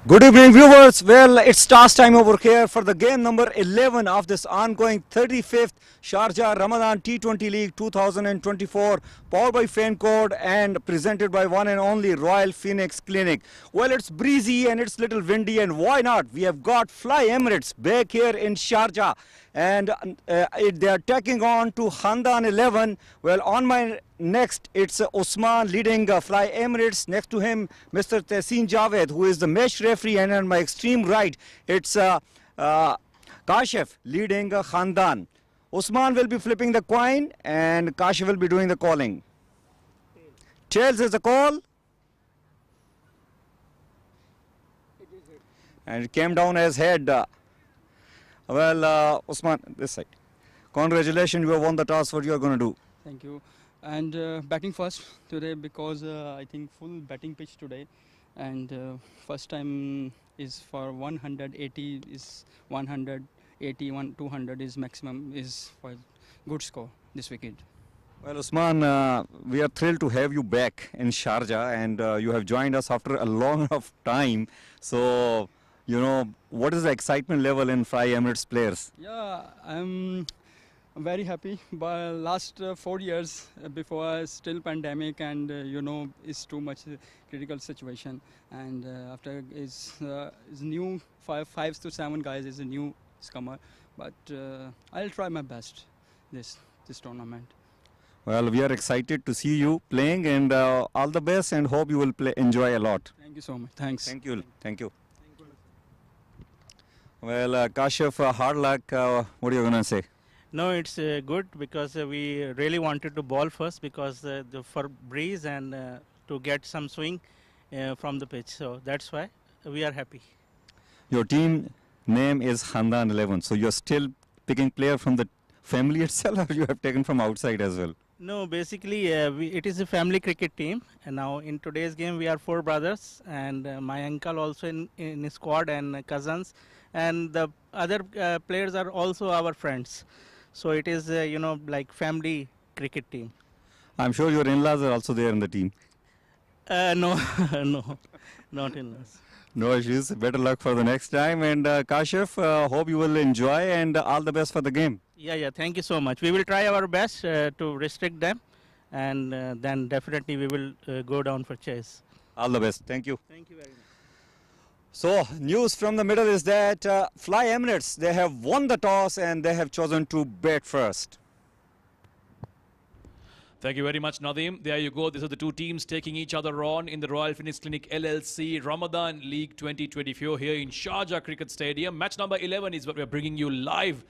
Good evening, viewers. Well, it's toss time over here for the game number 11 of this ongoing 35th Sharjah Ramadan T20 League 2024, powered by FanCode and presented by one and only Royal Phoenix Clinic. Well, it's breezy and it's little windy, and why not? We have got Fly Emirates back here in Sharjah, and they are taking on to Khandan 11. Well, on my next, it's Osman leading Fly Emirates. Next to him, Mr. Tehseen Javed, who is the match referee. And on my extreme right, it's Kashif leading Khandan. Osman will be flipping the coin and Kashif will be doing the calling. Tails is the call. And it came down as head. Osman, this side. Congratulations, you have won the toss. What you are going to do? Thank you. And batting first today because I think full batting pitch today, and first time is for 180 is 180, 200 is maximum is for good score this wicket. Well, Usman, we are thrilled to have you back in Sharjah, and you have joined us after a long of time. So, you know, what is the excitement level in Fly Emirates players? Yeah, I'm very happy. But last 4 years before still pandemic, and it's too much critical situation. And after is new five to seven guys is a new scummer. But I'll try my best this tournament. Well, we are excited to see you playing, and all the best, and hope you will enjoy a lot. Thank you so much. Thanks. Thank you. Thank you. Well, Kashif, hard luck. What are you going to say? No, it's good because we really wanted to ball first because for breeze and to get some swing from the pitch. So that's why we are happy. Your team name is Khandan 11. So you're still picking player from the family itself, or you have taken from outside as well? No, basically it is a family cricket team, and now in today's game we are 4 brothers, and my uncle also in the squad, and cousins, and the other players are also our friends. So it is like family cricket team. I'm sure your in-laws are also there in the team. No, no, not in-laws. No issues. Better luck for the next time. And Kashif, hope you will enjoy, and all the best for the game. Yeah, thank you so much. We will try our best to restrict them, and then definitely we will go down for chase. All the best. Thank you. Thank you very much. So, news from the middle is that Fly Emirates, they have won the toss and they have chosen to bat first. Thank you very much, Nadeem. There you go. These are the two teams taking each other on in the Royal Phoenix Clinic LLC Ramadan League 2024 here in Sharjah Cricket Stadium. Match number 11 is what we're bringing you live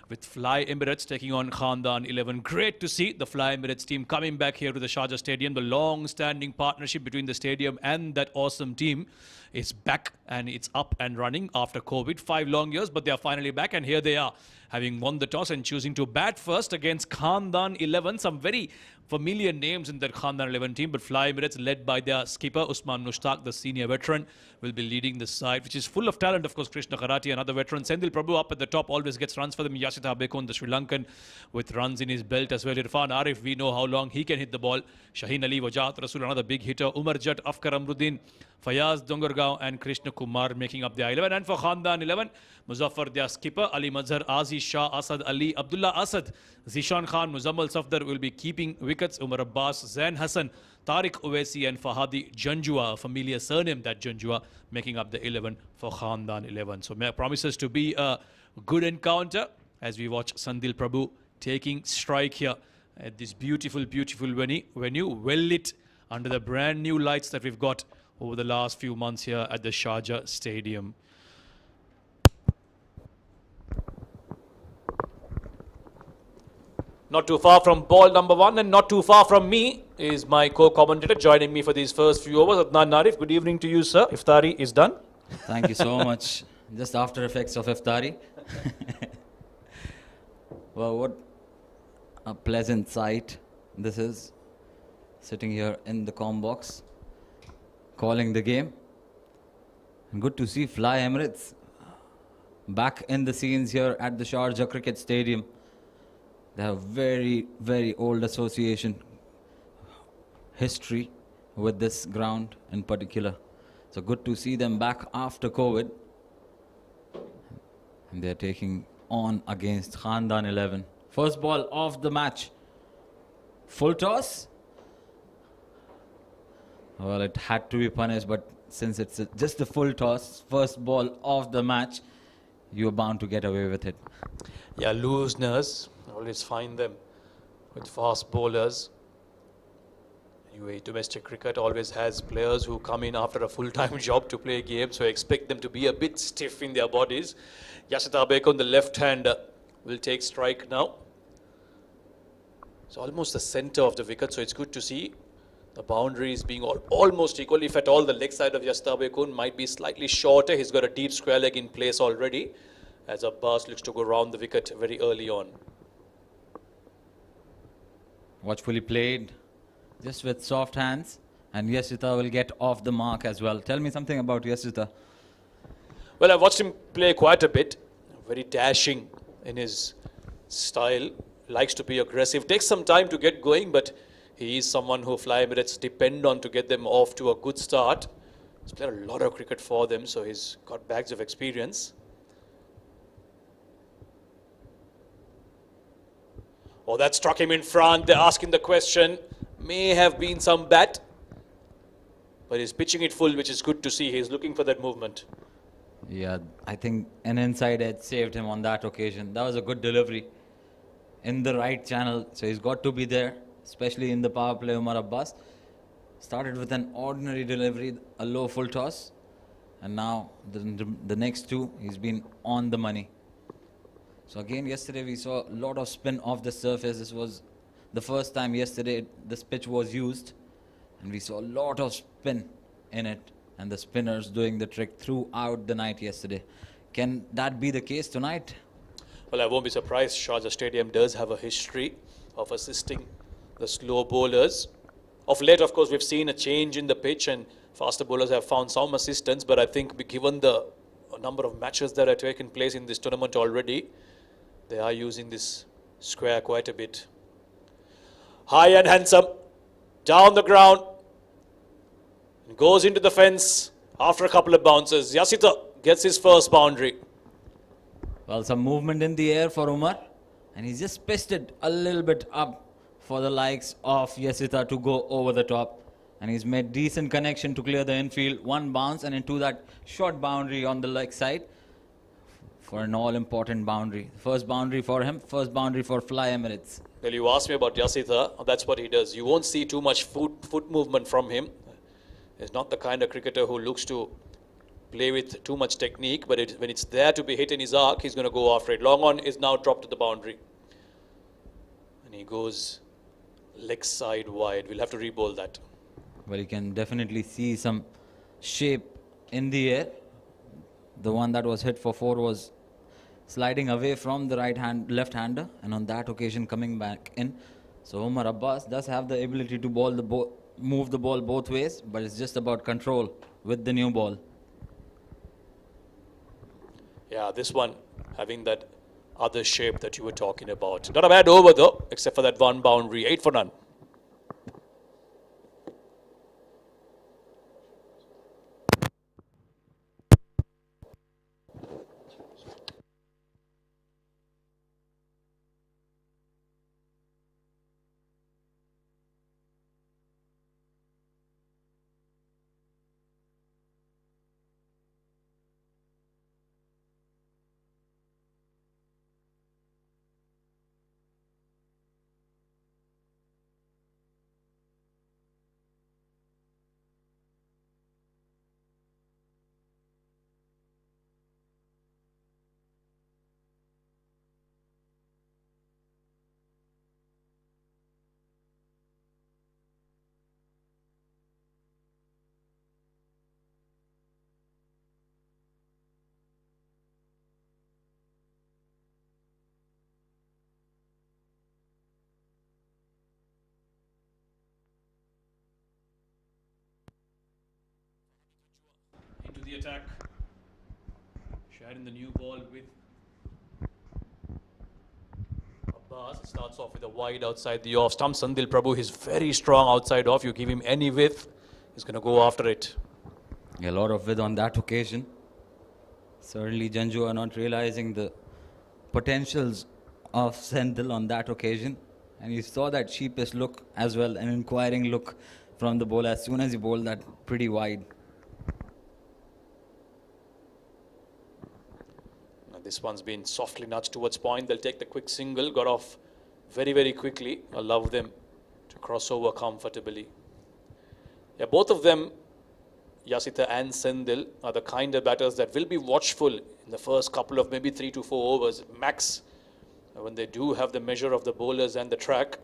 with Fly Emirates taking on Khandan 11. Great to see the Fly Emirates team coming back here to the Sharjah Stadium. The long-standing partnership between the stadium and that awesome team is back, and it's up and running after COVID. 5 long years, but they are finally back, and here they are, having won the toss and choosing to bat first against Khandan 11. Some very familiar names in that Khandan 11 team, but Fly Emirates, led by their skipper Usman Mushtaq, the senior veteran, will be leading the side, which is full of talent. Of course, Krishna Karati, another veteran. Sendil Prabhu up at the top, always gets runs for them. Yasitha Bekon, the Sri Lankan, with runs in his belt as well. Irfan Arif, we know how long he can hit the ball. Shaheen Ali, Wajat Rasul, another big hitter. Umar Jat, Afkar Amruddin, Fayaz Dongargaon, and Krishna Kumar making up the 11. And for Khandan 11, Muzaffar, their skipper, Ali Mazhar, Aziz Shah, Asad Ali, Abdullah Asad, Zishan Khan, Muzammal Safdar will be keeping wickets. Umar Abbas, Zain Hassan, Tariq Uwaisi, and Fahadi Janjua, a familiar surname, that Janjua, making up the 11 for Khandan 11. So promises to be a good encounter as we watch Sandil Prabhu taking strike here at this beautiful, beautiful venue, well lit under the brand new lights that we've got over the last few months here at the Sharjah Stadium. Not too far from ball number 1 and not too far from me is my co-commentator joining me for these first few overs. Adnan Narif, good evening to you, sir. Iftari is done. Thank you so much. Just after effects of Iftari. Well, what a pleasant sight this is. Sitting here in the comm box, calling the game. And good to see Fly Emirates back in the scenes here at the Sharjah Cricket Stadium. They have very, very old association history with this ground in particular. So good to see them back after COVID. And they're taking on against Khandan 11. First ball of the match. Full toss. Well, it had to be punished, but since it's just a full toss, first ball of the match, you're bound to get away with it. Yeah, looseness. Always find them with fast bowlers. Anyway, domestic cricket always has players who come in after a full-time job to play games, so expect them to be a bit stiff in their bodies. Yasita Beko on the left hand will take strike now. It's almost the center of the wicket, so it's good to see the boundaries being almost equal. If at all, the leg side of Yasita Beko might be slightly shorter. He's got a deep square leg in place already, as Abbas looks to go round the wicket very early on. Watchfully played, just with soft hands, and Yasita will get off the mark as well. Tell me something about Yasita. Well, I've watched him play quite a bit. Very dashing in his style. Likes to be aggressive. Takes some time to get going, but he is someone who Fly Emirates depend on to get them off to a good start. He's played a lot of cricket for them, so he's got bags of experience. Oh, that struck him in front. They're asking the question. May have been some bat, but he's pitching it full, which is good to see. He's looking for that movement. Yeah, I think an inside edge saved him on that occasion. That was a good delivery in the right channel, so he's got to be there, especially in the power play. Umar Abbas started with an ordinary delivery, a low full toss, and now the next two, he's been on the money. So again, yesterday we saw a lot of spin off the surface. This was the first time yesterday this pitch was used, and we saw a lot of spin in it, and the spinners doing the trick throughout the night yesterday. Can that be the case tonight? Well, I won't be surprised. Sharjah Stadium does have a history of assisting the slow bowlers. Of late, of course, we've seen a change in the pitch, and faster bowlers have found some assistance, but I think given the number of matches that have taken place in this tournament already, they are using this square quite a bit. High and handsome, down the ground, and goes into the fence after a couple of bounces. Yasita gets his first boundary. Well, some movement in the air for Umar, and he's just pitched it a little bit up for the likes of Yasita to go over the top, and he's made decent connection to clear the infield. One bounce and into that short boundary on the leg side for an all-important boundary. First boundary for him, first boundary for Fly Emirates. Well, you asked me about Yasita. That's what he does. You won't see too much foot movement from him. He's not the kind of cricketer who looks to play with too much technique, but when it's there to be hit in his arc, he's going to go after it. Long on is now dropped to the boundary. And he goes leg side wide. We'll have to re-bowl that. Well, you can definitely see some shape in the air. The one that was hit for 4 was sliding away from the left-hander, and on that occasion coming back in. So Umar Abbas does have the ability to move the ball both ways, but it's just about control with the new ball. Yeah, this one having that other shape that you were talking about. Not a bad over though, except for that one boundary. 8 for none. Into the attack. Sharing the new ball with Abbas. Starts off with a wide outside the off stump. Sandil Prabhu is very strong outside off. You give him any width, he's going to go after it. A lot of width on that occasion. Certainly Janju are not realizing the potentials of Sendil on that occasion. And you saw that sheepish look as well, an inquiring look from the bowler as soon as he bowled that pretty wide. And this one's been softly nudged towards point. They'll take the quick single, got off very, very quickly. Allow them to cross over comfortably. Yeah, both of them, Yasitha and Sendil, are the kind of batters that will be watchful in the first couple of maybe 3 to 4 overs max. When they do have the measure of the bowlers and the track,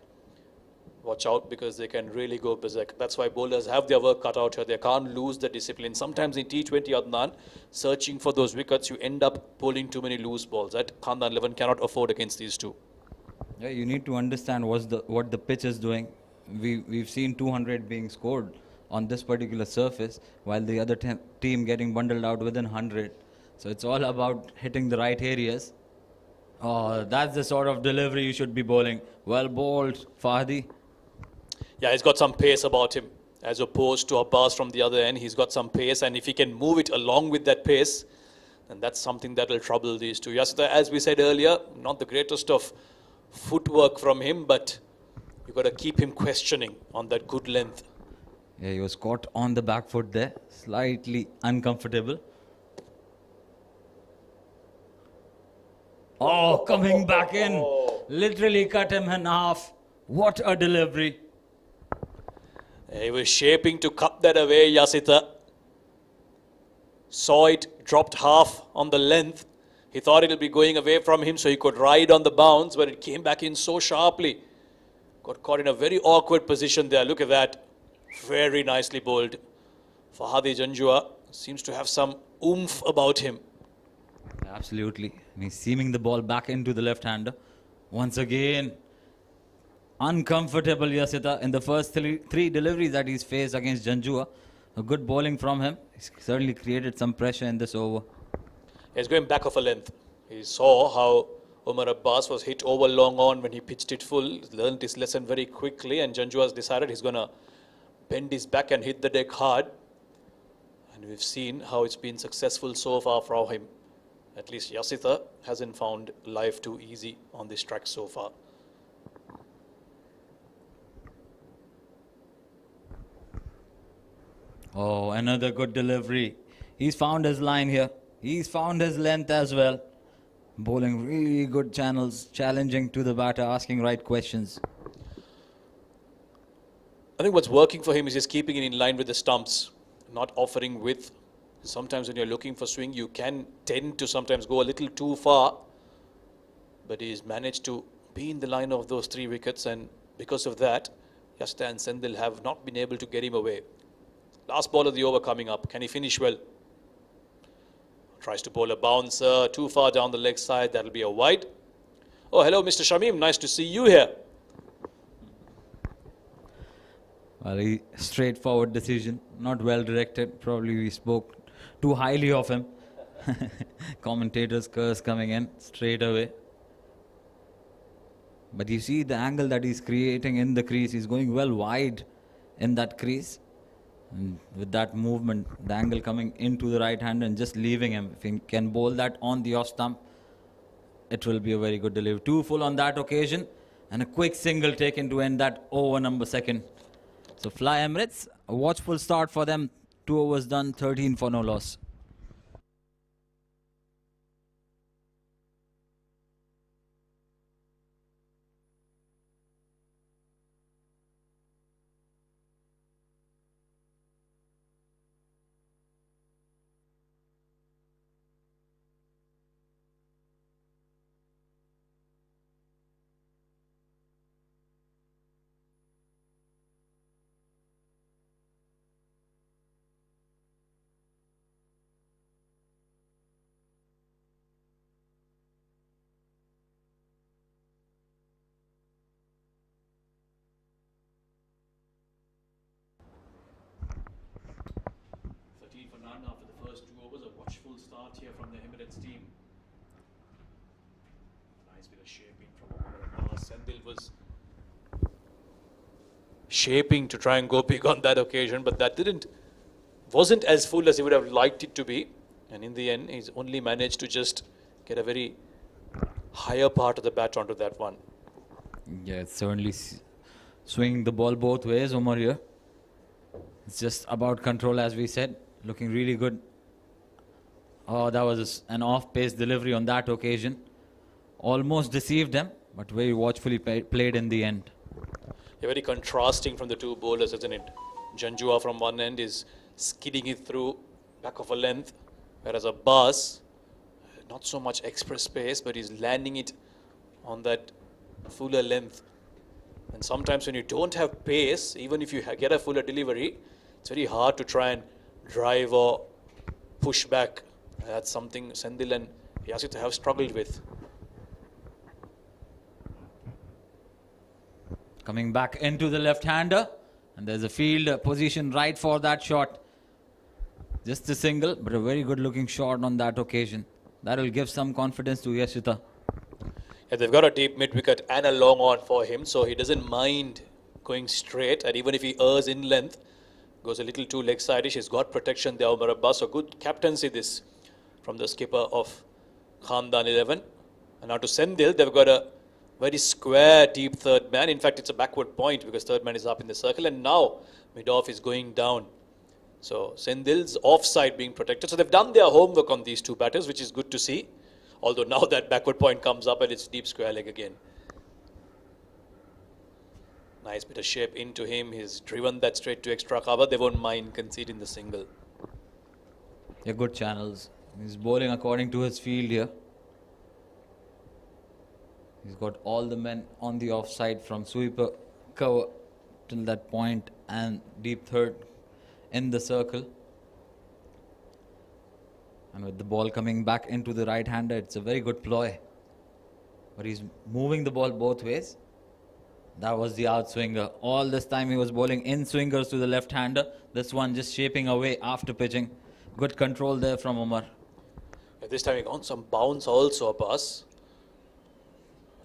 watch out because they can really go berserk. That's why bowlers have their work cut out here. They can't lose the discipline. Sometimes in T20, Adnan, searching for those wickets, you end up bowling too many loose balls. That Khandan 11 cannot afford against these two. Yeah, you need to understand what the pitch is doing. We've seen 200 being scored on this particular surface, while the other team getting bundled out within 100. So it's all about hitting the right areas. Oh, that's the sort of delivery you should be bowling. Well bowled, Fahdi. Yeah, he's got some pace about him. As opposed to Abbas from the other end, he's got some pace, and if he can move it along with that pace, then that's something that will trouble these two. Yes, as we said earlier, not the greatest of footwork from him, but you've got to keep him questioning on that good length. Yeah, he was caught on the back foot there, slightly uncomfortable. Oh, coming back in, literally cut him in half. What a delivery. He was shaping to cut that away, Yasitha. Saw it, dropped half on the length. He thought it would be going away from him so he could ride on the bounce, but it came back in so sharply. Got caught in a very awkward position there. Look at that. Very nicely bowled. Fahadi Janjua seems to have some oomph about him. Absolutely. And he's seaming the ball back into the left-hander. Once again, uncomfortable Yasitha in the first three deliveries that he's faced against Janjua. A good bowling from him. He's certainly created some pressure in this over. He's going back of a length. He saw how Umar Abbas was hit over long on when he pitched it full. He learned his lesson very quickly, and Janjua has decided he's going to bend his back and hit the deck hard. And we've seen how it's been successful so far for him. At least Yasitha hasn't found life too easy on this track so far. Oh, another good delivery. He's found his line here. He's found his length as well. Bowling really good channels, challenging to the batter, asking right questions. I think what's working for him is just keeping it in line with the stumps, not offering width. Sometimes when you're looking for swing, you can tend to sometimes go a little too far. But he's managed to be in the line of those 3 wickets, and because of that, Yasitha and Sendil have not been able to get him away. Last ball of the over coming up. Can he finish well? Tries to bowl a bouncer too far down the leg side. That'll be a wide. Oh, hello, Mr. Shamim. Nice to see you here. Well, a straightforward decision, not well directed. Probably we spoke too highly of him. Commentators' curse coming in straight away. But you see the angle that he's creating in the crease. He's going well wide in that crease. And with that movement, the angle coming into the right hand and just leaving him. If he can bowl that on the off stump, it will be a very good delivery. 2 full on that occasion, and a quick single taken to end that over number 2. So Fly Emirates, a watchful start for them. 2 overs done, 13 for no loss. After the first 2 overs, a watchful start here from the Emirates team. Nice bit of shaping from Umar Abbas. Sendil was shaping to try and go big on that occasion, but that didn't wasn't as full as he would have liked it to be. And in the end, he's only managed to just get a very higher part of the bat onto that one. Yeah, it's certainly swinging the ball both ways, Umar here. It's just about control, as we said. Looking really good. Oh, that was an off-pace delivery on that occasion. Almost deceived them, but very watchfully played in the end. Yeah, very contrasting from the two bowlers, isn't it? Janjua from one end is skidding it through back of a length, whereas Abbas, not so much express pace, but he's landing it on that fuller length. And sometimes when you don't have pace, even if you get a fuller delivery, it's very hard to try and drive or push back. That's something Sendil and Yasita have struggled with. Coming back into the left-hander, and there's a field position right for that shot. Just a single, but a very good-looking shot on that occasion. That will give some confidence to Yashita. Yeah, they've got a deep mid-wicket and a long on for him, so he doesn't mind going straight. And even if he errs in length, goes a little too leg-sideish, he's got protection there, Umar Abbas. So good captaincy this from the skipper of Khandan 11. And now to Sendil, they've got a very square deep third man. In fact, it's a backward point because third man is up in the circle. And now mid-off is going down. So Sendil's offside being protected. So they've done their homework on these two batters, which is good to see. Although now that backward point comes up and it's deep square leg again. Nice bit of shape into him. He's driven that straight to extra cover. They won't mind conceding the single. Yeah, good channels. He's bowling according to his field here. He's got all the men on the offside from sweeper cover till that point and deep third in the circle. And with the ball coming back into the right-hander, it's a very good ploy. But he's moving the ball both ways. That was the outswinger. All this time he was bowling in-swingers to the left-hander. This one just shaping away after pitching. Good control there from Umar. Yeah, this time he got some bounce also, Abbas.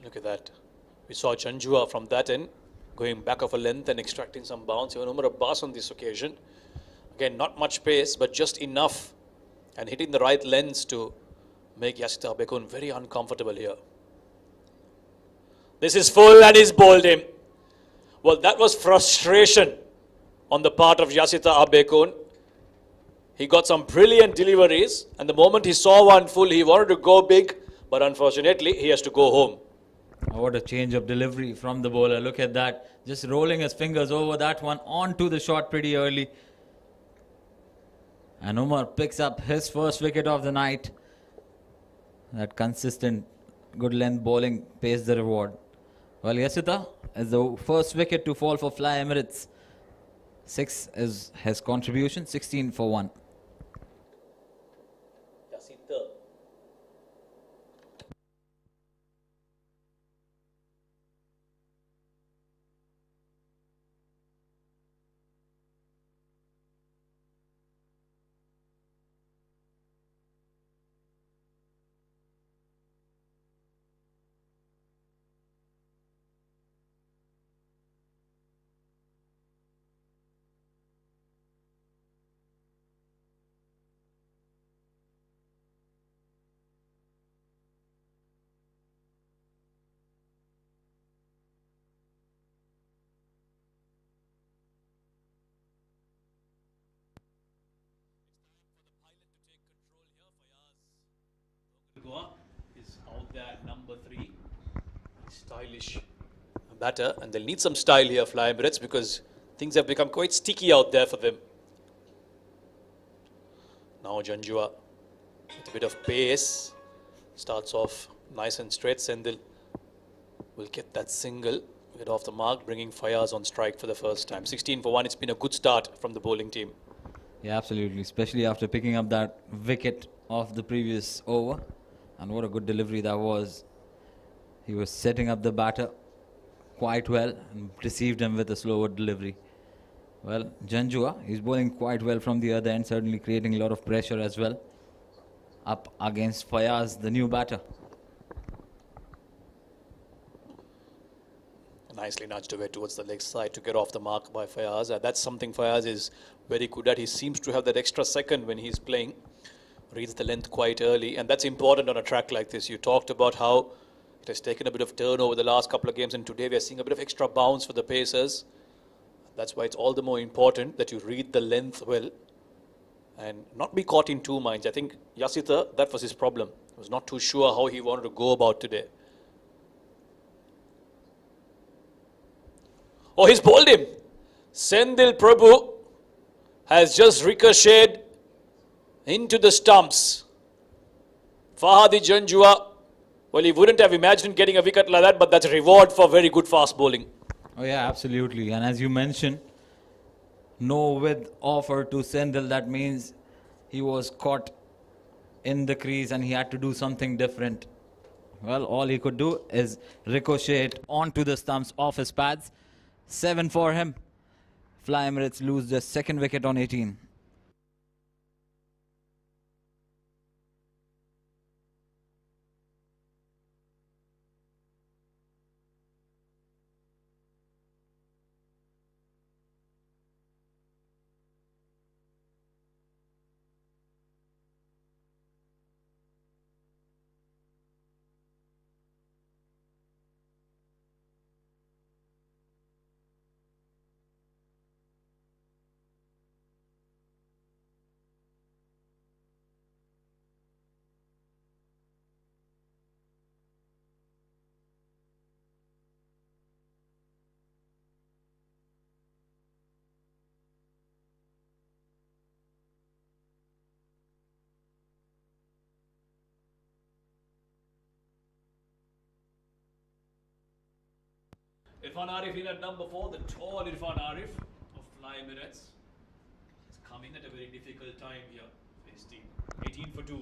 Look at that. We saw Janjua from that end, going back of a length and extracting some bounce. Even Umar Abbas on this occasion. Again, not much pace, but just enough. And hitting the right lens to make Yasita Bekun very uncomfortable here. This is full and he's bowled him. Well, that was frustration on the part of Yasita Bekun. He got some brilliant deliveries, and the moment he saw one full, he wanted to go big, but unfortunately, he has to go home. Oh, what a change of delivery from the bowler. Look at that. Just rolling his fingers over that one onto the shot pretty early. And Umar picks up his first wicket of the night. That consistent, good length bowling pays the reward. Well, Yasita is the first wicket to fall for Fly Emirates. 6 is his contribution, 16 for 1. Yasita. Is out there, number 3. Stylish batter, and they'll need some style here, Fly Emirates, because things have become quite sticky out there for them. Now Janjua with a bit of pace starts off nice and straight. Sendil will get that single, get off the mark, bringing Fayaz on strike for the first time. 16 for 1. It's been a good start from the bowling team. Yeah, absolutely. Especially after picking up that wicket of the previous over. And what a good delivery that was. He was setting up the batter quite well and received him with a slower delivery. Well, Janjua, he's bowling quite well from the other end, certainly creating a lot of pressure as well. Up against Fayaz, the new batter. A nicely nudged away towards the leg side to get off the mark by Fayaz. That's something Fayaz is very good at. He seems to have that extra second when he's playing. Reads the length quite early, and that's important on a track like this. You talked about how it has taken a bit of turn over the last couple of games, and today we are seeing a bit of extra bounce for the Pacers. That's why it's all the more important that you read the length well and not be caught in two minds. I think Yasitha, that was his problem. He was not too sure how he wanted to go about today. Oh, he's bowled him. Sendil Prabhu has just ricocheted into the stumps. Fahadi Janjua, well, he wouldn't have imagined getting a wicket like that, but that's a reward for very good fast bowling. Oh yeah, absolutely. And as you mentioned, no width offer to Sendil. That means he was caught in the crease and he had to do something different. Well, all he could do is ricochet onto the stumps off his pads. 7 for him. Fly Emirates lose their second wicket on 18. Irfan Arif in at number 4, the tall Irfan Arif of Fly Emirates. He's coming at a very difficult time here for his team. 18 for 2.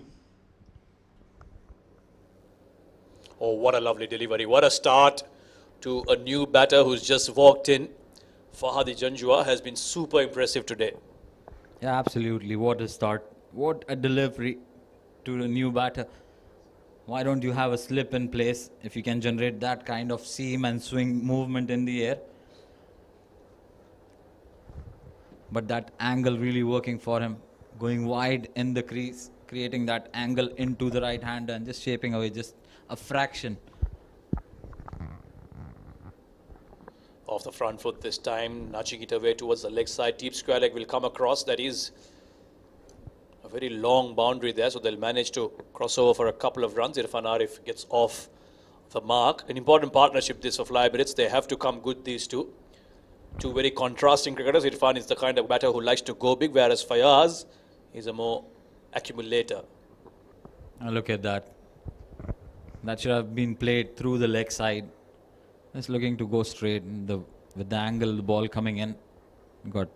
Oh, what a lovely delivery. What a start to a new batter who's just walked in. Fahadi Janjua has been super impressive today. Yeah, absolutely. What a start. What a delivery to a new batter. Why don't you have a slip in place if you can generate that kind of seam and swing movement in the air? But that angle really working for him. Going wide in the crease, creating that angle into the right hander and just shaping away just a fraction. Off the front foot this time, nudging it away towards the leg side. Deep square leg will come across. That is a very long boundary there, so they'll manage to cross over for a couple of runs. Irfan Arif gets off the mark. An important partnership this for Fly Emirates. They have to come good, these two. Two very contrasting cricketers. Irfan is the kind of batter who likes to go big, whereas Fayaz is a more accumulator. Now look at that. That should have been played through the leg side. Just looking to go straight with the angle, the ball coming in. Got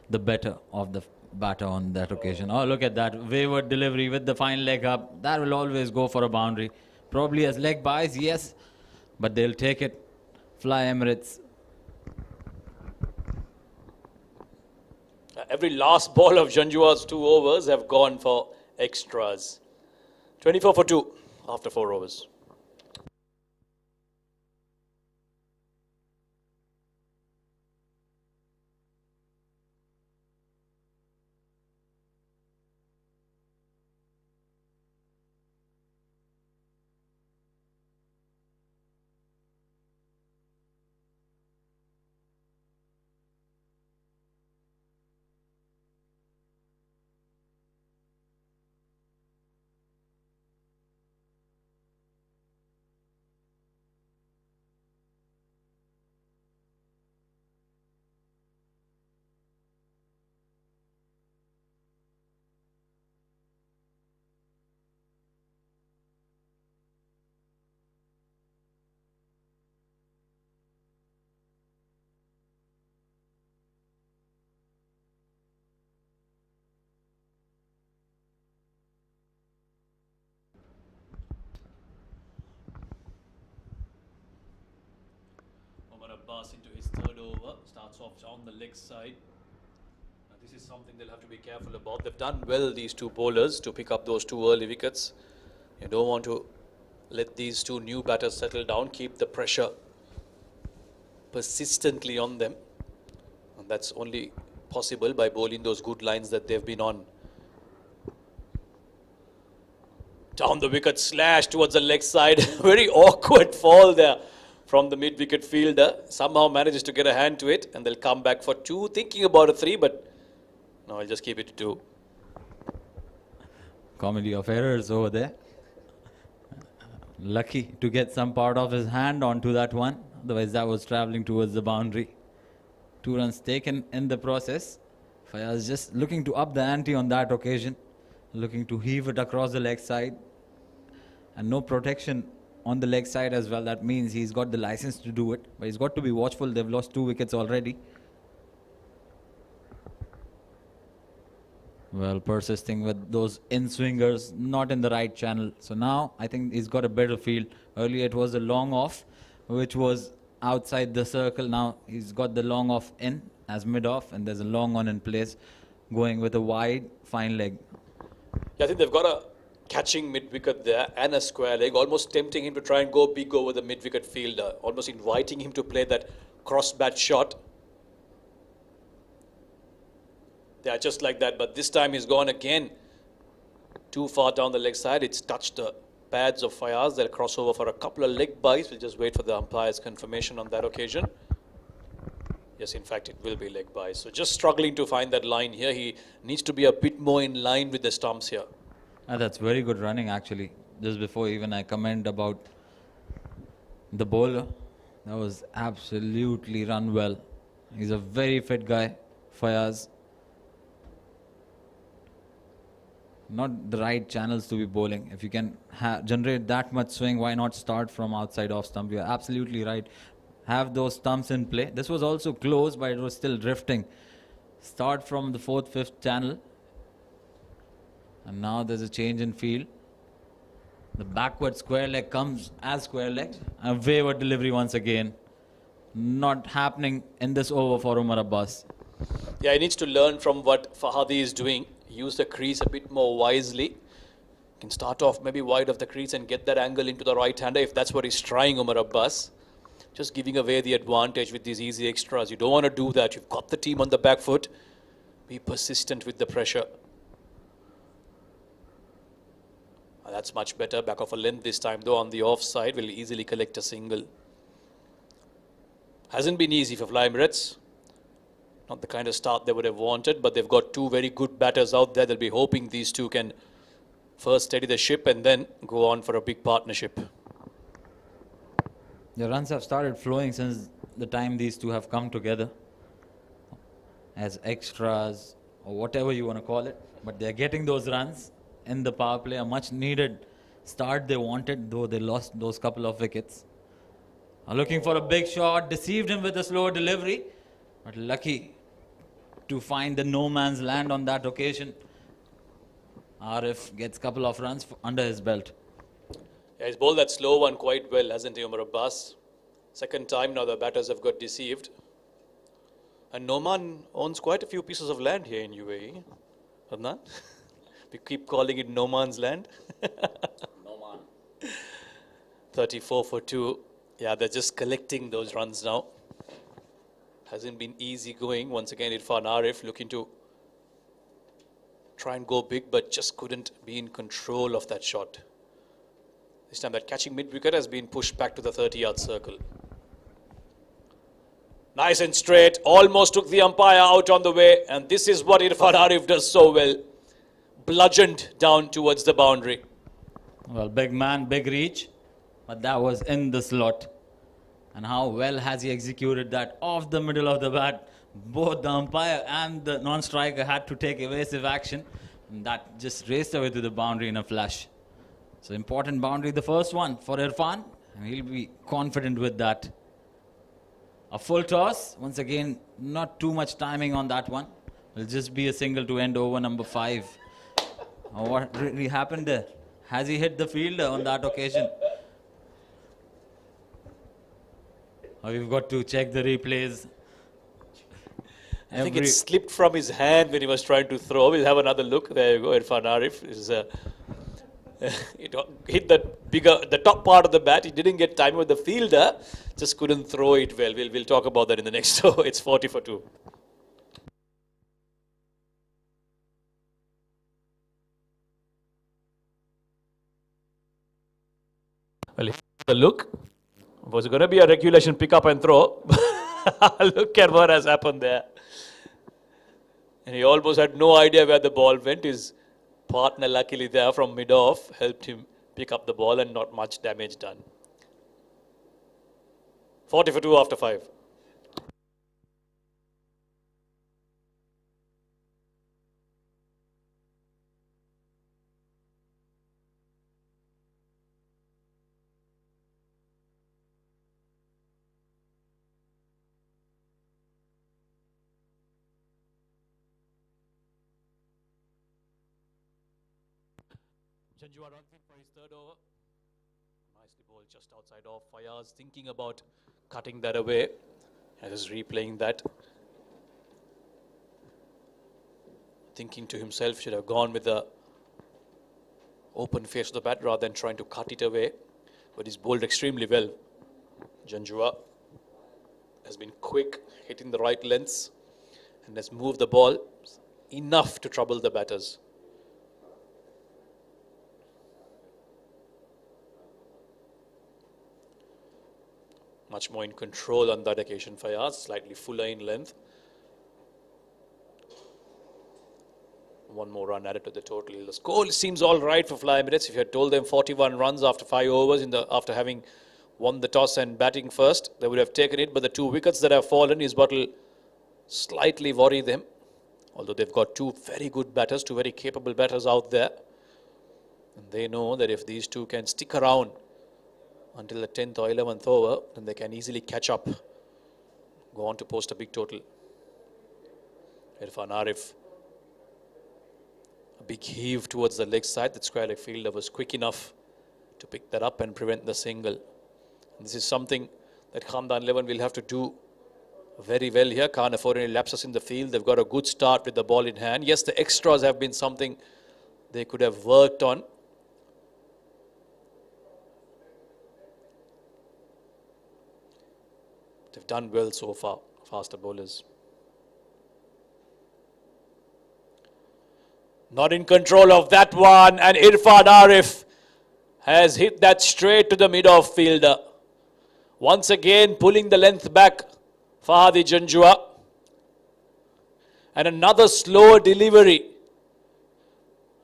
the better of the batter on that occasion. Oh, look at that wayward delivery with the fine leg up. That will always go for a boundary. Probably as leg buys, yes, but they'll take it. Fly Emirates. Every last ball of Janjua's 2 overs have gone for extras. 24 for 2 after 4 overs. Abbas into his 3rd over, starts off on the leg side. Now this is something they'll have to be careful about. They've done well, these 2 bowlers, to pick up those 2 early wickets. You don't want to let these 2 new batters settle down, keep the pressure persistently on them. And that's only possible by bowling those good lines that they've been on. Down the wicket, slash towards the leg side. Very awkward fall there from the mid-wicket fielder. Somehow manages to get a hand to it, and they'll come back for 2, thinking about a 3, but no, I'll just keep it to 2. Comedy of errors over there. Lucky to get some part of his hand onto that one. Otherwise, that was travelling towards the boundary. 2 runs taken in the process. Fayaz just looking to up the ante on that occasion. Looking to heave it across the leg side. And no protection on the leg side as well. That means he's got the license to do it. But he's got to be watchful. They've lost 2 wickets already. Well, persisting with those in-swingers, not in the right channel. So now I think he's got a better field. Earlier it was a long off, which was outside the circle. Now he's got the long off in as mid-off, and there's a long on in place, going with a wide, fine leg. Yeah, I think they've got a catching mid-wicket there and a square leg, almost tempting him to try and go big over the mid-wicket fielder, almost inviting him to play that cross-bat shot. Yeah, just like that, but this time he's gone again too far down the leg side. It's touched the pads of Fayaz. They'll cross over for a couple of leg buys. We'll just wait for the umpire's confirmation on that occasion. Yes, in fact, it will be leg buys. So just struggling to find that line here. He needs to be a bit more in line with the stumps here. That's very good running, actually. Just before even I comment about the bowler, that was absolutely run well. He's a very fit guy, Fayaz. Not the right channels to be bowling. If you can generate that much swing, why not start from outside off stump? You're absolutely right. Have those stumps in play. This was also close, but it was still drifting. Start from the 4th, 5th channel. And now there's a change in field. The backward square leg comes as square leg. A wayward delivery once again. Not happening in this over for Umar Abbas. Yeah, he needs to learn from what Fahadi is doing. Use the crease a bit more wisely. Can start off maybe wide of the crease and get that angle into the right-hander if that's what he's trying, Umar Abbas. Just giving away the advantage with these easy extras. You don't want to do that. You've got the team on the back foot. Be persistent with the pressure. That's much better. Back off a length this time though on the offside. Will easily collect a single. Hasn't been easy for Fly Emirates. Not the kind of start they would have wanted, but they've got 2 very good batters out there. They'll be hoping these 2 can first steady the ship and then go on for a big partnership. The runs have started flowing since the time these 2 have come together as extras or whatever you want to call it. But they're getting those runs in the power play. A much needed start they wanted, though they lost those couple of wickets. Are looking for a big shot, deceived him with a slower delivery, but lucky to find the no man's land on that occasion. Arif gets a couple of runs under his belt. Yeah, he's bowled that slow one quite well, hasn't he, Umar Abbas? Second time now the batters have got deceived. And Noman owns quite a few pieces of land here in UAE. Khandan? We keep calling it no man's land. Noman. 34 for 2. Yeah, they're just collecting those runs now. Hasn't been easy going. Once again, Irfan Arif looking to try and go big, but just couldn't be in control of that shot. This time that catching mid-wicket has been pushed back to the 30-yard circle. Nice and straight. Almost took the umpire out on the way. And this is what Irfan Arif does so well. Bludgeoned down towards the boundary. Well, big man, big reach. But that was in the slot. And how well has he executed that off the middle of the bat. Both the umpire and the non-striker had to take evasive action. And that just raced away to the boundary in a flash. So important boundary, the first one for Irfan. And he'll be confident with that. A full toss. Once again, not too much timing on that one. Will just be a single to end over number 5. What really happened there? Has he hit the fielder on that occasion? We've got to check the replays. I think it slipped from his hand when he was trying to throw. We'll have another look. There you go. Irfan Arif is It hit the top part of the bat. He didn't get time with the fielder, just couldn't throw it well. We'll talk about that in the next show. It's 40 for 2. Well, the look was going to be a regulation pick up and throw. Look at what has happened there. And he almost had no idea where the ball went. His partner, luckily there from mid-off, helped him pick up the ball and not much damage done. 40 for 2 after 5. Janjua runs in for his third over. Nicely bowled just outside off. Fayaz thinking about cutting that away. And is replaying that. Thinking to himself, should have gone with the open face of the bat rather than trying to cut it away. But he's bowled extremely well. Janjua has been quick, hitting the right lengths, and has moved the ball enough to trouble the batters. Much more in control on that occasion. Fayaz, slightly fuller in length. One more run added to the total. The score seems all right for Fly Emirates. If you had told them 41 runs after 5 overs after having won the toss and batting first, they would have taken it. But the 2 wickets that have fallen is what will slightly worry them. Although they've got 2 very good batters, 2 very capable batters out there. And they know that if these 2 can stick around until the 10th or 11th over, then they can easily catch up, go on to post a big total. Irfan Arif, a big heave towards the leg side. That square leg fielder was quick enough to pick that up and prevent the single. And this is something that Khandan 11 will have to do very well here. Can't afford any lapses in the field. They've got a good start with the ball in hand. Yes, the extras have been something they could have worked on. They've done well so far, faster bowlers. Not in control of that one, and Irfan Arif has hit that straight to the mid-off fielder. Once again, pulling the length back, Fahadi Janjua. And another slow delivery.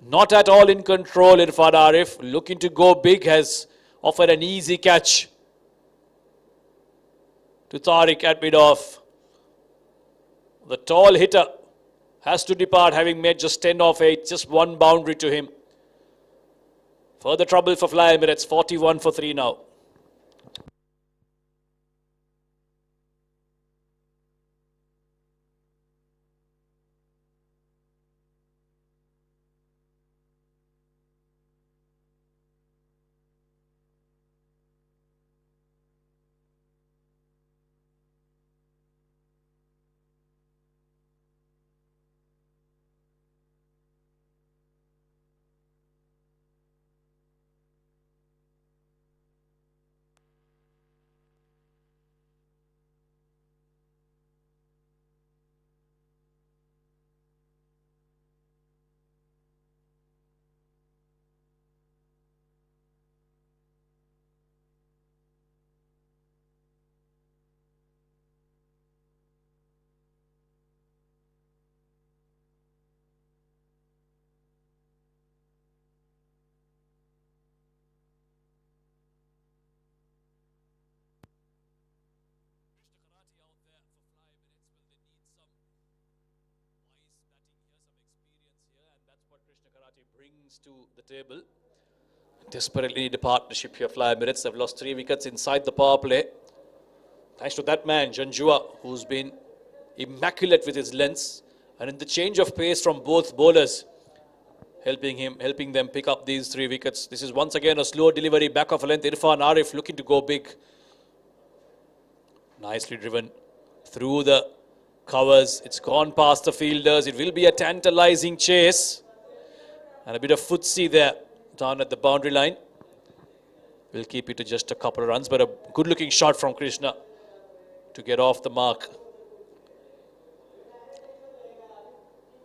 Not at all in control, Irfan Arif. Looking to go big, has offered an easy catch to Tariq at mid-off. The tall hitter has to depart, having made just 10 off 8, just 1 boundary to him. Further trouble for Fly Emirates, 41 for 3 now. Brings to the table. Desperately need a partnership here. Fly Emirates have lost 3 wickets inside the power play. Thanks to that man, Janjua, who's been immaculate with his lengths. And in the change of pace from both bowlers, helping them pick up these 3 wickets. This is once again a slow delivery back of a length. Irfan Arif looking to go big. Nicely driven through the covers. It's gone past the fielders. It will be a tantalizing chase. And a bit of footsie there. down at the boundary line. Will keep it to just a couple of runs, but a good-looking shot from Krishna to get off the mark.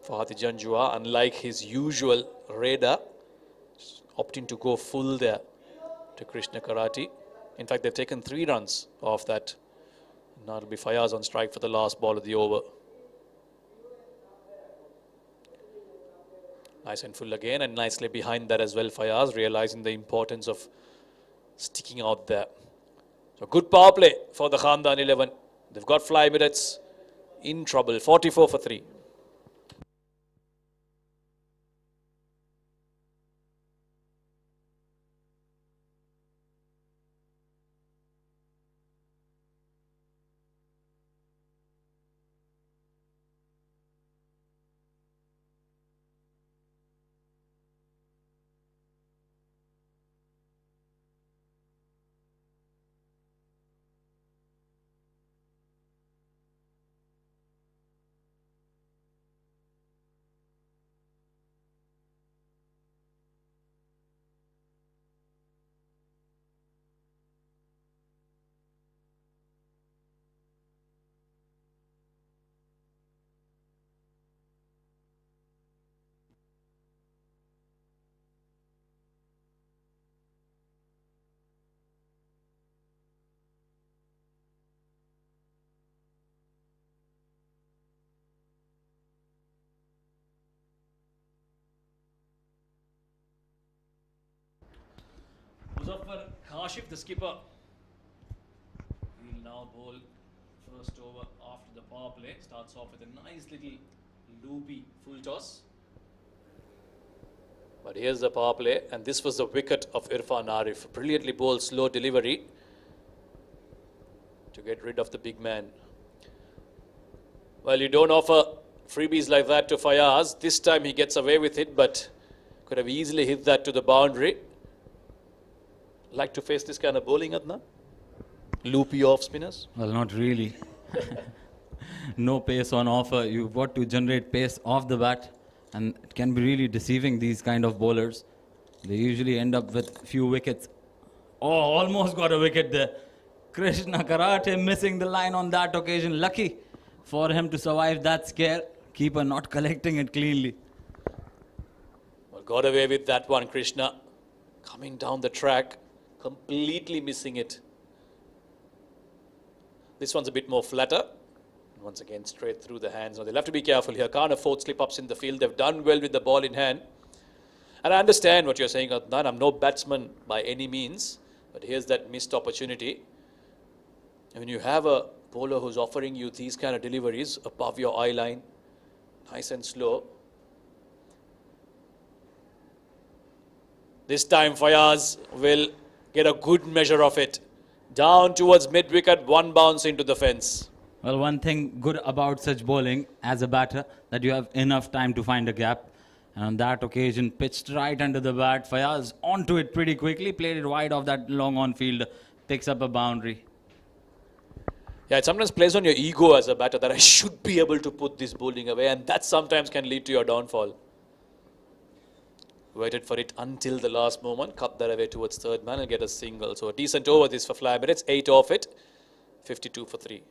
Fahati Janjua, unlike his usual radar, opting to go full there to Krishna Karate. In fact, they've taken 3 runs off that. Now it'll be Fayaz on strike for the last ball of the over. Nice and full again, and nicely behind that as well, Fayaz, realizing the importance of sticking out there. So good power play for the Khandan 11. They've got Fly Emirates in trouble, 44 for 3. Muzaffar Kashif, the skipper, he'll now bowl first over after the power play. Starts off with a nice little loopy full toss. But here's the power play, and this was the wicket of Irfan Arif. Brilliantly bowled, slow delivery to get rid of the big man. Well, you don't offer freebies like that to Fayaz. This time he gets away with it, but could have easily hit that to the boundary. Like to face this kind of bowling, Adnan? Loopy off spinners? Well, not really. No pace on offer. You've got to generate pace off the bat, and it can be really deceiving, these kind of bowlers. They usually end up with few wickets. Oh, almost got a wicket there. Krishna Karate missing the line on that occasion. Lucky for him to survive that scare. Keeper not collecting it cleanly. Well, got away with that one, Krishna. Coming down the track, completely missing it. This one's a bit more flatter. Once again, straight through the hands. Now, they'll have to be careful here. Can't afford slip-ups in the field. They've done well with the ball in hand. And I understand what you're saying, Adnan. I'm no batsman by any means. But here's that missed opportunity. And when you have a bowler who's offering you these kind of deliveries above your eye line, nice and slow. This time, Fayaz will get a good measure of it. Down towards mid-wicket, one bounce into the fence. Well, one thing good about such bowling as a batter, that you have enough time to find a gap. And on that occasion, pitched right under the bat. Fayaz onto it pretty quickly, played it wide off that long on field, picks up a boundary. Yeah, it sometimes plays on your ego as a batter that I should be able to put this bowling away, and that sometimes can lead to your downfall. Waited for it until the last moment, cut that away towards third man and get a single. So a decent over this for Fly Emirates, 8 off it, 52 for 3.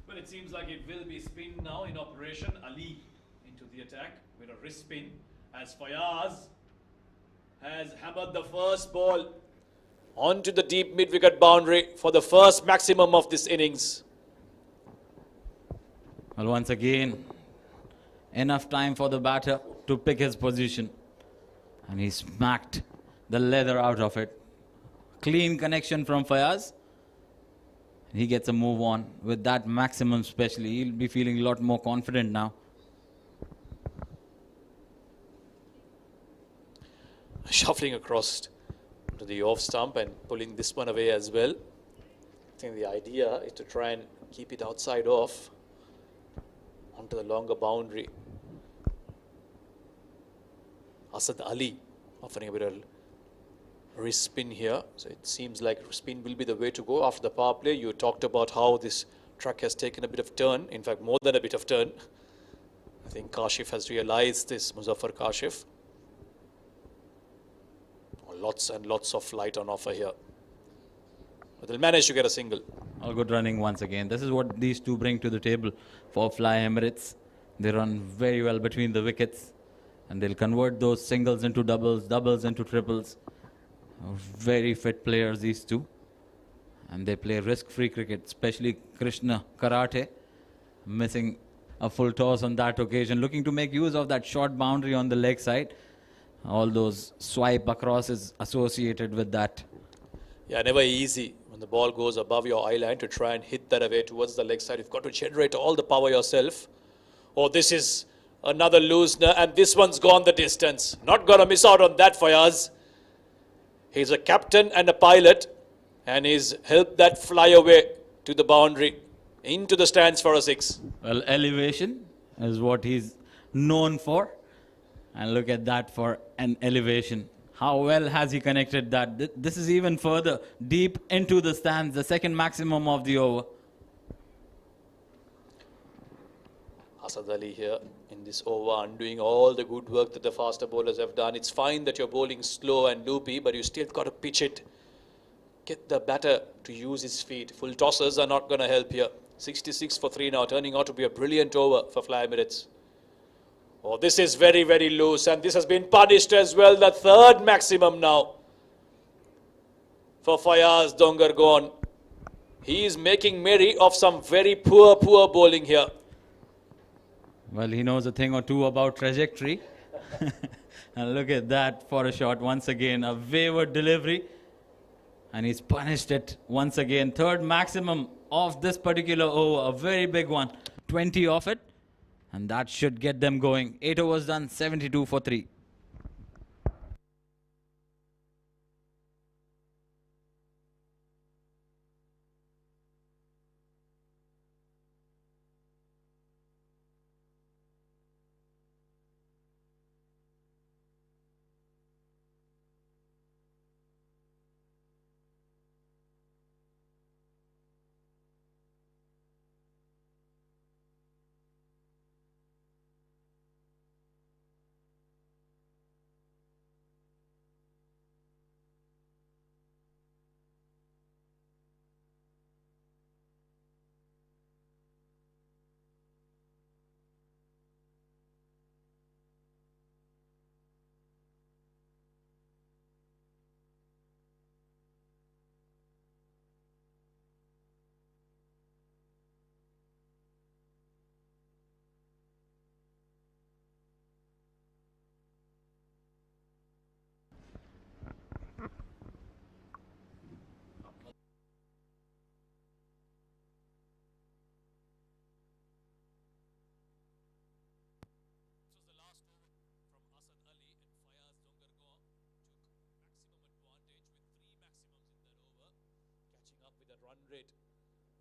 Well, it seems like it will be spin now in operation. Ali into the attack with a wrist spin as Fayaz has hammered the first ball onto the deep mid-wicket boundary for the first maximum of this innings. Well, once again, enough time for the batter to pick his position. And he smacked the leather out of it. Clean connection from Fayaz. He gets a move on with that maximum especially. He'll be feeling a lot more confident now. Shuffling across to the off stump and pulling this one away as well. I think the idea is to try and keep it outside off onto the longer boundary. Asad Ali offering a bit of wrist spin here. So it seems like spin will be the way to go after the power play. You talked about how this track has taken a bit of turn. In fact, more than a bit of turn. I think Kashif has realized this, Muzaffar Kashif. Lots and lots of light on offer here. But they'll manage to get a single. All good running once again. This is what these two bring to the table for Fly Emirates. They run very well between the wickets. And they'll convert those singles into doubles, doubles into triples. Very fit players, these two. And they play risk-free cricket, especially Krishna Karate. Missing a full toss on that occasion. Looking to make use of that short boundary on the leg side. All those swipe across is associated with that. Yeah, never easy when the ball goes above your eye line to try and hit that away towards the leg side. You've got to generate all the power yourself. Oh, this is another loosener, and this one's gone the distance. Not going to miss out on that, Fayaz. He's a captain and a pilot, and he's helped that fly away to the boundary, into the stands for a 6. Well, elevation is what he's known for. And look at that for an elevation. How well has he connected that? This is even further, deep into the stands, the second maximum of the over. Asad Ali here in this over, undoing all the good work that the faster bowlers have done. It's fine that you're bowling slow and loopy, but you still got to pitch it. Get the batter to use his feet. Full tossers are not going to help here. 66 for 3 now, turning out to be a brilliant over for Fly Emirates. Oh, this is very, very loose, and this has been punished as well. The third maximum now for Fayaz Dongargon. He is making merry of some very poor bowling here. Well, he knows a thing or two about trajectory. And look at that for a shot once again. A wayward delivery. And he's punished it once again. Third maximum of this particular over. A very big one. 20 off it. And that should get them going. 8 overs done, 72 for 3.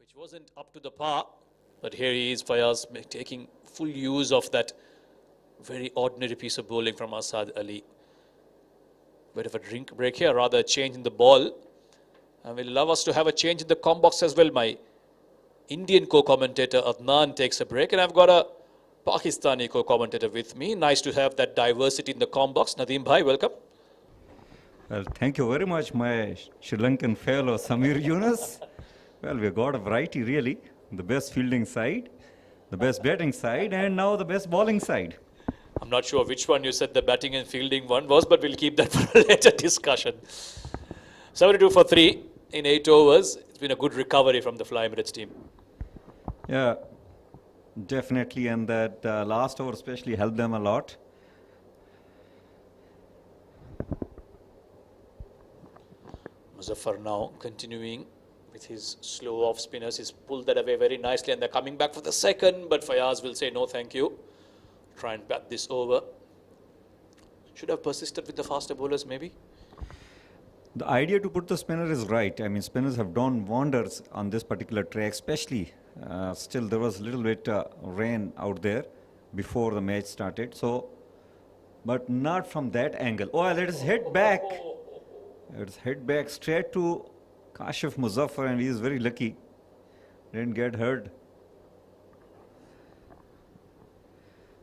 Which wasn't up to the par, but here he is, Fayaz, taking full use of that very ordinary piece of bowling from Asad Ali. Bit of a drink break here, rather a change in the ball, and will allow us to have a change in the com box as well. My Indian co-commentator Adnan takes a break, and I've got a Pakistani co-commentator with me. Nice to have that diversity in the com box. Nadeem bhai, welcome. Well, thank you very much, my Sri Lankan fellow Samir Yunus. Well, we got a variety, really. The best fielding side, the best batting side, and now the best bowling side. I'm not sure which one you said the batting and fielding one was, but we'll keep that for a later discussion. 72 for 3 in 8 overs. It's been a good recovery from the Fly Emirates team. Yeah, definitely, and that last over especially helped them a lot. Muzaffar now continuing with his slow off spinners. He's pulled that away very nicely and they're coming back for the second, but Fayaz will say no thank you. Try and bat this over. Should have persisted with the faster bowlers maybe. The idea to put the spinner is right. I mean, spinners have done wonders on this particular track, especially still there was a little bit rain out there before the match started. So, but not from that angle. Oh, let us head back. Let's head back straight to Kashif Muzaffar, and he is very lucky. Didn't get hurt.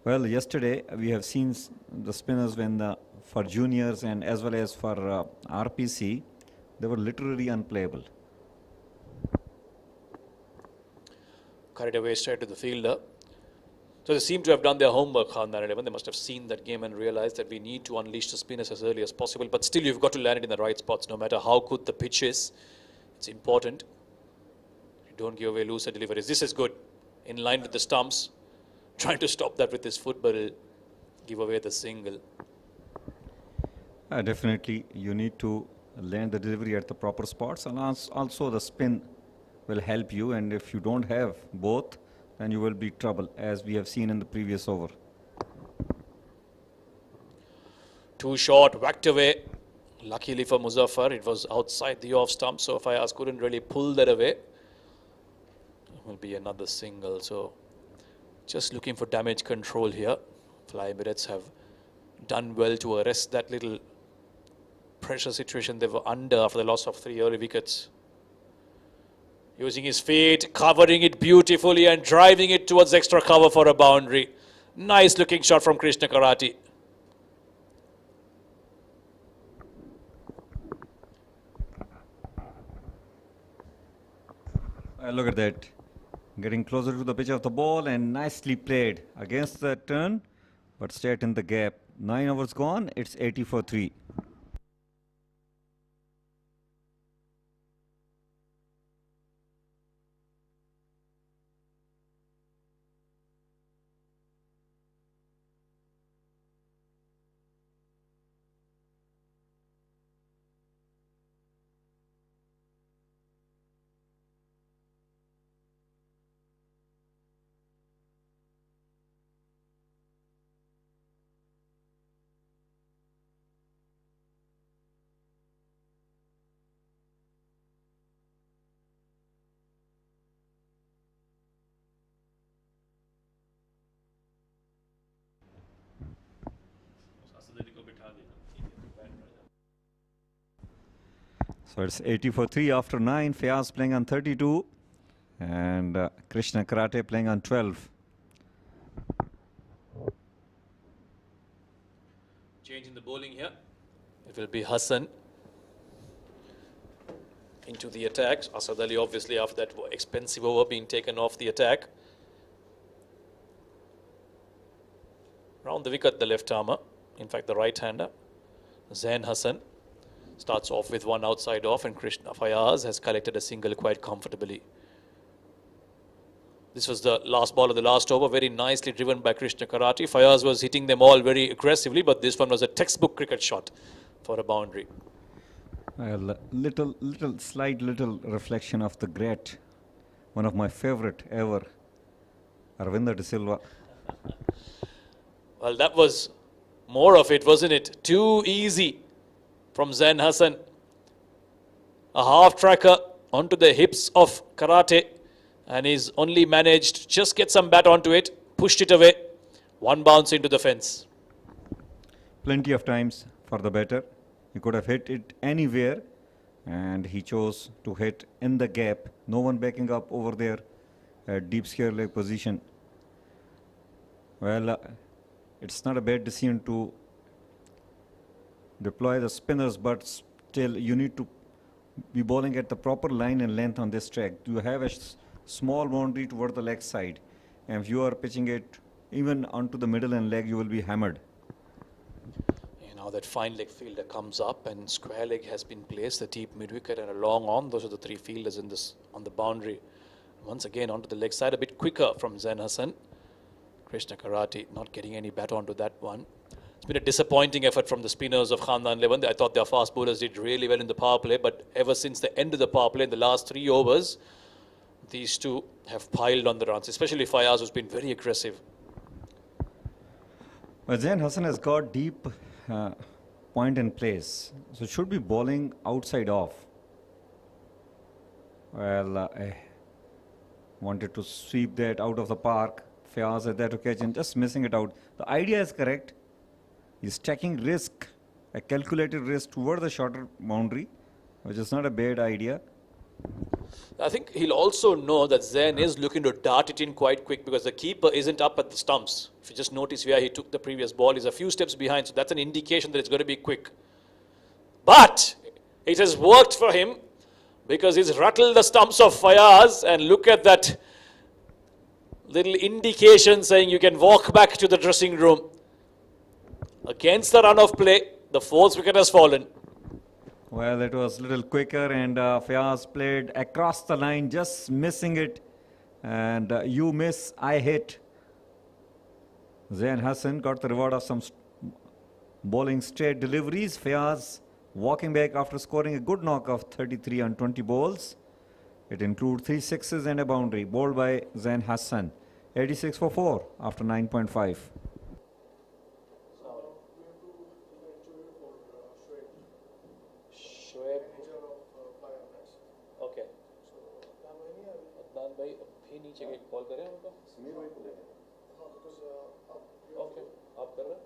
Well, yesterday we have seen the spinners when for juniors and as well as for RPC, they were literally unplayable. Carried away straight to the fielder. So they seem to have done their homework, Khandan 11. They must have seen that game and realized that we need to unleash the spinners as early as possible. But still, you've got to land it in the right spots, no matter how good the pitch is. It's important. You don't give away looser deliveries. This is good. In line with the stumps. Trying to stop that with his foot, but he'll give away the single. Definitely, you need to land the delivery at the proper spots, and also the spin will help you. And if you don't have both, then you will be trouble, as we have seen in the previous over. Too short, whacked away. Luckily for Muzaffar, it was outside the off stump, so Fayaz couldn't really pull that away. It will be another single, so just looking for damage control here. Fly Emirates have done well to arrest that little pressure situation they were under after the loss of 3 early wickets. Using his feet, covering it beautifully and driving it towards extra cover for a boundary. Nice looking shot from Krishna Karate. Look at that. Getting closer to the pitch of the ball and nicely played against the turn, but straight in the gap. 9 overs gone, it's 80 for 3. So it's 80 for 3 after 9. Fayaz playing on 32 and Krishna Karate playing on 12. Change in the bowling here. It will be Hassan into the attacks. Asad Ali obviously after that expensive over being taken off the attack. Round the wicket, the left armour. In fact, the right-hander. Zain Hassan starts off with one outside off, and Krishna Fayaz has collected a single quite comfortably. This was the last ball of the last over, very nicely driven by Krishna Karate. Fayaz was hitting them all very aggressively, but this one was a textbook cricket shot for a boundary. Well, slight reflection of the great, one of my favorite ever, Arvinder De Silva. Well, that was more of it, wasn't it? Too easy from Zain Hassan. A half tracker onto the hips of Karate, and he's only managed just get some bat onto it, pushed it away, one bounce into the fence. Plenty of times for the batter. He could have hit it anywhere, and he chose to hit in the gap. No one backing up over there at deep square leg position. Well, it's not a bad decision to deploy the spinners, but still you need to be bowling at the proper line and length on this track. You have a small boundary toward the leg side, and if you are pitching it even onto the middle and leg, you will be hammered. Now that fine leg fielder comes up and square leg has been placed, the deep mid wicket and a long on. Those are the three fielders in this on the boundary. Once again onto the leg side, a bit quicker from Zain Hassan. Krishna Karate not getting any bat onto that one. It's been a disappointing effort from the spinners of Khandan 11. I thought their fast bowlers did really well in the power play, but ever since the end of the power play in the last 3 overs, these two have piled on the runs, especially Fayaz, who's been very aggressive. Well, Zain Hassan has got deep point in place, so should be bowling outside off. Well, I wanted to sweep that out of the park. Fayaz at that occasion just missing it out. The idea is correct. He's taking risk, a calculated risk toward the shorter boundary, which is not a bad idea. I think he'll also know that Zain is looking to dart it in quite quick because the keeper isn't up at the stumps. If you just notice where he took the previous ball, he's a few steps behind, so that's an indication that it's going to be quick. But it has worked for him because he's rattled the stumps of Fayaz, and look at that little indication saying you can walk back to the dressing room. Against the run of play, the 4th wicket has fallen. Well, it was a little quicker, and Fayaz played across the line, just missing it. And you miss, I hit. Zain Hassan got the reward of some bowling straight deliveries. Fayaz walking back after scoring a good knock of 33 on 20 balls. It includes 3 sixes and a boundary, bowled by Zain Hassan. 86 for 4 after 9.5. Okay. Adnan bhai abhi niche ke call kare unko? Sameer bhai ko le. No, because okay. आप कर रहे हैं?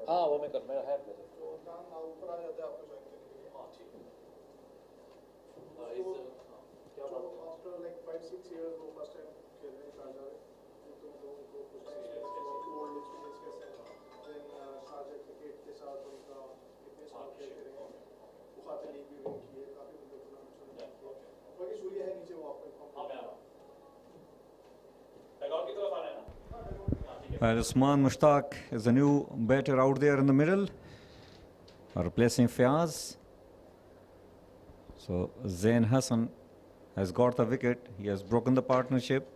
हाँ, वो मैं कर मेरा है ब्लेजर. तो Adnan ऊपर आ जाते हैं आपको ज्वाइन करने के लिए. हाँ, ठीक है. क्या बात है? After like 5-6 years वो first time खेल रहे हैं शारजाह में. तो उनको कुछ old experience कैसे है? Then शारजाह क्रिकेट के साथ उनका कितने साल खेल रहे हैं? बुखातर लीग भी विन की है, काफी बड़े टूर्नामेंट्स में किए. बाकी सूर्य है नीचे वो आपको इन्फॉर्म. हाँ, मैं आ रहा हूँ. बैकग्राउंड की तरफ आना है ना? Usman Mushtaq is a new batter out there in the middle, replacing Fayaz. So Zain Hassan has got the wicket. He has broken the partnership.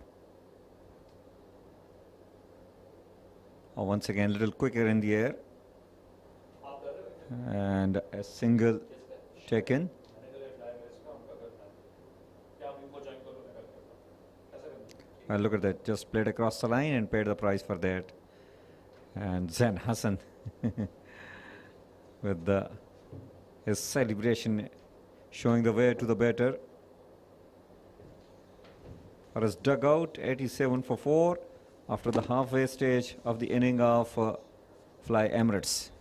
Once again, a little quicker in the air. And a single taken. And look at that, just played across the line and paid the price for that. And Zain Hassan with his celebration showing the way to the batter. For his dugout, 87 for 4 after the halfway stage of the inning of Fly Emirates.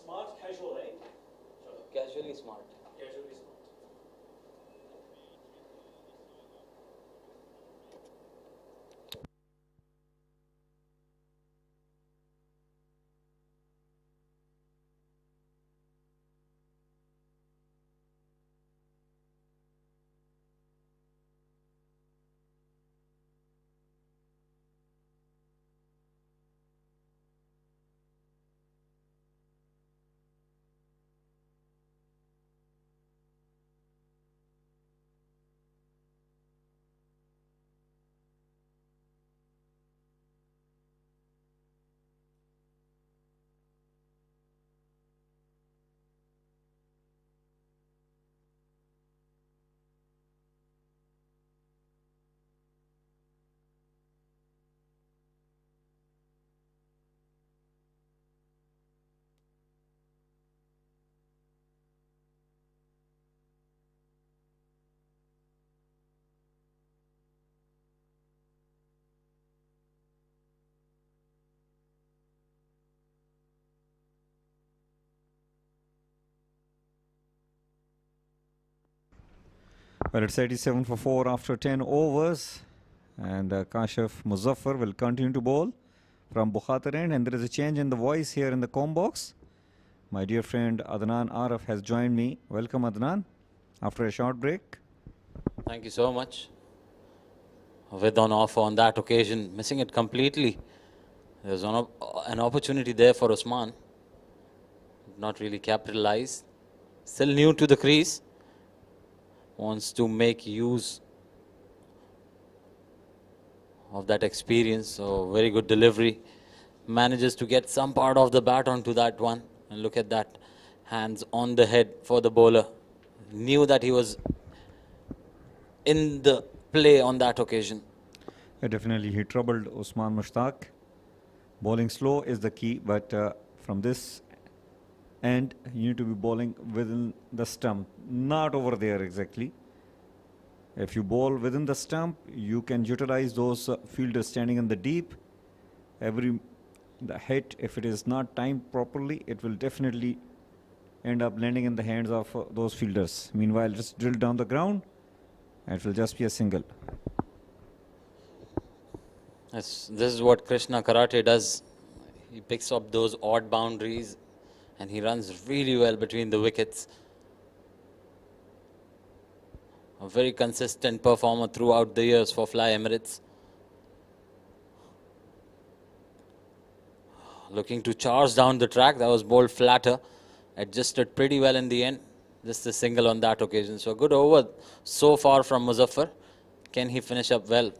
Smart casual, right? Casually smart. Casually smart. Well, it's 87 for 4 after 10 overs. And Kashif Muzaffar will continue to bowl from Bukhatar end. And there is a change in the voice here in the com box. My dear friend Adnan Arif has joined me. Welcome, Adnan, after a short break. Thank you so much. With on off on that occasion, missing it completely. There's an opportunity there for Usman. Not really capitalized. Still new to the crease. Wants to make use of that experience. So very good delivery. Manages to get some part of the bat onto that one. And look at that. Hands on the head for the bowler. Knew that he was in the play on that occasion. Definitely he troubled Usman Mushtaq. Bowling slow is the key, but from this end you need to be bowling within the stump, not over there exactly. If you bowl within the stump, you can utilize those fielders standing in the deep. The hit, if it is not timed properly, it will definitely end up landing in the hands of those fielders. Meanwhile, just drill down the ground, and it will just be a single. This is what Krishna Karate does. He picks up those odd boundaries and he runs really well between the wickets. A very consistent performer throughout the years for Fly Emirates. Looking to charge down the track. That was bowled flatter. Adjusted pretty well in the end. Just a single on that occasion. So a good over so far from Muzaffar. Can he finish up well?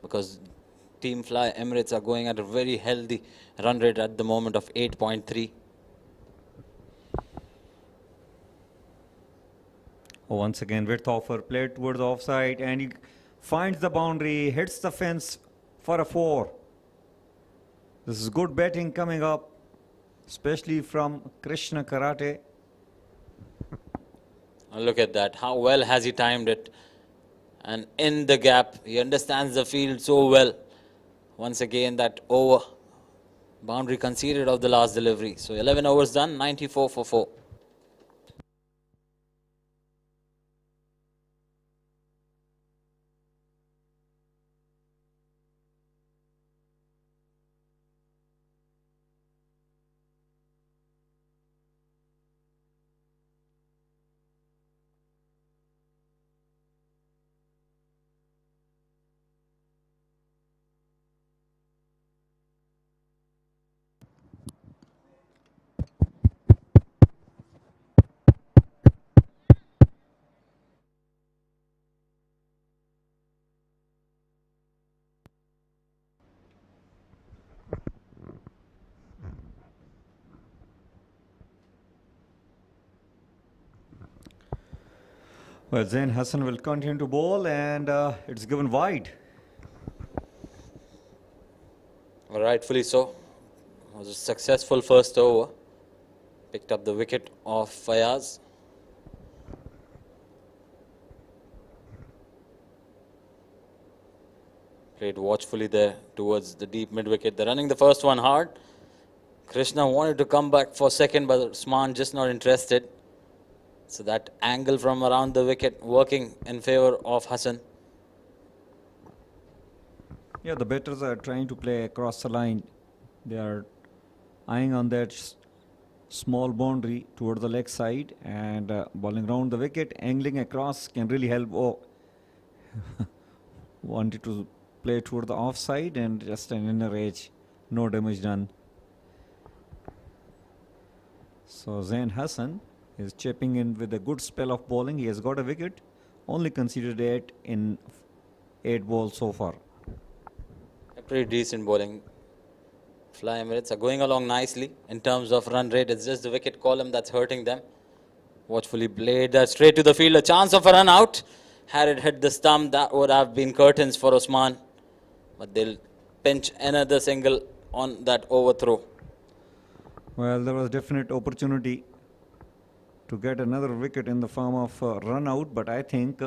Because Team Fly Emirates are going at a very healthy run rate at the moment of 8.3. Once again, width offer played towards the offside, and he finds the boundary, hits the fence for a 4. This is good batting coming up, especially from Krishna Karate. Look at that. How well has he timed it? And in the gap, he understands the field so well. Once again, that over boundary conceded of the last delivery. So 11 overs done, 94 for 4. Well, Zain Hassan will continue to bowl, and it's given wide. Rightfully so. It was a successful first over. Picked up the wicket of Fayaz. Played watchfully there towards the deep mid wicket. They're running the first one hard. Krishna wanted to come back for second, but Usman just not interested. So that angle from around the wicket working in favor of Hassan. Yeah, the batters are trying to play across the line. They are eyeing on that small boundary toward the leg side and bowling round the wicket. Angling across can really help. Oh, wanted to play toward the offside and just an inner edge. No damage done. So Zain Hassan is chipping in with a good spell of bowling. He has got a wicket. Only conceded 8 in 8 balls so far. A pretty decent bowling. Fly Emirates are going along nicely in terms of run rate. It's just the wicket column that's hurting them. Watchfully played that straight to the field. A chance of a run out. Had it hit the stump, that would have been curtains for Usman. But they'll pinch another single on that overthrow. Well, there was definite opportunity to get another wicket in the form of run out, but I think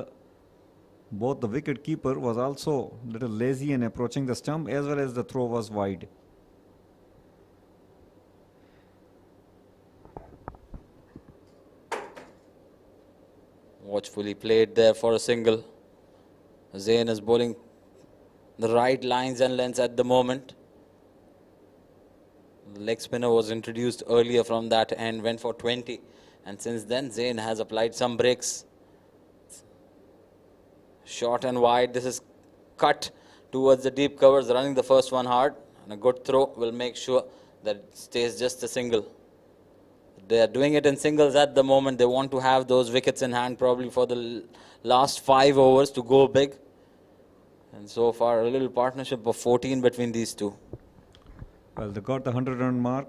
both the wicket keeper was also a little lazy in approaching the stump, as well as the throw was wide. Watchfully played there for a single. Zain is bowling the right lines and lengths at the moment. The leg spinner was introduced earlier from that end, went for 20. And since then, Zain has applied some breaks. Short and wide. This is cut towards the deep covers, running the first one hard. And a good throw will make sure that it stays just a single. They are doing it in singles at the moment. They want to have those wickets in hand probably for the last 5 overs to go big. And so far, a little partnership of 14 between these two. Well, they got the 100-run mark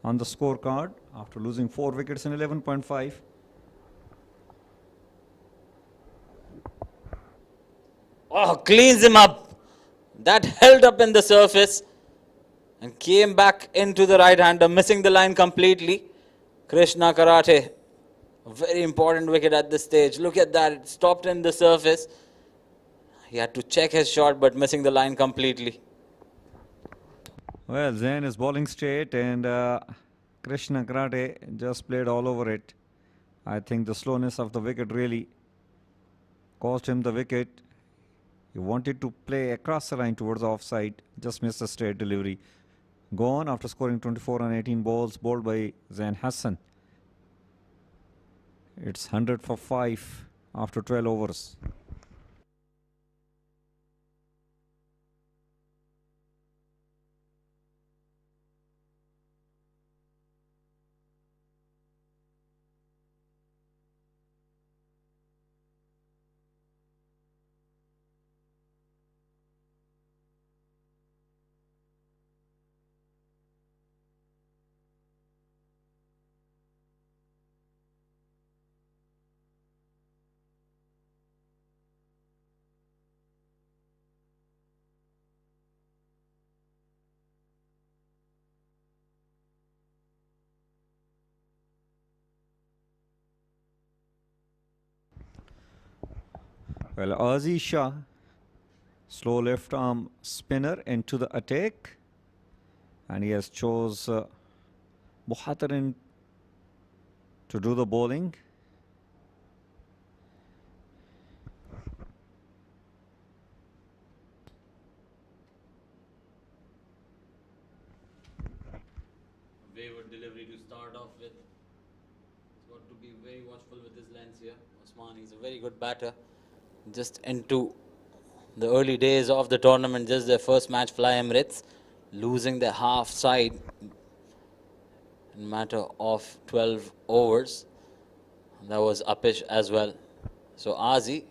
on the scorecard after losing 4 wickets in 11.5. Oh, cleans him up. That held up in the surface and came back into the right-hander, missing the line completely. Krishna Karate, a very important wicket at this stage. Look at that, it stopped in the surface. He had to check his shot, but missing the line completely. Well, Zain is bowling straight and Krishna Karate just played all over it. I think the slowness of the wicket really cost him the wicket. He wanted to play across the line towards the offside, just missed a straight delivery. Gone after scoring 24 on 18 balls, bowled by Zain Hassan. It's 100 for 5 after 12 overs. Well, Aziz Shah, slow left arm spinner into the attack, and he has chose Muhatarin to do the bowling. Wayward delivery to start off with. He's got to be very watchful with his lens here. Osman, he's a very good batter. Just into the early days of the tournament, just their first match, Fly Emirates, losing their half side in a matter of 12 overs. That was uppish as well. So Azi,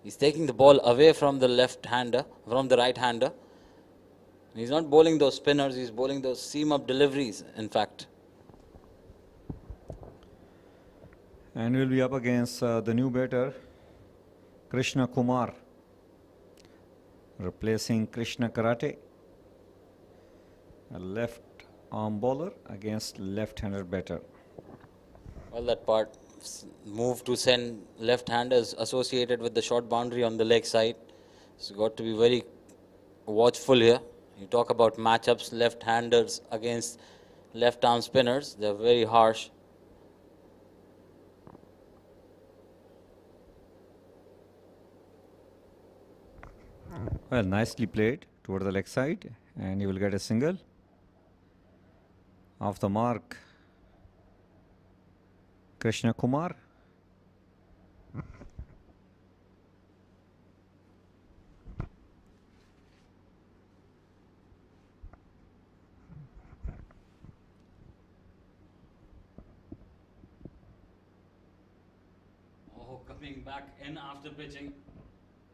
he's taking the ball away from the left-hander, from the right-hander. He's not bowling those spinners, he's bowling those seam-up deliveries, in fact. And we'll be up against the new batter, Krishna Kumar, replacing Krishna Karate, a left arm bowler against left-handed batter. Well, that part move to send left-handers associated with the short boundary on the leg side. So got to be very watchful here. You talk about matchups, left-handers against left-arm spinners. They're very harsh. Well, nicely played toward the leg side, and he will get a single. Off the mark, Krishna Kumar. Oh, coming back in after pitching.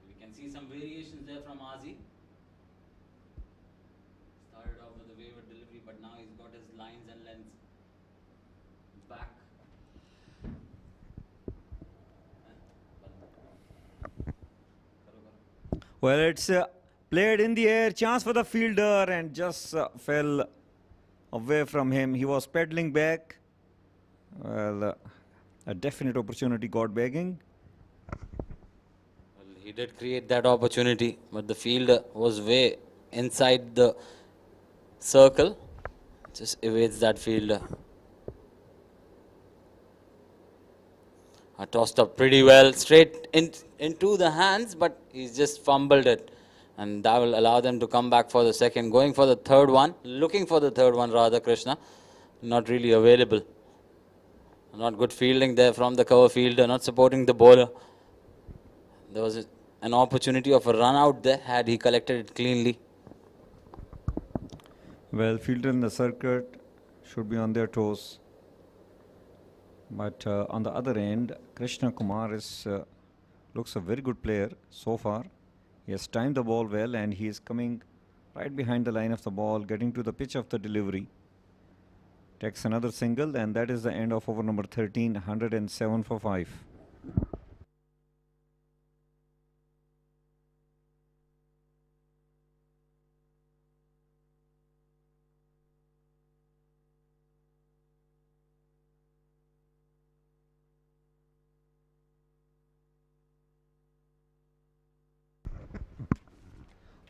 We can see some variations there from Azi. Started off with a wayward delivery, but now he's got his lines and lengths back. Well, it's played in the air, chance for the fielder, and just fell away from him. He was pedaling back. Well, a definite opportunity got begging. Well, he did create that opportunity, but the fielder was way inside the circle. Just evades that fielder. Tossed up pretty well, straight into the hands, but he's just fumbled it. And that will allow them to come back for the second. Going for the third one, looking for the third one, Radha Krishna. Not really available. Not good fielding there from the cover fielder, not supporting the bowler. There was an opportunity of a run out there had he collected it cleanly. Well, fielder in the circuit should be on their toes. But on the other end, Krishna Kumar looks a very good player so far. He has timed the ball well and he is coming right behind the line of the ball, getting to the pitch of the delivery. Takes another single, and that is the end of over number 13, 107 for 5.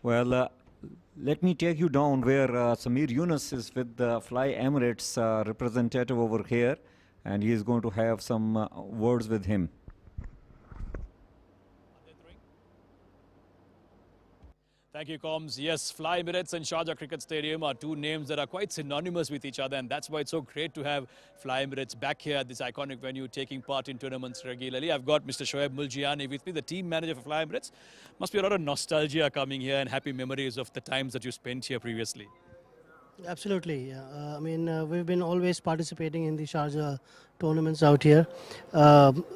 Well, let me take you down where Samir Yunus is with the Fly Emirates representative over here, and he is going to have some words with him. Thank you, Combs. Yes, Fly Emirates and Sharjah Cricket Stadium are two names that are quite synonymous with each other, and that's why it's so great to have Fly Emirates back here at this iconic venue, taking part in tournaments regularly. I've got Mr. Shoaib Muljiani with me, the team manager for Fly Emirates. Must be a lot of nostalgia coming here and happy memories of the times that you spent here previously. Absolutely. I mean, we've been always participating in the Sharjah tournaments out here.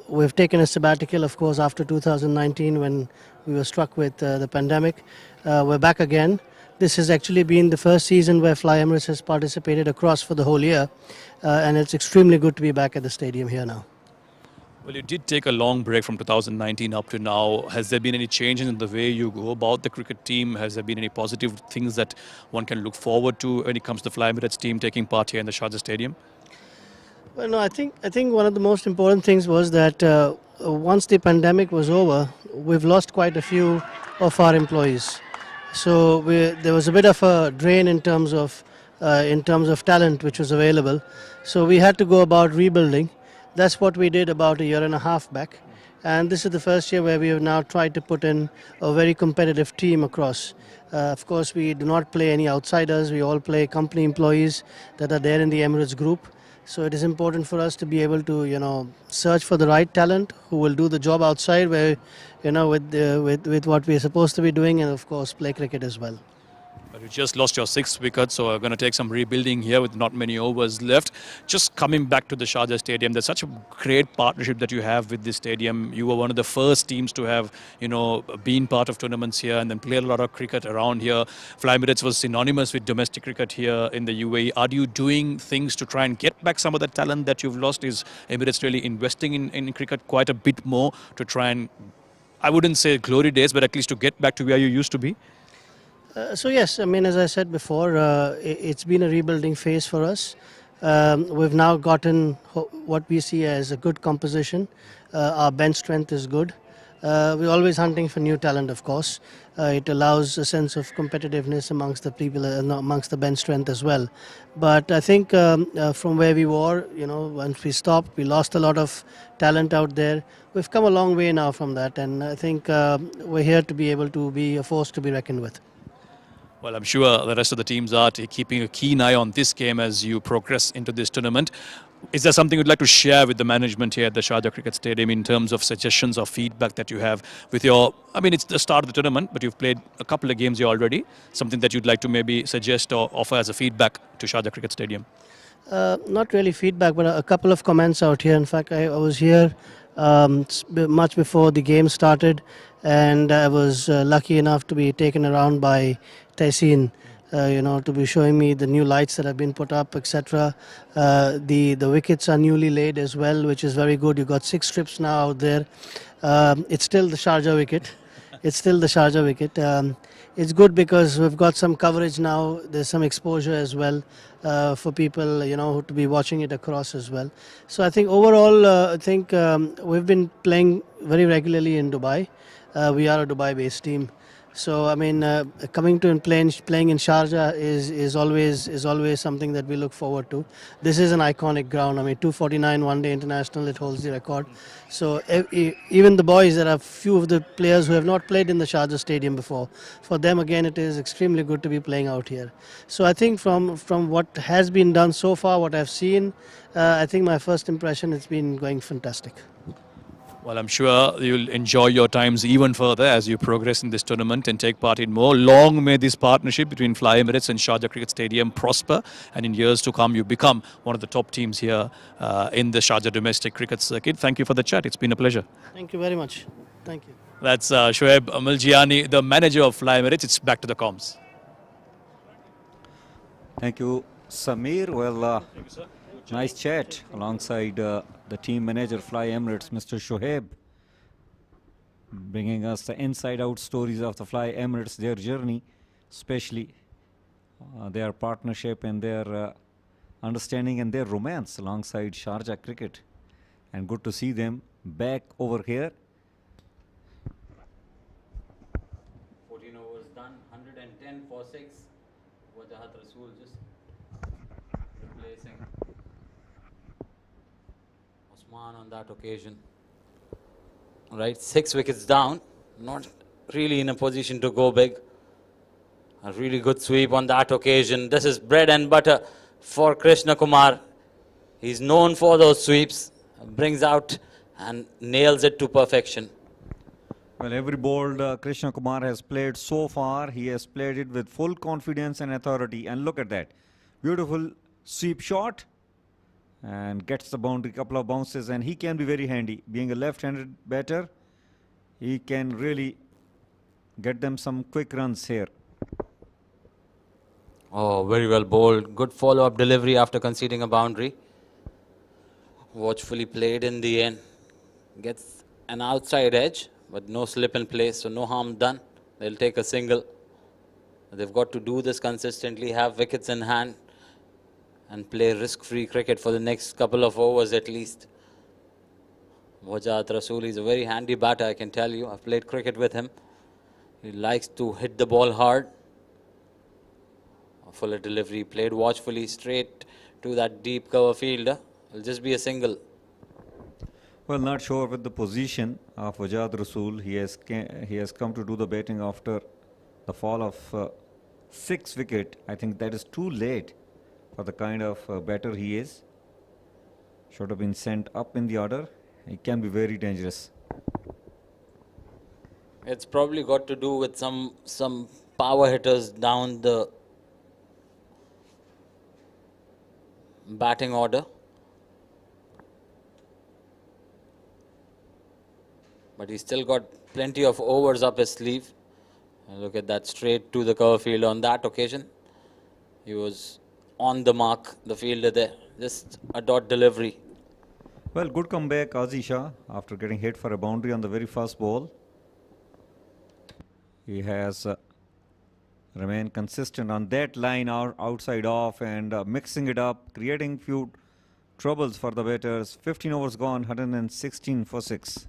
We've taken a sabbatical, of course, after 2019 when we were struck with the pandemic. We're back again. This has actually been the first season where Fly Emirates has participated across for the whole year. And it's extremely good to be back at the stadium here now. Well, you did take a long break from 2019 up to now. Has there been any changes in the way you go about the cricket team? Has there been any positive things that one can look forward to when it comes to the Fly Emirates team taking part here in the Sharjah Stadium? Well, no, I think one of the most important things was that once the pandemic was over, we've lost quite a few of our employees. So there was a bit of a drain in terms of talent which was available. So we had to go about rebuilding. That's what we did about a year and a half back. And this is the first year where we have now tried to put in a very competitive team across. Of course, we do not play any outsiders. We all play company employees that are there in the Emirates group. So it is important for us to be able to, search for the right talent who will do the job outside where, with what we're supposed to be doing, and of course play cricket as well. But you just lost your 6th wicket, so we're going to take some rebuilding here with not many overs left. Just coming back to the Sharjah Stadium, there's such a great partnership that you have with this stadium. You were one of the first teams to have, been part of tournaments here and then played a lot of cricket around here. Fly Emirates was synonymous with domestic cricket here in the UAE. Are you doing things to try and get back some of the talent that you've lost? Is Emirates really investing in cricket quite a bit more to try and, I wouldn't say glory days, but at least to get back to where you used to be? So yes, I mean, as I said before, it's been a rebuilding phase for us. We've now gotten what we see as a good composition. Our bench strength is good. We're always hunting for new talent, of course. It allows a sense of competitiveness amongst the people, amongst the bench strength as well. But I think from where we were, once we stopped, we lost a lot of talent out there. We've come a long way now from that, and I think we're here to be able to be a force to be reckoned with. Well, I'm sure the rest of the teams are keeping a keen eye on this game as you progress into this tournament. Is there something you'd like to share with the management here at the Sharjah Cricket Stadium in terms of suggestions or feedback that you have with it's the start of the tournament, but you've played a couple of games here already. Something that you'd like to maybe suggest or offer as a feedback to Sharjah Cricket Stadium? Not really feedback, but a couple of comments out here. In fact, I was here much before the game started, and I was lucky enough to be taken around by Tehseen, to be showing me the new lights that have been put up, etc. The wickets are newly laid as well, which is very good. You've got 6 strips now out there. It's still the Sharjah wicket. It's good because we've got some coverage now. There's some exposure as well for people, to be watching it across as well. So I think overall, we've been playing very regularly in Dubai. We are a Dubai-based team. So I mean, coming to and playing in Sharjah is always something that we look forward to. This is an iconic ground. I mean, 249 one-day international. It holds the record. So even the boys, there are few of the players who have not played in the Sharjah Stadium before. For them, again, it is extremely good to be playing out here. So I think from what has been done so far, what I've seen, I think my first impression, it's been going fantastic. Well, I'm sure you'll enjoy your times even further as you progress in this tournament and take part in more. Long may this partnership between Fly Emirates and Sharjah Cricket Stadium prosper, and in years to come you become one of the top teams here in the Sharjah domestic cricket circuit. Thank you for the chat. It's been a pleasure. Thank you very much. Thank you. That's Shoaib Miljiani, the manager of Fly Emirates. It's back to the comms. Thank you, Samir. Well, nice chat alongside the team manager, Fly Emirates, Mr. Shoaib, bringing us the inside-out stories of the Fly Emirates, their journey, especially their partnership and their understanding and their romance alongside Sharjah cricket. And good to see them back over here. 14 overs done, 110 for 6. Wajahat Rasool just replacing Osman on that occasion. Right, 6 wickets down, not really in a position to go big. A really good sweep on that occasion. This is bread and butter for Krishna Kumar. He's known for those sweeps, brings out and nails it to perfection. Well, every ball Krishna Kumar has played so far, he has played it with full confidence and authority. And look at that. Beautiful sweep shot. And gets the boundary, couple of bounces. And he can be very handy. Being a left-handed batter, he can really get them some quick runs here. Oh, very well bowled. Good follow-up delivery after conceding a boundary. Watchfully played in the end. Gets an outside edge, but no slip in place, so no harm done. They'll take a single. They've got to do this consistently, have wickets in hand, and play risk-free cricket for the next couple of overs at least. Wajahat Rasool is a very handy batter, I can tell you. I've played cricket with him. He likes to hit the ball hard. A fuller delivery, played watchfully straight to that deep cover fielder. It'll just be a single. Well, not sure with the position of Wajahat Rasool. He has come to do the batting after the fall of 6 wicket. I think that is too late for the kind of batter he is. Should have been sent up in the order. He can be very dangerous. It's probably got to do with some power hitters down the batting order. But he's still got plenty of overs up his sleeve. And look at that, straight to the cover field on that occasion. He was on the mark, the fielder there. Just a dot delivery. Well, good comeback, Aziz Shah, after getting hit for a boundary on the very first ball. He has remained consistent on that line outside off and mixing it up, creating few troubles for the batters. 15 overs gone, 116 for 6.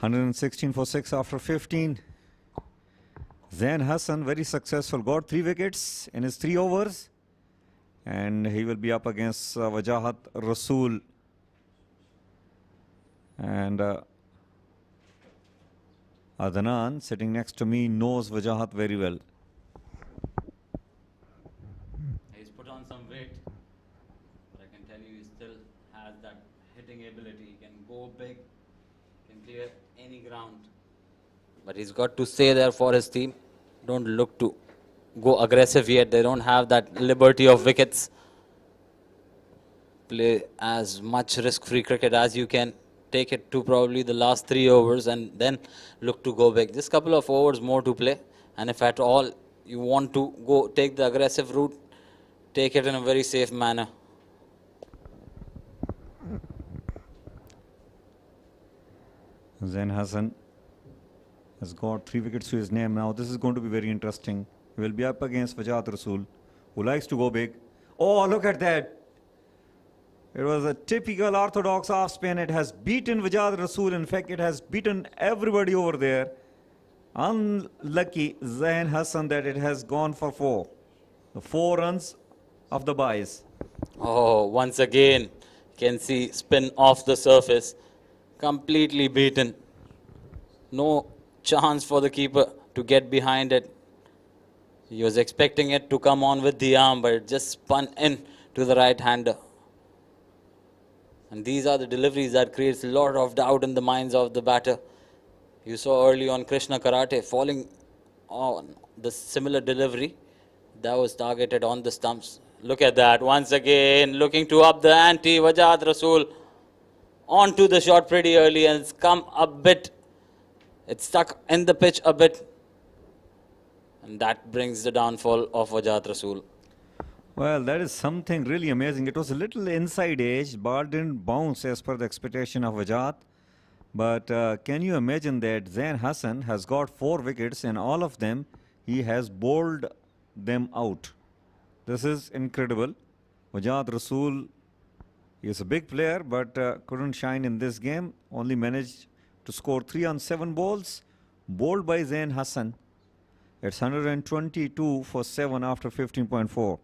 $116 for 6 after 15. Zain Hassan, very successful, got 3 wickets in his 3 overs. And he will be up against Wajahat Rasool. And Adnan, sitting next to me, knows Wajahat very well. He's put on some weight. But I can tell you he still has that hitting ability. He can go big, can clear any ground. But he's got to stay there for his team. Don't look to go aggressive yet. They don't have that liberty of wickets. play as much risk-free cricket as you can. Take it to probably the last 3 overs and then look to go big. Just couple of overs more to play. And if at all you want to go take the aggressive route, take it in a very safe manner. Zain Hassan has got 3 wickets to his name now. This is going to be very interesting. He will be up against Wajat Rasool, who likes to go big. Oh, look at that. It was a typical orthodox off spin. It has beaten Wajat Rasool. In fact, it has beaten everybody over there. Unlucky Zain Hassan that it has gone for 4. The 4 runs of the buys. Oh, once again, can see spin off the surface. Completely beaten. No chance for the keeper to get behind it. He was expecting it to come on with the arm, but it just spun in to the right-hander. And these are the deliveries that creates a lot of doubt in the minds of the batter. You saw early on Krishna Karate falling on the similar delivery that was targeted on the stumps. Look at that. Once again, looking to up the ante. Wajat Rasool onto the shot pretty early and it's come a bit. It's stuck in the pitch a bit. And that brings the downfall of Wajat Rasool. Well, that is something really amazing. It was a little inside edge. Ball didn't bounce as per the expectation of Wajat. But can you imagine that Zain Hassan has got 4 wickets and all of them he has bowled them out. This is incredible. Wajat Rasool is a big player but couldn't shine in this game. Only managed to score 3 on 7 balls. Bowled by Zain Hassan. It's 122 for 7 after 15.4.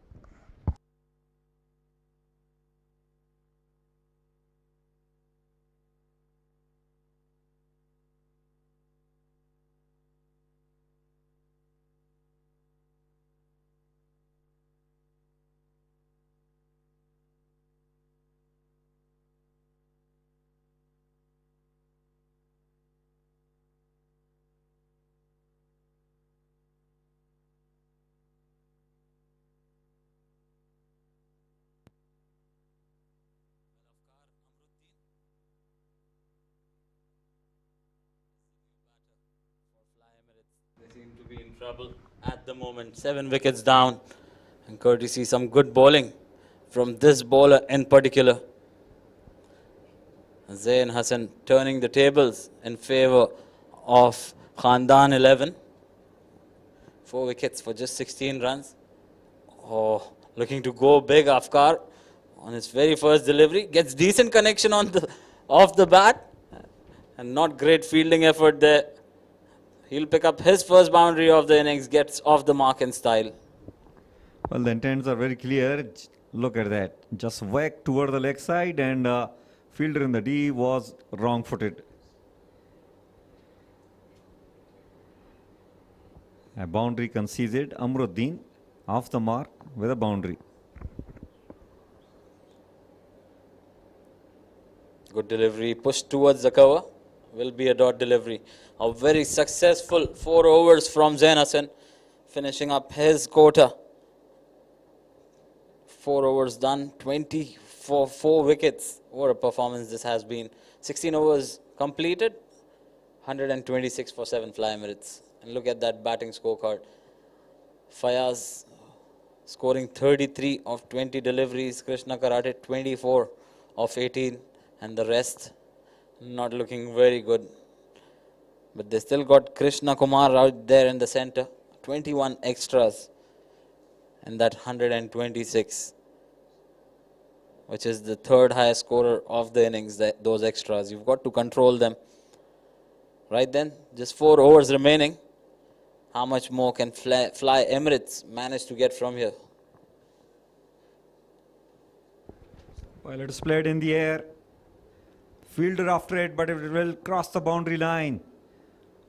They seem to be in trouble at the moment. 7 wickets down. And courtesy some good bowling from this bowler in particular. Zain Hassan turning the tables in favor of Khandan 11. 4 wickets for just 16 runs. Oh, looking to go big. Afkar on his very first delivery. Gets decent connection on the off the bat. And not great fielding effort there. He'll pick up his first boundary of the innings. Gets off the mark in style. Well, the intents are very clear. Look at that. Just whacked toward the leg side and fielder in the D was wrong-footed. A boundary conceded. Amruddin off the mark with a boundary. Good delivery. Pushed towards the cover. Will be a dot delivery. A very successful 4 overs from Zain Hassan. Finishing up his quota. 4 overs done. 4 wickets. What a performance this has been. 16 overs completed. 126 for 7 Fly Emirates. And look at that batting scorecard. Fayaz scoring 33 of 20 deliveries. Krishna Karate 24 of 18. And the rest not looking very good. But they still got Krishna Kumar out there in the center. 21 extras. And that 126. Which is the 3rd highest scorer of the innings, those extras. You've got to control them. Right then, just 4 overs remaining. How much more can Fly Emirates manage to get from here? Well, it's played in the air. Fielder after it, but it will cross the boundary line.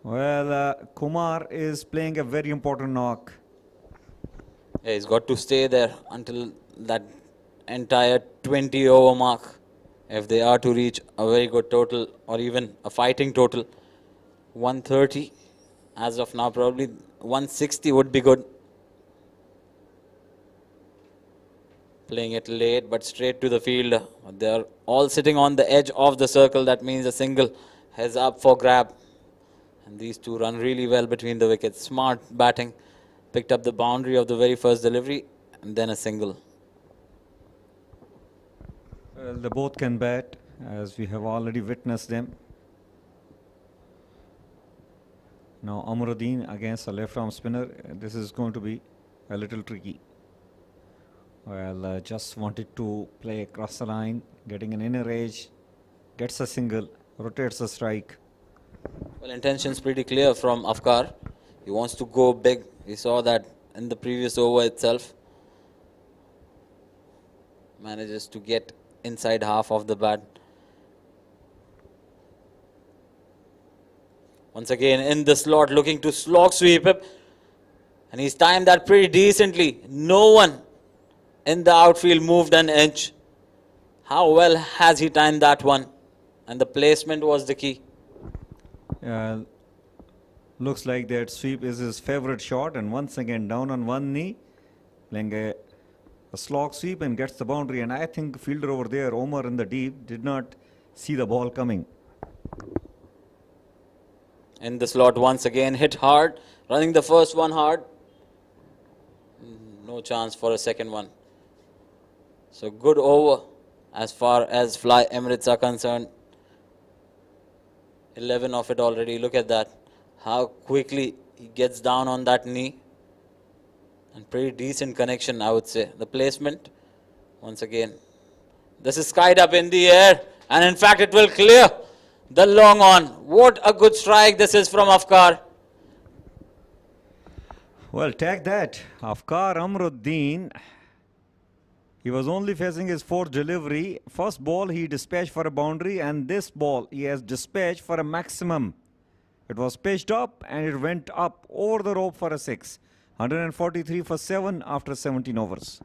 Well, Kumar is playing a very important knock. Yeah, he's got to stay there until that entire 20 over mark. If they are to reach a very good total or even a fighting total. 130 as of now, probably 160 would be good. Playing it late, but straight to the field. They're all sitting on the edge of the circle. That means a single is up for grab. And these two run really well between the wickets. Smart batting. Picked up the boundary of the very first delivery, and then a single. Well, they both can bat, as we have already witnessed them. Now Amruddin against a left-arm spinner. This is going to be a little tricky. Well, just wanted to play across the line, getting an inner edge, gets a single, rotates a strike. Well, intention's pretty clear from Afkar. He wants to go big. We saw that in the previous over itself. Manages to get inside half of the bat. Once again in the slot, looking to slog sweep it. And he's timed that pretty decently. No one in the outfield moved an inch. How well has he timed that one? And the placement was the key. Looks like that sweep is his favorite shot, and once again down on one knee, playing a slog sweep and gets the boundary. And I think fielder over there, Omar in the deep, did not see the ball coming. In the slot once again, hit hard, running the first one hard. No chance for a second one. So good over as far as Fly Emirates are concerned. 11 of it already. Look at that. How quickly he gets down on that knee. And pretty decent connection, I would say. The placement, once again. This is skied up in the air. And in fact, it will clear the long on. What a good strike this is from Afkar. Well, take that. Afkar Amruddin. He was only facing his fourth delivery. First ball he dispatched for a boundary, and this ball he has dispatched for a maximum. It was pitched up and it went up over the rope for a 6. 143 for 7 after 17 overs.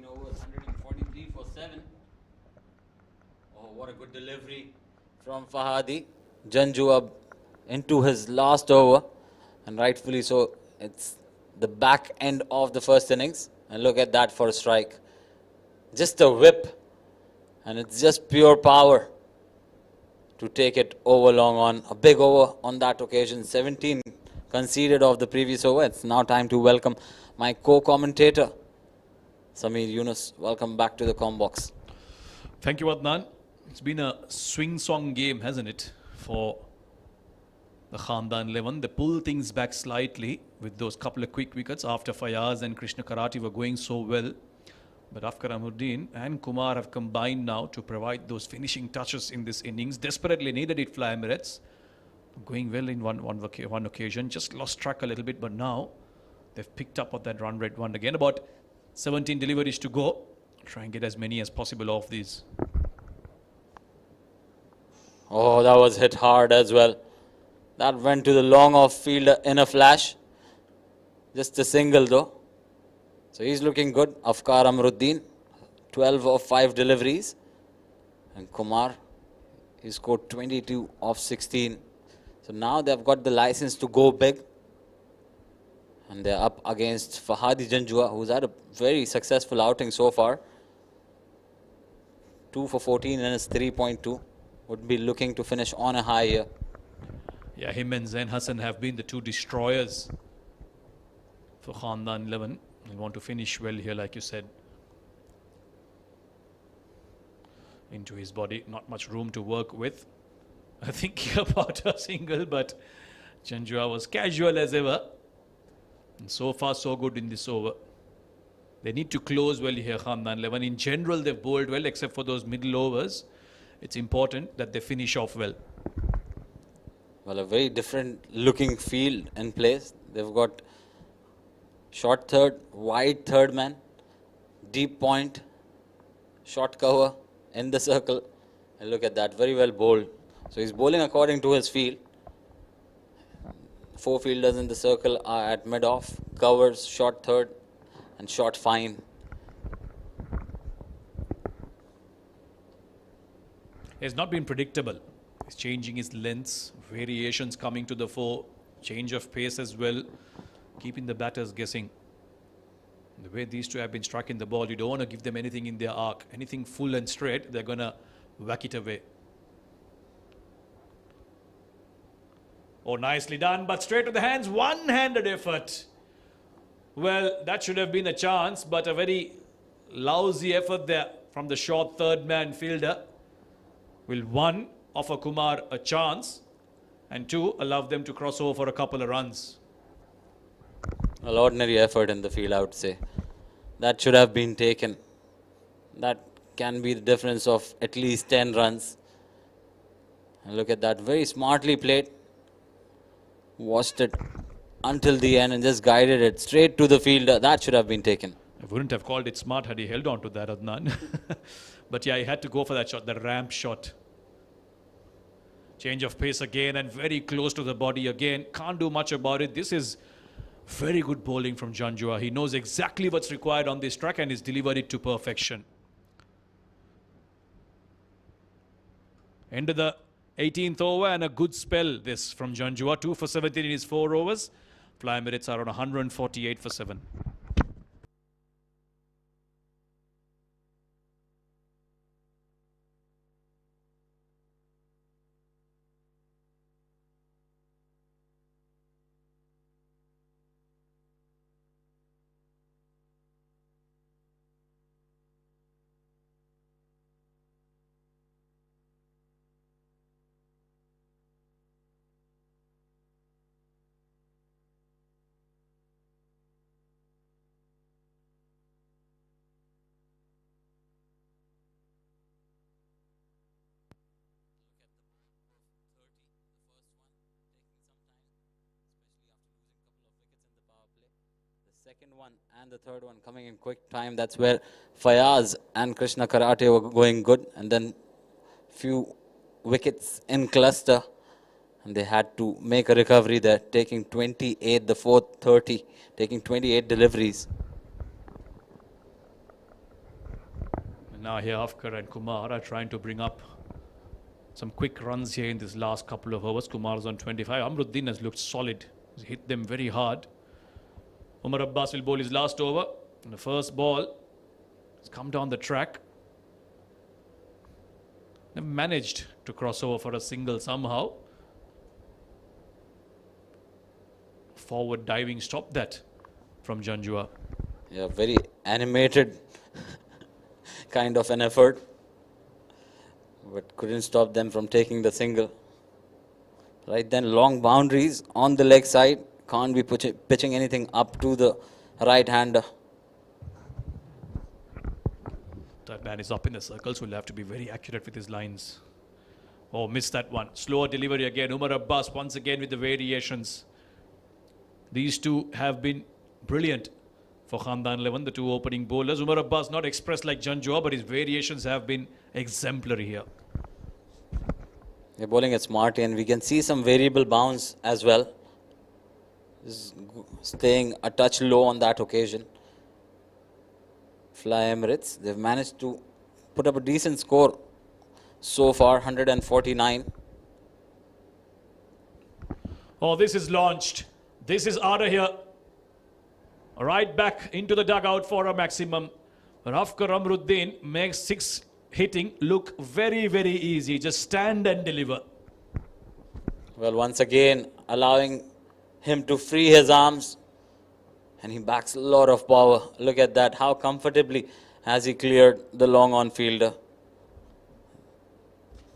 Overs, 143 for 7. Oh, what a good delivery from Fahadi. Janju up into his last over, and rightfully so. It's the back end of the first innings, and look at that for a strike. Just a whip, and it's just pure power to take it over long on. A big over on that occasion. 17 conceded of the previous over. It's now time to welcome my co-commentator, Sameer Yunus. Welcome back to the Combox. Thank you, Adnan. It's been a swing-song game, hasn't it, for the Khandan 11. They pull things back slightly with those couple of quick wickets after Fayaz and Krishna Karati were going so well. But Afkar Amruddin and Kumar have combined now to provide those finishing touches in this innings. Desperately needed it, Fly Emirates. Going well in one occasion. Just lost track a little bit, but now they've picked up on that run rate one again. About 17 deliveries to go. Try and get as many as possible off these. Oh, that was hit hard as well. That went to the long off fielder in a flash. Just a single though. So he's looking good. Afkar Amruddin, 12 of 5 deliveries. And Kumar, he scored 22 of 16. So now they've got the license to go big. And they're up against Fahadi Janjua, who's had a very successful outing so far. 2 for 14 and his 3.2. Would be looking to finish on a high here. Yeah, him and Zain Hassan have been the two destroyers for Khandan 11. They want to finish well here, like you said. into his body. Not much room to work with. Thinking about a single, but Janjua was casual as ever. And so far, so good in this over. They need to close well here, Khandan 11. In general, they've bowled well, except for those middle overs. It's important that they finish off well. Well, a very different looking field in place. They've got short third, wide third man, deep point, short cover in the circle. And look at that, very well bowled. So he's bowling according to his field. 4 fielders in the circle are at mid-off, covers, short third and short fine. It's not been predictable. He's changing his lengths, variations coming to the fore, change of pace as well, keeping the batters guessing. The way these two have been striking the ball, you don't want to give them anything in their arc. Anything full and straight, they're going to whack it away. Oh, nicely done, but straight to the hands, one-handed effort. Well, that should have been a chance, but a very lousy effort there from the short third man fielder. Will one offer Kumar a chance, and two allow them to cross over for a couple of runs. Well, ordinary effort in the field, I would say. That should have been taken. That can be the difference of at least 10 runs. And look at that, very smartly played. Watched it until the end and just guided it straight to the fielder. That should have been taken. I wouldn't have called it smart had he held on to that, Adnan. But yeah, he had to go for that shot, the ramp shot. Change of pace again and very close to the body again. Can't do much about it. This is very good bowling from Janjua. He knows exactly what's required on this track and he's delivered it to perfection. End of the 18th over and a good spell this from Janjua. 2 for 17 in his 4 overs. Fly Emirates are on 148 for 7. Second one and the third one coming in quick time. That's where Fayaz and Krishna Karate were going good, and then few wickets in cluster, and they had to make a recovery there, taking 28 the fourth 30, taking 28 deliveries. And now here Afkar and Kumar are trying to bring up some quick runs here in this last couple of overs. Kumar's on 25. Amruddin has looked solid. He's hit them very hard. Umar Abbas will bowl his last over. And the first ball has come down the track. They've managed to cross over for a single somehow. Forward diving stopped that from Janjua. Yeah, very animated kind of an effort, but couldn't stop them from taking the single. Right then, long boundaries on the leg side. Can't be pitching anything up to the right-hander. That man is up in the circle, so he'll have to be very accurate with his lines. Oh, missed that one. Slower delivery again. Umar Abbas once again with the variations. These two have been brilliant for Khandan 11, the two opening bowlers. Umar Abbas not expressed like Janjua, but his variations have been exemplary here. They're bowling it smartly, and we can see some variable bounce as well. Staying a touch low on that occasion. Fly Emirates, they've managed to put up a decent score so far, 149. Oh, this is launched. This is out of here. Right back into the dugout for a maximum. Afkar Amruddin makes 6 hitting look very, very easy. Just stand and deliver. Well, once again, allowing him to free his arms, and he backs a lot of power. Look at that, how comfortably has he cleared the long on fielder.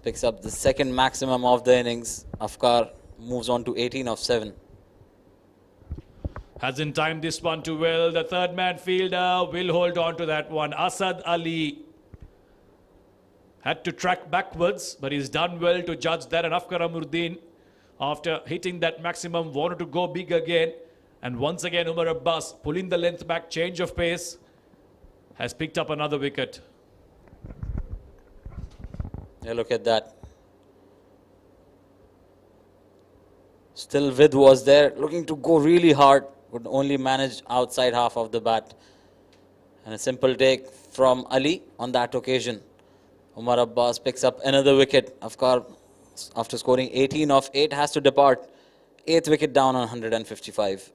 Picks up the second maximum of the innings. Afkar moves on to 18 of 7. Hasn't timed this one too well. The third man fielder will hold on to that one. Asad Ali had to track backwards, but he's done well to judge that. And Afkar Amruddin, after hitting that maximum, wanted to go big again. And once again, Umar Abbas pulling the length back, change of pace, has picked up another wicket. Yeah, look at that. Still Vid was there, looking to go really hard, could only manage outside half of the bat. And a simple take from Ali on that occasion. Umar Abbas picks up another wicket. Afkar, after scoring 18 of 8, has to depart. 8th wicket down on 155.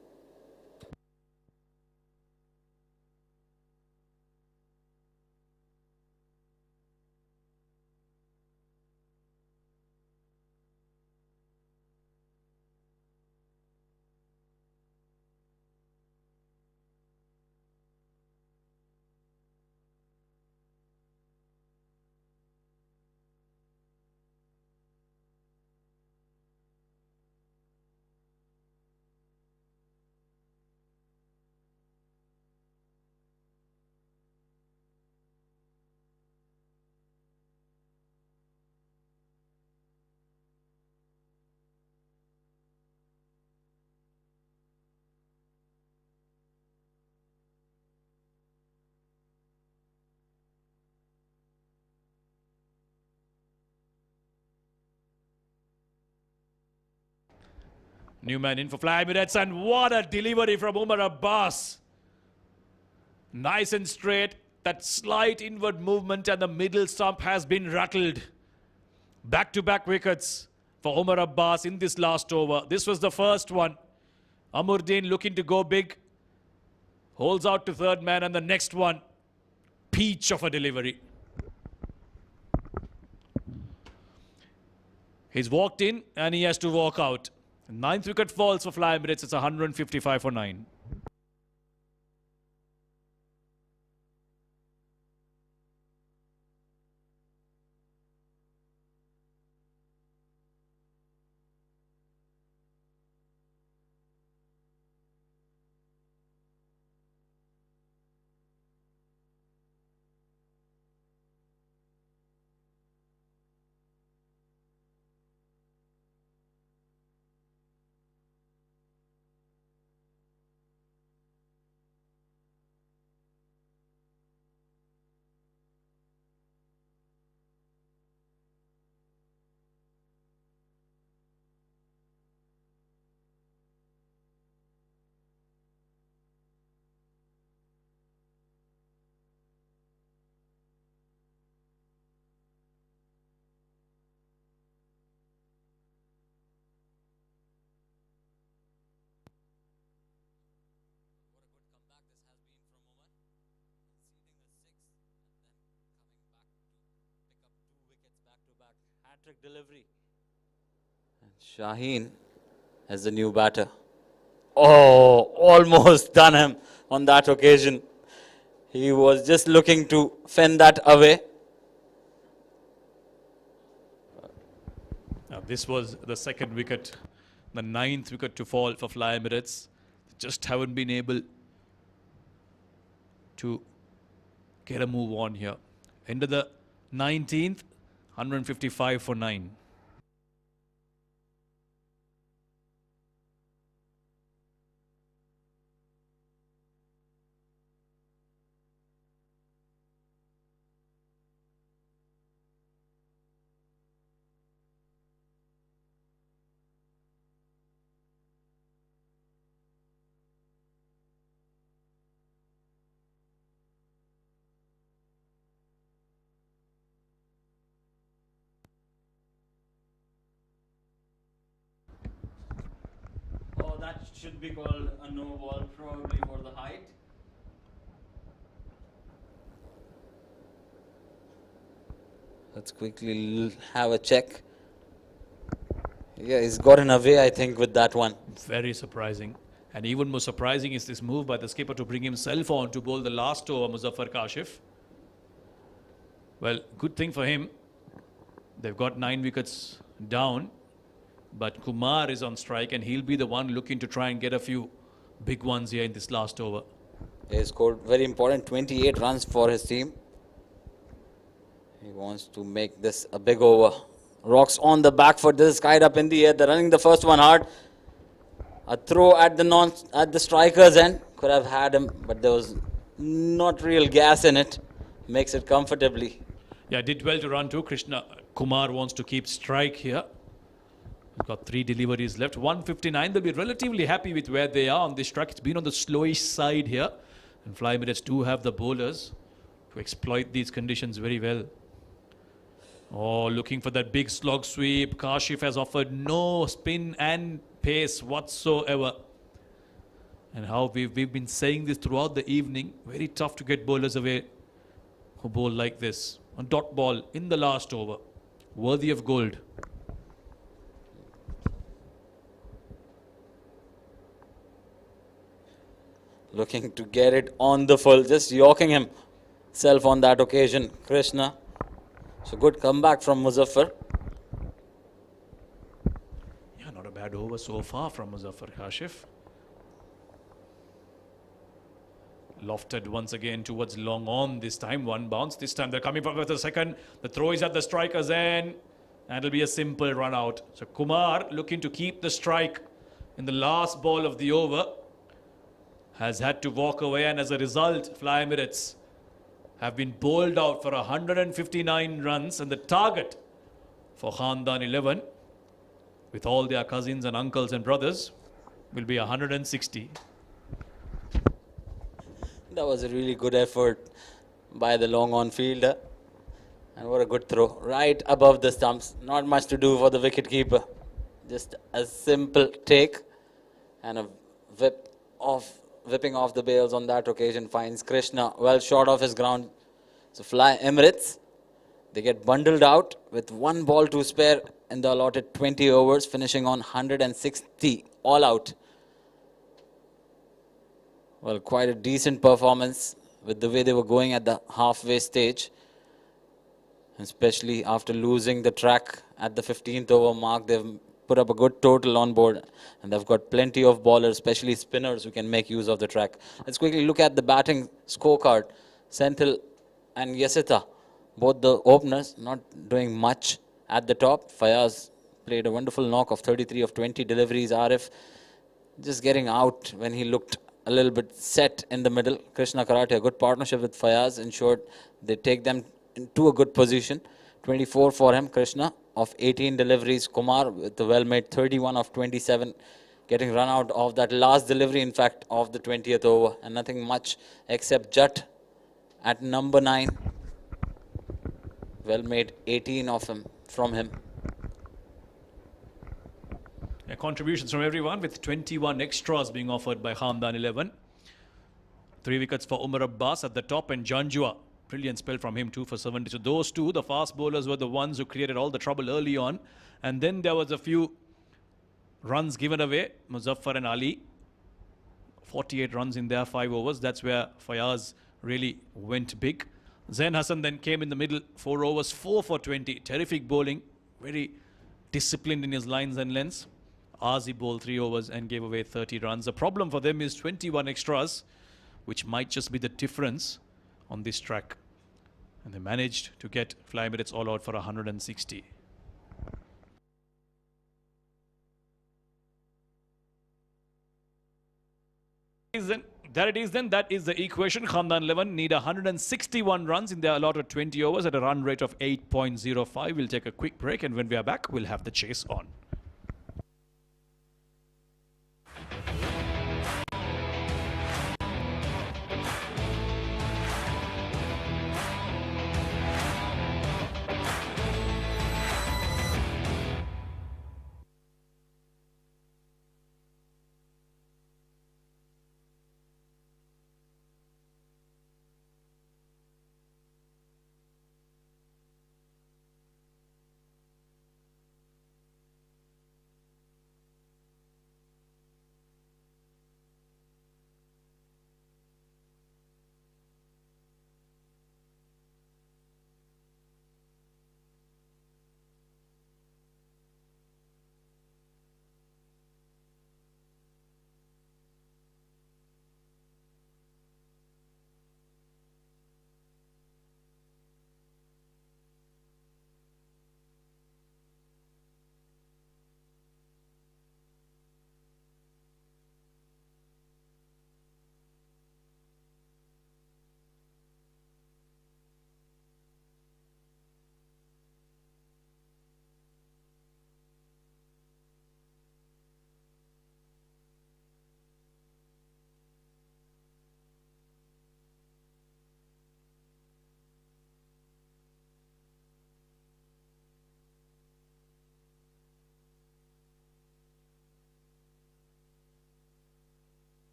New man in for Fly Emirates, and what a delivery from Umar Abbas. Nice and straight. That slight inward movement and the middle stump has been rattled. Back-to-back wickets for Umar Abbas in this last over. This was the first one. Amruddin looking to go big. Holds out to third man, and the next one, peach of a delivery. He's walked in and he has to walk out. 9th wicket falls for Fly Emirates. It's 155 for 9. Hat-trick delivery. And Shaheen as the new batter. Oh, almost done him on that occasion. He was just looking to fend that away. Now, this was the second wicket, the 9th wicket to fall for Fly Emirates. Just haven't been able to get a move on here. End of the 19th, 155 for 9. Oh, that should be called a no ball, probably for the height. Let's quickly have a check. Yeah, he's gotten away, I think, with that one. Very surprising. And even more surprising is this move by the skipper to bring himself on to bowl the last over, Muzaffar Kashif. Well, good thing for him. They've got 9 wickets down, but Kumar is on strike and he'll be the one looking to try and get a few big ones here in this last over. He scored very important 28 runs for his team. He wants to make this a big over. Rocks on the back foot. This is skied up in the air. They're running the first one hard. A throw at the striker's end. Could have had him, but there was not real gas in it. Makes it comfortably. Yeah, did well to run too. Krishna Kumar wants to keep strike here. He's got 3 deliveries left. 159. They'll be relatively happy with where they are on this track. It's been on the slowish side here. And Fly Emirates do have the bowlers to exploit these conditions very well. Oh, looking for that big slog sweep. Kashif has offered no spin and pace whatsoever. And how we've been saying this throughout the evening. Very tough to get bowlers away who bowl like this. A dot ball in the last over. Worthy of gold. Looking to get it on the full. Just yorking himself on that occasion. Krishna. So good comeback from Muzaffar. Yeah, not a bad over so far from Muzaffar Kashif. Lofted once again towards long on this time. One bounce. This time they're coming for the second. The throw is at the striker's end. And it'll be a simple run out. So Kumar looking to keep the strike in the last ball of the over. Has had to walk away, and as a result, Fly Emirates have been bowled out for 159 runs, and the target for Khandan 11, with all their cousins and uncles and brothers, will be 160. That was a really good effort by the long on fielder. And what a good throw. Right above the stumps. Not much to do for the wicketkeeper. Just a simple take and a whipping off the bails on that occasion finds Krishna well short of his ground. So Fly Emirates, they get bundled out with 1 ball to spare in the allotted 20 overs, finishing on 160 all out. Well, quite a decent performance with the way they were going at the halfway stage, especially after losing the track at the 15th over mark. They've put up a good total on board, and they've got plenty of bowlers, especially spinners, who can make use of the track. Let's quickly look at the batting scorecard. Senthil and Yasita, both the openers, not doing much at the top. Fayaz played a wonderful knock of 33 of 20 deliveries. Arif just getting out when he looked a little bit set in the middle. Krishna Karate, a good partnership with Fayaz, ensured they take them into a good position. 24 for him, Krishna, of 18 deliveries. Kumar with the well-made 31 of 27, getting run out of that last delivery, in fact, of the 20th over. And nothing much except Jat at number 9. Well-made 18 of him from him. Yeah, contributions from everyone with 21 extras being offered by Khandan 11. 3 wickets for Umar Abbas at the top, and Janjua. Brilliant spell from him too for 70. So those two, the fast bowlers, were the ones who created all the trouble early on. And then there was a few runs given away. Muzaffar and Ali, 48 runs in their 5 overs. That's where Fayaz really went big. Zain Hassan then came in the middle, 4 overs, 4 for 20. Terrific bowling, very disciplined in his lines and lengths. Azi bowled 3 overs and gave away 30 runs. The problem for them is 21 extras, which might just be the difference on this track. And they managed to get Fly Emirates all out for 160. There it is then. That is the equation. Khandan 11 need 161 runs in their allotted 20 overs at a run rate of 8.05. We'll take a quick break, and when we are back, we'll have the chase on.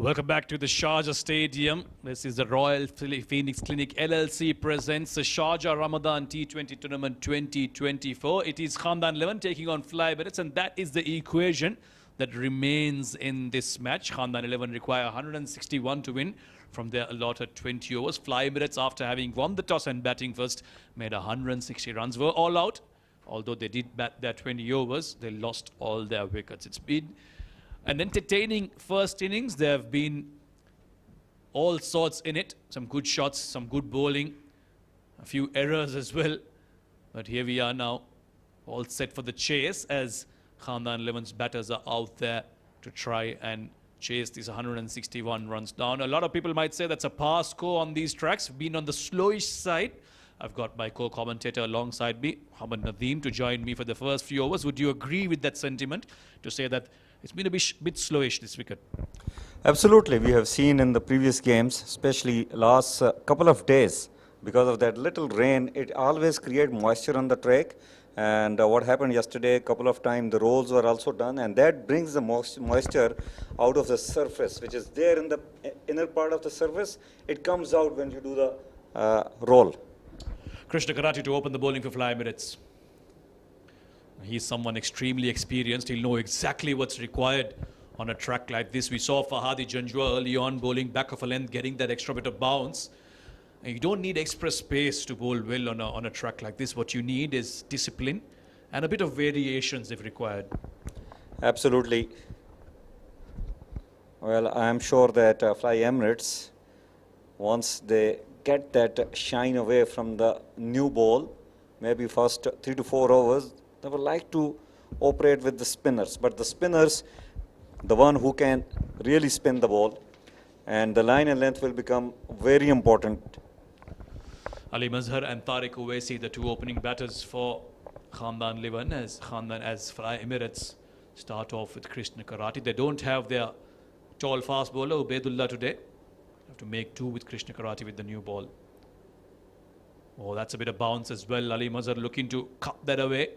Welcome back to the Sharjah Stadium. This is the Royal Phoenix Clinic LLC presents the Sharjah Ramadan T20 Tournament 2024. It is Khandan 11 taking on Fly Emirates, and that is the equation that remains in this match. Khandan 11 require 161 to win from their allotted 20 overs. Fly Emirates, after having won the toss and batting first, made 160 runs, were all out. Although they did bat their 20 overs, they lost all their wickets. It's been an entertaining first innings. There have been all sorts in it. Some good shots, some good bowling, a few errors as well. But here we are now, all set for the chase as Khandan 11's batters are out there to try and chase these 161 runs down. A lot of people might say that's a par score on these tracks. Been on the slowish side. I've got my co-commentator alongside me, Hamad Nadeem, to join me for the first few overs. Would you agree with that sentiment to say that it's been a bit slowish this wicket? Absolutely. We have seen in the previous games, especially last couple of days, because of that little rain, it always creates moisture on the track. And what happened yesterday, a couple of times, the rolls were also done, and that brings the moisture out of the surface, which is there in the inner part of the surface. It comes out when you do the roll. Krishna Karate to open the bowling for Fly Emirates. He's someone extremely experienced. He'll know exactly what's required on a track like this. We saw Fahadi Janjua early on bowling back of a length, getting that extra bit of bounce. And you don't need express pace to bowl well on a track like this. What you need is discipline and a bit of variations if required. Absolutely. Well, I'm sure that Fly Emirates, once they get that shine away from the new ball, maybe first 3 to 4 overs, they would like to operate with the spinners. But the spinners, the one who can really spin the ball, and the line and length will become very important. Ali Mazhar and Tariq Uwaisi, the two opening batters for Khandan 11, as Fly Emirates start off with Krishna Karate. They don't have their tall fast bowler Ubaidullah today. Have to make two with Krishna Karate with the new ball. Oh, that's a bit of bounce as well. Ali Mazhar looking to cut that away.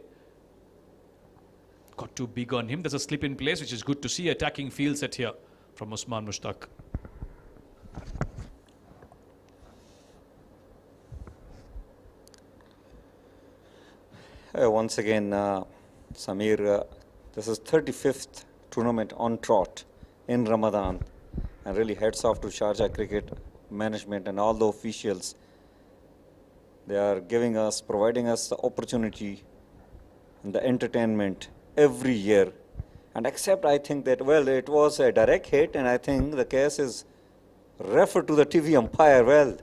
Got too big on him. There's a slip in place, which is good to see. Attacking field set here from Usman Mushtaq. Once again, Samir, this is 35th tournament on trot in Ramadan. And really hats off to Sharjah cricket management and all the officials. They are providing us the opportunity and the entertainment every year. And except I think that, well, it was a direct hit, and I think the case is referred to the TV umpire. Well,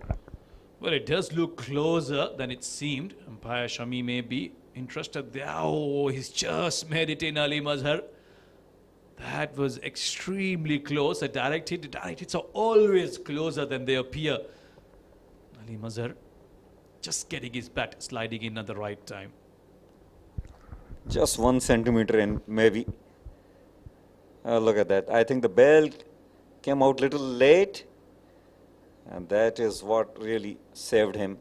it does look closer than it seemed. Umpire Shami may be interested there. Oh, he's just made it in, Ali Mazhar. That was extremely close. A direct hit. Direct hits are always closer than they appear. Ali Mazhar just getting his bat sliding in at the right time. Just 1 centimeter in, maybe. Look at that. I think the ball came out little late, and that is what really saved him.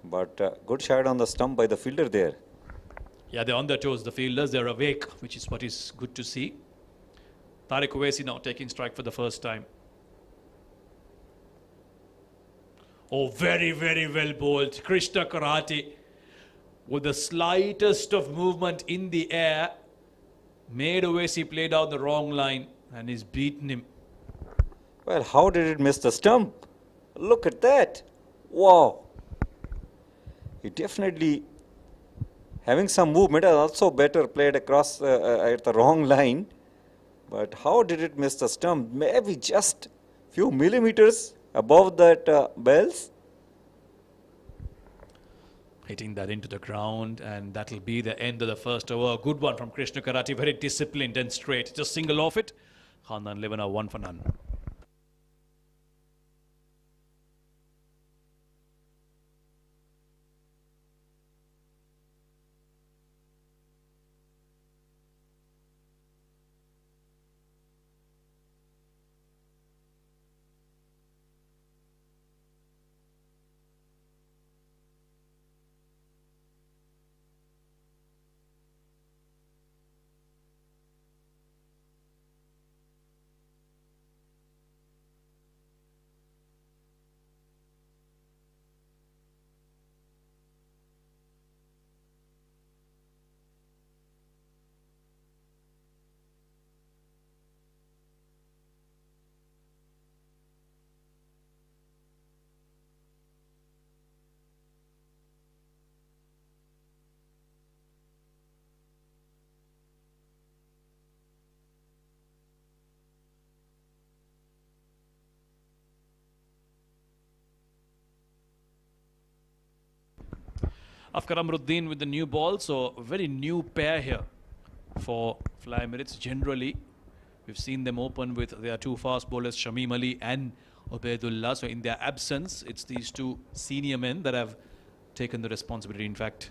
But good shot on the stump by the fielder there. Yeah, they're on their toes, the fielders. They're awake, which is what is good to see. Tariq Uwaisi now taking strike for the first time. Oh, very, very well bowled. Krishna Karate, with the slightest of movement in the air, made Uwaisi play down the wrong line, and he's beaten him. Well, how did it miss the stump? Look at that. Wow. He definitely having some movement, and also better played across at the wrong line. But how did it miss the stump? Maybe just few millimeters above that bells. Hitting that into the ground, and that'll be the end of the first over. Good one from Krishna Karate, very disciplined and straight. Just single off it. Khandan 11 are 1 for none. Afkar Amruddin with the new ball. So a very new pair here for Fly Emirates. Generally, we've seen them open with their two fast bowlers, Shamim Ali and Ubaidullah. So in their absence, it's these two senior men that have taken the responsibility. In fact,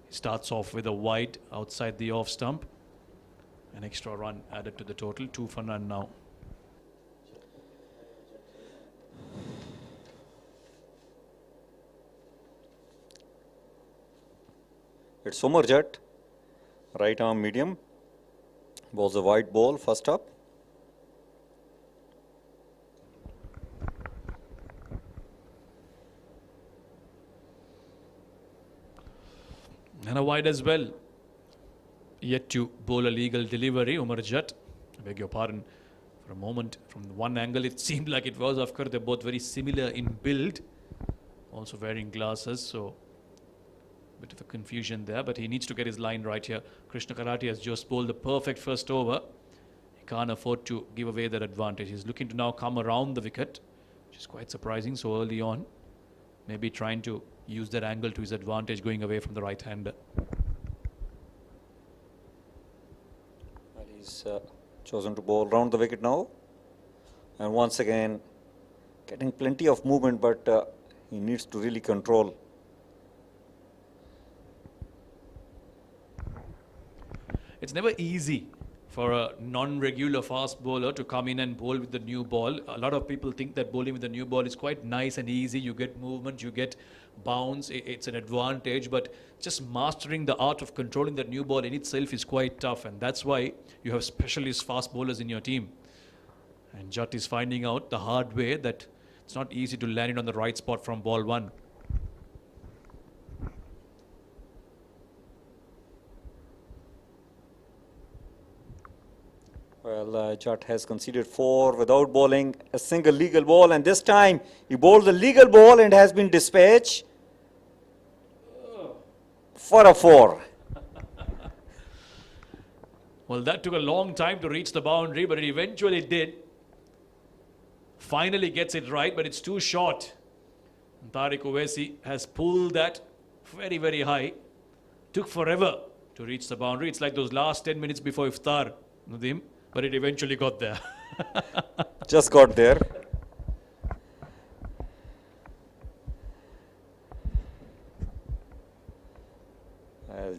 he starts off with a wide outside the off stump. An extra run added to the total. 2 for none now. It's Umarjat, right arm medium, bowls a wide ball first up. And a wide as well. Yet to bowl a legal delivery, Umarjat. I beg your pardon. For a moment, from one angle, it seemed like it was. Of course, they're both very similar in build. Also wearing glasses, so bit of a confusion there, but he needs to get his line right here. Krishna Karate has just bowled the perfect first over. He can't afford to give away that advantage. He's looking to now come around the wicket, which is quite surprising so early on. Maybe trying to use that angle to his advantage, going away from the right-hander. Well, he's chosen to bowl round the wicket now. And once again, getting plenty of movement, but he needs to really control. It's never easy for a non-regular fast bowler to come in and bowl with the new ball. A lot of people think that bowling with the new ball is quite nice and easy. You get movement, you get bounce. It's an advantage, but just mastering the art of controlling that new ball in itself is quite tough, and that's why you have specialist fast bowlers in your team. And Jat is finding out the hard way that it's not easy to land it on the right spot from ball one. Well, Jat has conceded 4 without bowling a single legal ball, and this time he bowled the legal ball and has been dispatched for a 4. Well, that took a long time to reach the boundary, but it eventually did. Finally gets it right, but it's too short. Tariq Owaisi has pulled that very, very high. Took forever to reach the boundary. It's like those last 10 minutes before iftar, Nadeem. But it eventually got there. Just got there.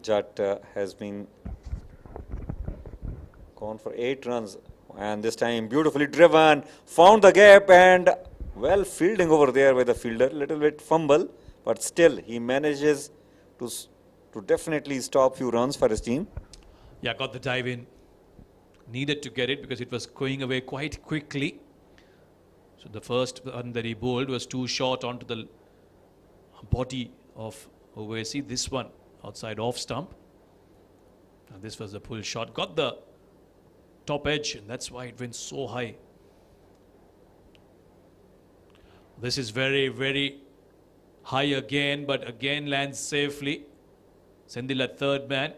Jat has been gone for 8 runs, and this time beautifully driven, found the gap, and well, fielding over there with the fielder, little bit fumble, but still he manages to definitely stop few runs for his team. Yeah, got the dive in. Needed to get it because it was going away quite quickly. So the first one that he bowled was too short onto the body of Owaisi. This one outside off stump. And this was the pull shot. Got the top edge, and that's why it went so high. This is very, very high again, but again lands safely. Sendil at third man.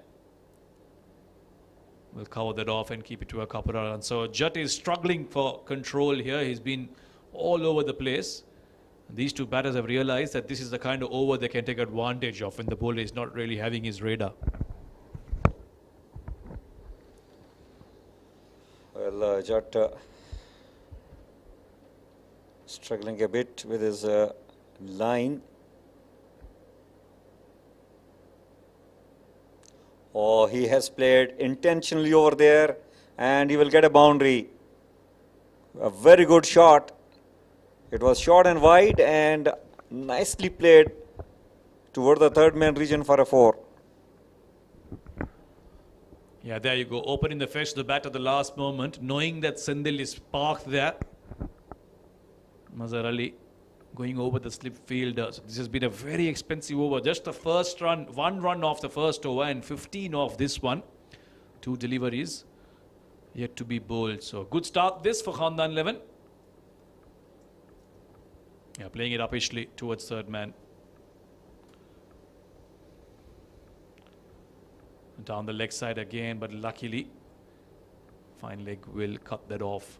We'll cover that off and keep it to a couple of runs. So Jat is struggling for control here. He's been all over the place. These two batters have realized that this is the kind of over they can take advantage of when the bowler is not really having his radar. Well, Jat struggling a bit with his line. Oh, he has played intentionally over there, and he will get a boundary. A very good shot. It was short and wide and nicely played toward the third man region for a 4. Yeah, there you go. Opening the face to the bat at the last moment, knowing that Sendil is parked there. Mazhar Ali going over the slip fielder. So this has been a very expensive over. Just the first run, 1 run off the first over and 15 off this one. 2 deliveries yet to be bowled. So good start this for Khandan 11. Yeah, playing it uppishly towards third man. Down the leg side again, but luckily fine leg will cut that off.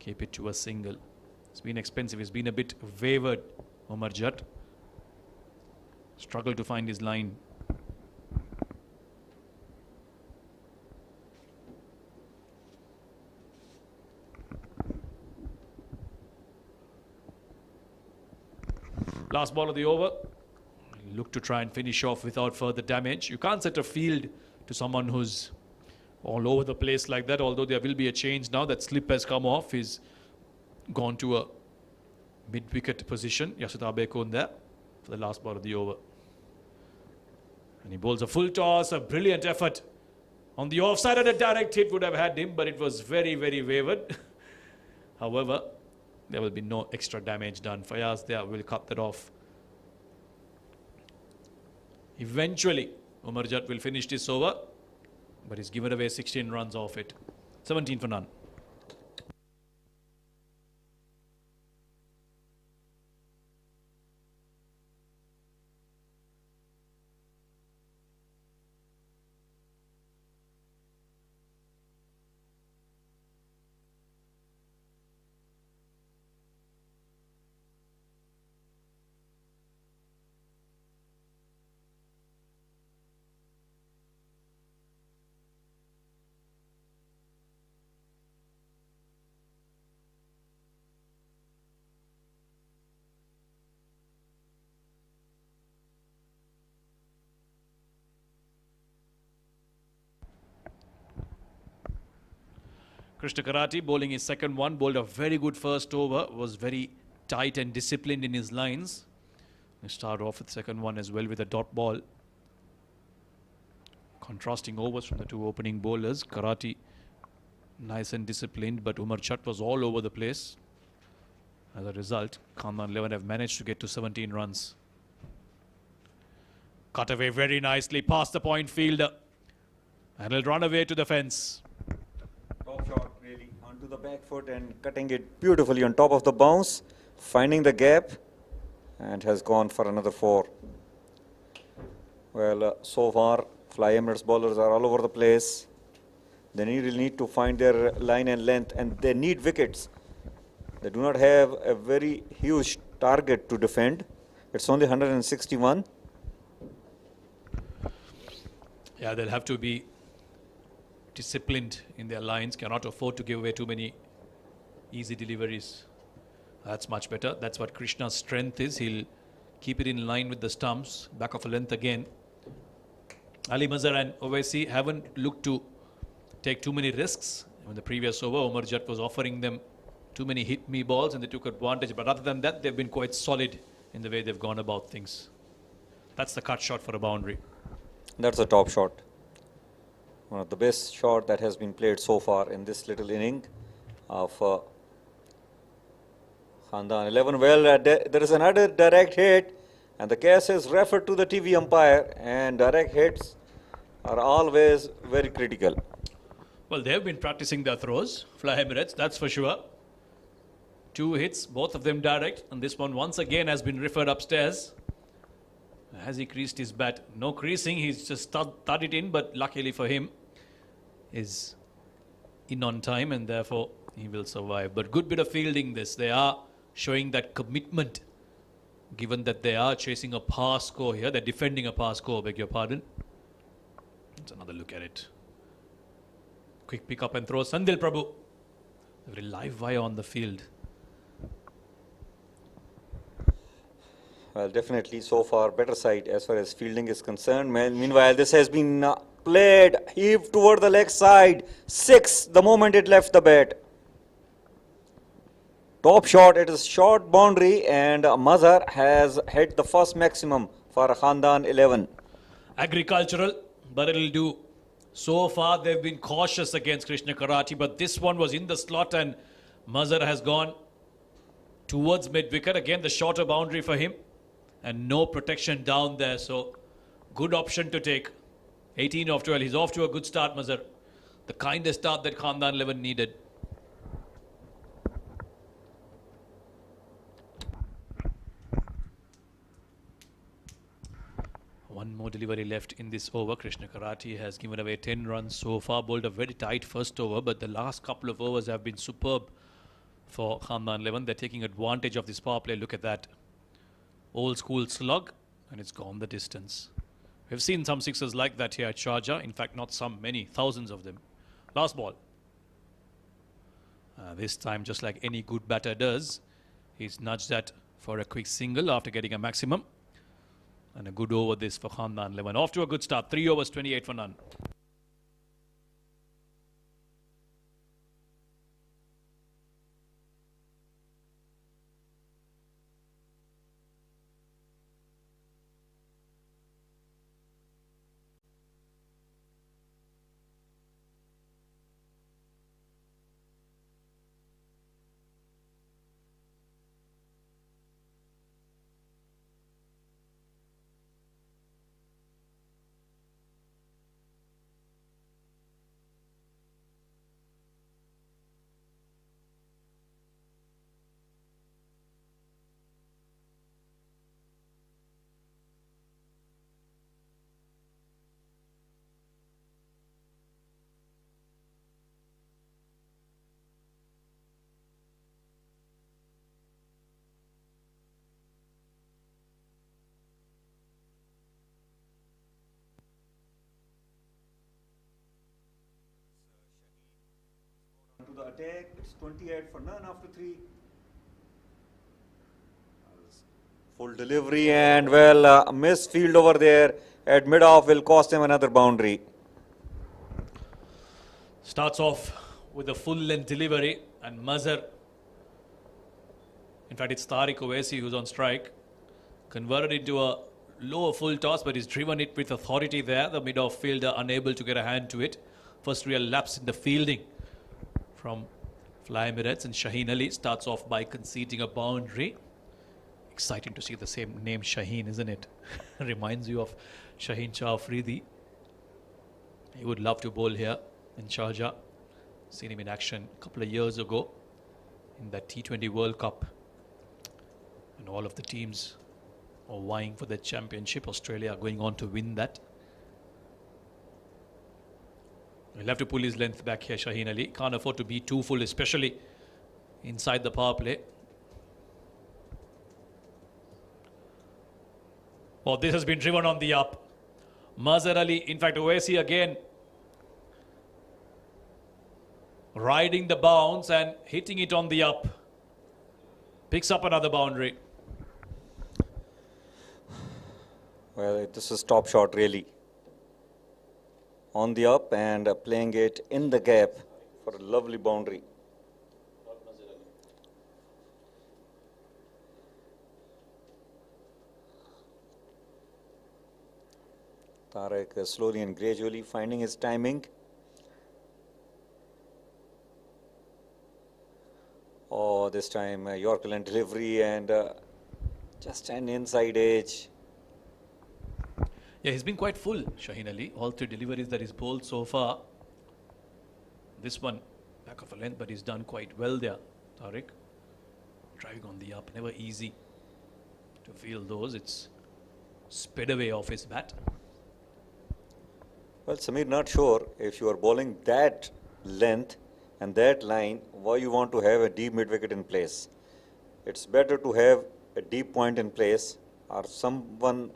Keep it to a single. It's been expensive. It's been a bit wavered Umar Jat struggled to find his line. Last ball of the over. Look to try and finish off without further damage. You can't set a field to someone who's all over the place like that, although there will be a change now that slip has come off. He's gone to a mid-wicket position. Yasuda Bekon there for the last ball of the over. And he bowls a full toss, a brilliant effort. On the offside, and a direct hit would have had him, but it was very, very wavered. However, there will be no extra damage done. Fayaz there will cut that off. Eventually, Umar Jat will finish this over, but he's given away 16 runs off it. 17 for none. Krishna Karati bowling his second one, bowled a very good first over, was very tight and disciplined in his lines. He started off with second one as well with a dot ball. Contrasting overs from the two opening bowlers. Karati nice and disciplined, but Umar Jat was all over the place. As a result, Khandan 11 have managed to get to 17 runs. Cut away very nicely past the point fielder, and he'll run away to the fence. Top shot really onto the back foot and cutting it beautifully on top of the bounce, finding the gap, and has gone for another 4. Well, so far Fly Emirates bowlers are all over the place. They really need to find their line and length, and they need wickets. They do not have a very huge target to defend. It's only 161. Yeah, they'll have to be disciplined in their lines, cannot afford to give away too many easy deliveries. That's much better. That's what Krishna's strength is. He'll keep it in line with the stumps, back of a length again. Ali Mazhar and Owaisi haven't looked to take too many risks. In the previous over, Umar Jat was offering them too many hit-me balls and they took advantage. But other than that, they've been quite solid in the way they've gone about things. That's the cut shot for a boundary. That's a top shot. One of the best shot that has been played so far in this little inning of Khandan 11. Well, there is another direct hit, and the case is referred to the TV umpire, and direct hits are always very critical. Well, they've been practicing their throws, Fly Emirates, that's for sure. 2 hits, both of them direct, and this one once again has been referred upstairs. Has he creased his bat? No creasing, he's just thud it in, but luckily for him, is in on time and therefore he will survive. But good bit of fielding this. They are showing that commitment, given that they are chasing a par score here. They're defending a par score, beg your pardon. Let's another look at it. Quick pick up and throw. Sandil Prabhu. A very live wire on the field. Well, definitely so far better side as far as fielding is concerned. Meanwhile, this has been played, heaved toward the leg side. 6 the moment it left the bat. Top shot, it is short boundary, and Mazhar has hit the first maximum for Khandan 11. Agricultural, but it'll do. So far, they've been cautious against Krishna Karati, but this one was in the slot and Mazhar has gone towards mid-wicket. Again, the shorter boundary for him and no protection down there. So, good option to take. 18 off 12. He's off to a good start, Mazhar. The kind of start that Khandan 11 needed. One more delivery left in this over. Krishna Karati has given away 10 runs so far. Bowled a very tight first over, but the last couple of overs have been superb for Khandan 11. They're taking advantage of this power play. Look at that. Old school slug, and it's gone the distance. We've seen some sixes like that here at Sharjah. In fact, not some, many, thousands of them. Last ball. This time, just like any good batter does, he's nudged that for a quick single after getting a maximum. And a good over this for Khandan 11. Off to a good start. 3 overs, 28 for none. To the attack, it's 28 for none after 3. Full delivery and well, a missed field over there at mid-off will cost him another boundary. Starts off with a full length delivery, and Mazhar, in fact it's Tariq Owaisi who's on strike, converted into a lower full toss, but he's driven it with authority there. The mid-off fielder unable to get a hand to it. First real lapse in the fielding from Fly Emirates, and Shaheen Ali starts off by conceding a boundary. Exciting to see the same name Shaheen, isn't it? Reminds you of Shaheen Shah Afridi. He would love to bowl here in Sharjah. Seen him in action a couple of years ago in that T20 World Cup. And all of the teams are vying for the championship. Australia are going on to win that. He'll have to pull his length back here, Shaheen Ali. Can't afford to be too full, especially inside the power play. Oh, this has been driven on the up. Mazhar Ali, in fact, Owaisi again riding the bounce and hitting it on the up. Picks up another boundary. Well, this is top shot really. On the up and playing it in the gap for a lovely boundary. Tariq slowly and gradually finding his timing. Oh, this time Yorker and delivery and just an inside edge. Yeah, he's been quite full, Shaheen Ali. All 3 deliveries that he's bowled so far. This one, back of a length, but he's done quite well there, Tariq. Driving on the up, never easy to field those. It's sped away off his bat. Well, Samir, not sure if you are bowling that length and that line, why you want to have a deep mid-wicket in place. It's better to have a deep point in place or someone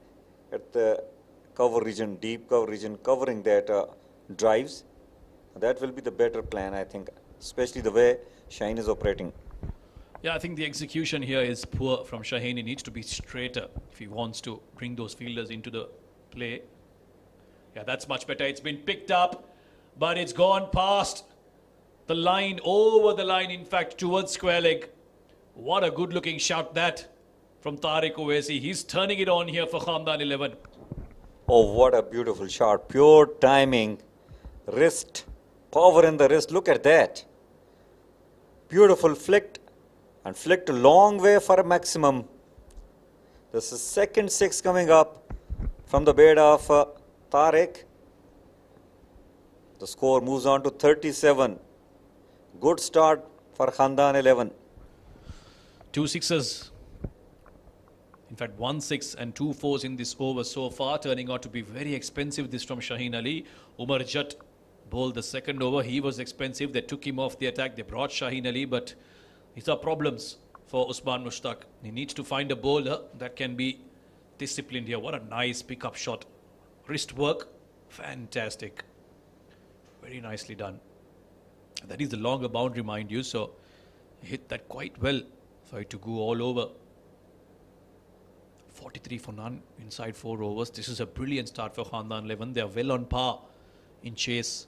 at the cover region, deep cover region, covering that drives. That will be the better plan, I think, especially the way Shaheen is operating. Yeah, I think the execution here is poor from Shaheen. He needs to be straighter if he wants to bring those fielders into the play. Yeah, that's much better. It's been picked up, but it's gone past the line, over the line, in fact, towards square leg. What a good-looking shot that from Tariq Owaisi. He's turning it on here for Khandan 11. Oh, what a beautiful shot. Pure timing. Wrist. Power in the wrist. Look at that. Beautiful flicked. And flicked a long way for a maximum. This is second 6 coming up from the bat of Tariq. The score moves on to 37. Good start for Khandan 11. 2 sixes. In fact, 1 6 and 2 4s in this over so far, turning out to be very expensive. This from Shaheen Ali. Umar Jat bowled the second over. He was expensive. They took him off the attack. They brought Shaheen Ali, but these are problems for Usman Mushtaq. He needs to find a bowler that can be disciplined here. What a nice pickup shot. Wrist work, fantastic. Very nicely done. That is the longer boundary, mind you, so he hit that quite well for it to go all over. 43 for none inside 4 overs. This is a brilliant start for Khandan 11. They are well on par in chase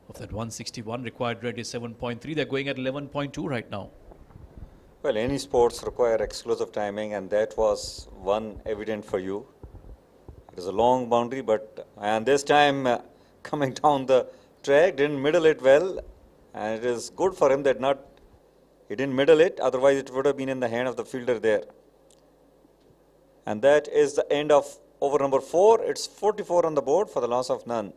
of that 161. Required rate is 7.3. They're going at 11.2 right now. Well, any sports require explosive timing, and that was one evident for you. It is a long boundary, and this time coming down the track, didn't middle it well, and it is good for him that he didn't middle it, otherwise it would have been in the hand of the fielder there. And that is the end of over number 4. It's 44 on the board for the loss of none.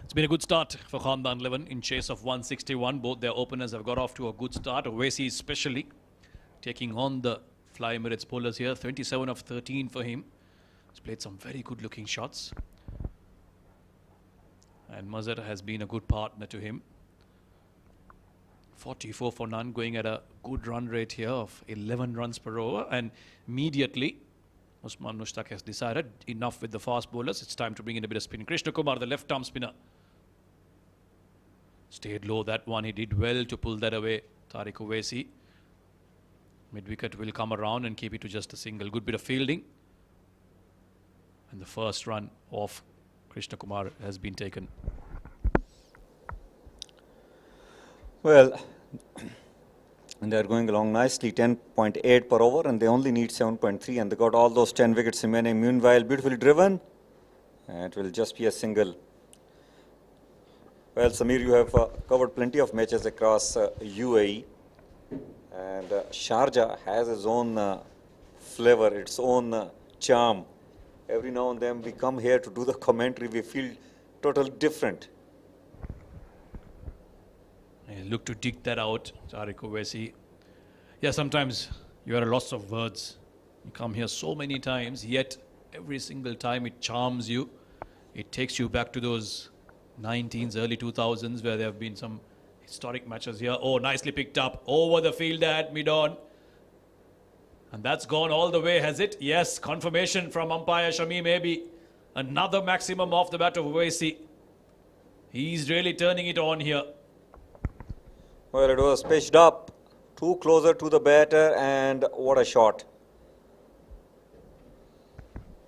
It's been a good start for Khandan 11 in chase of 161. Both their openers have got off to a good start. Owaisi especially taking on the Fly Emirates bowlers here. 27 of 13 for him. He's played some very good looking shots. And Mazhar has been a good partner to him. 44 for none, going at a good run rate here of 11 runs per over. And immediately, Usman Mushtaq has decided enough with the fast bowlers. It's time to bring in a bit of spin. Krishna Kumar, the left arm spinner. Stayed low that one. He did well to pull that away. Tariq Owaisi. Mid-wicket will come around and keep it to just a single. Good bit of fielding. And the first run of Krishna Kumar has been taken. Well, and they're going along nicely, 10.8 per over, and they only need 7.3, and they got all those 10 wickets remaining. Meanwhile, beautifully driven, and it will just be a single. Well, Samir, you have covered plenty of matches across UAE, and Sharjah has its own flavor, its own charm. Every now and then we come here to do the commentary, we feel totally different. Look to dig that out, Tariq Owaisi. Yeah, sometimes you are at a loss of words. You come here so many times, yet every single time it charms you. It takes you back to those 19s, early 2000s, where there have been some historic matches here. Oh, nicely picked up over the fielder at mid-on. And that's gone all the way, has it? Yes, confirmation from umpire Shami, maybe. Another maximum off the bat of Owaisi. He's really turning it on here. Well, it was pitched up, too closer to the batter, and what a shot.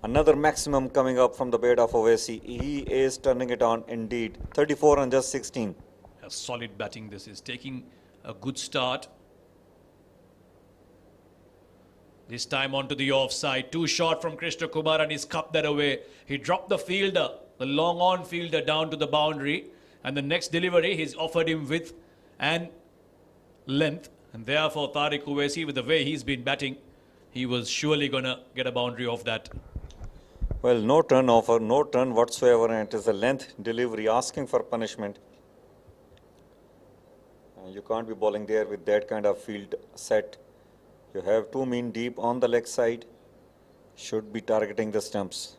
Another maximum coming up from the bat of Owaisi. He is turning it on indeed. 34 on just 16. A solid batting this is. Taking a good start. This time onto the offside. Too short from Krishna Kumar and he's cupped that away. He dropped the fielder, the long on fielder, down to the boundary. And the next delivery, he's offered him width and length, and therefore Tariq Owaisi, with the way he's been batting, he was surely going to get a boundary off that. Well, no turn offer, no turn whatsoever, and it is a length delivery asking for punishment. You can't be bowling there with that kind of field set. You have two men deep on the leg side, should be targeting the stumps.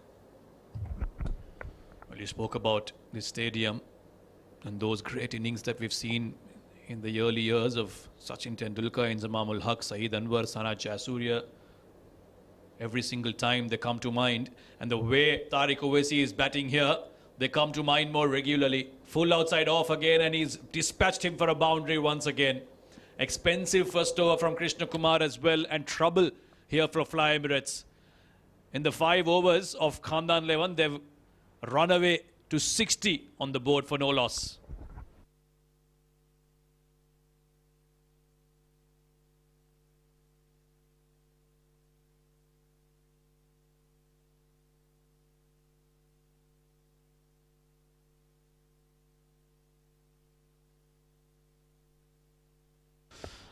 Well, you spoke about this stadium and those great innings that we've seen in the early years of Sachin Tendulkar, Inzamamul Haq, Saeed Anwar, Sana Jayasuriya. Every single time they come to mind. And the way Tariq Owaisi is batting here, they come to mind more regularly. Full outside off again, and he's dispatched him for a boundary once again. Expensive first over from Krishna Kumar as well, and trouble here for Fly Emirates. In the 5 overs of Khandan 11, they've run away to 60 on the board for no loss.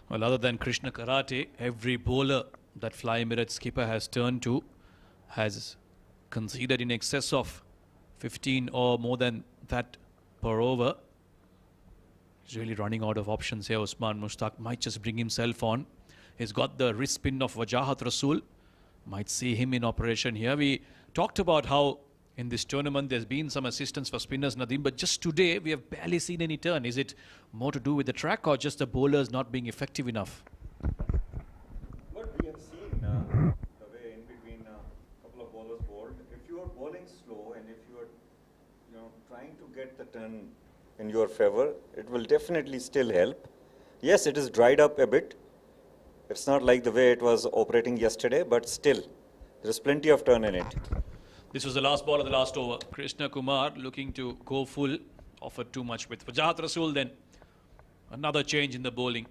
Well, other than Krishna Karate, every bowler that Fly Emirates skipper has turned to has conceded in excess of 15 or more than that per over. He's really running out of options here. Usman Mushtaq might just bring himself on. He's got the wrist spin of Wajahat Rasool. Might see him in operation here. We talked about how in this tournament there's been some assistance for spinners, Nadeem, but just today we have barely seen any turn. Is it more to do with the track or just the bowlers not being effective enough? What we have seen the way in between a couple of bowlers bowled, if you are bowling slow and if you are trying to get the turn in your favor, it will definitely still help. Yes, it is dried up a bit. It's not like the way it was operating yesterday, but still there is plenty of turn in it. This was the last ball of the last over. Krishna Kumar looking to go full, offered too much with Wajahat Rasool. Then another change in the bowling.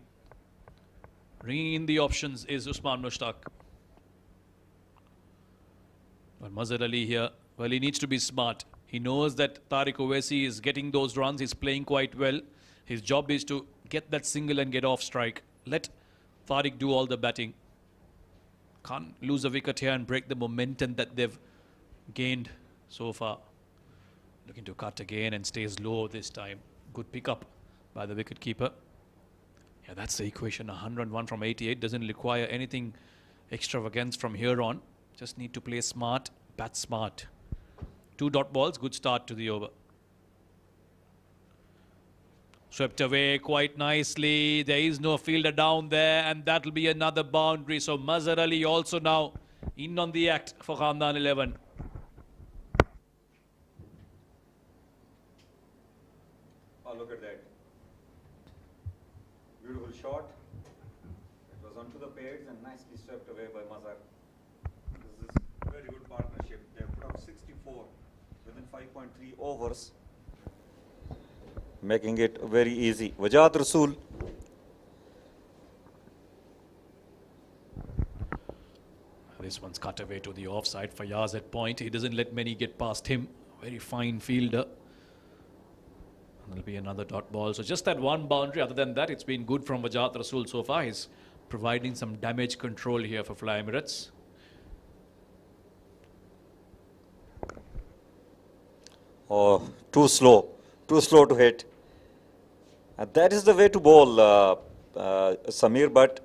Ringing in the options is Usman Mushtaq. But Mazhar Ali here, well, he needs to be smart. He knows that Tariq Owaisi is getting those runs. He's playing quite well. His job is to get that single and get off strike. Let Tariq do all the batting. Can't lose a wicket here and break the momentum that they've gained so far. Looking to cut again and stays low this time. Good pickup by the wicketkeeper. Yeah, that's the equation. 101 from 88 doesn't require anything extravagance from here on. Just need to play smart, bat smart. 2 dot balls, good start to the over. Swept away quite nicely. There is no fielder down there, and that will be another boundary. So Mazhar Ali also now in on the act for Khandan 11. Look at that. Beautiful shot. It was onto the pads and nicely swept away by Mazhar. This is a very good partnership. They put up 64 within 5.3 overs, making it very easy. Wajahat Rasool. This one's cut away to the offside. Fayaz at point. He doesn't let many get past him. Very fine fielder. There'll be another dot ball. So just that one boundary. Other than that, it's been good from Wajahat Rasool so far. He's providing some damage control here for Fly Emirates. Oh, too slow to hit. That is the way to bowl, Samir, but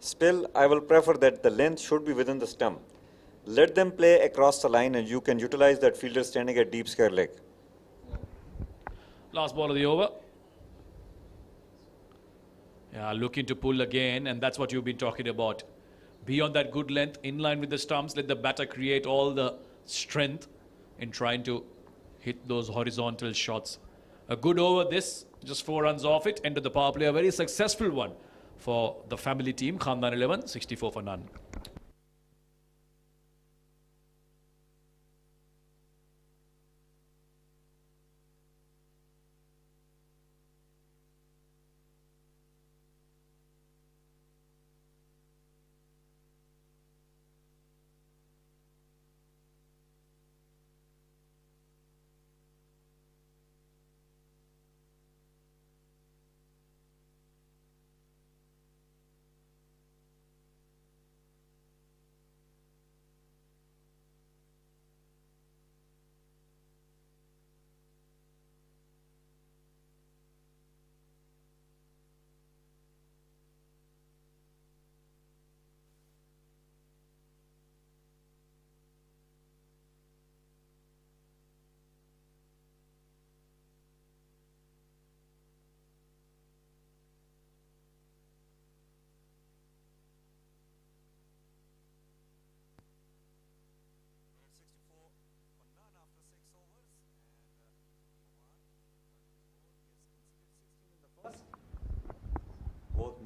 still I will prefer that the length should be within the stump. Let them play across the line and you can utilize that fielder standing at deep square leg. Last ball of the over. Yeah, looking to pull again, and that's what you've been talking about. Be on that good length, in line with the stumps. Let the batter create all the strength in trying to hit those horizontal shots. A good over this, just 4 runs off it. End of the power play, a very successful one for the family team. Khandan 11, 64 for none.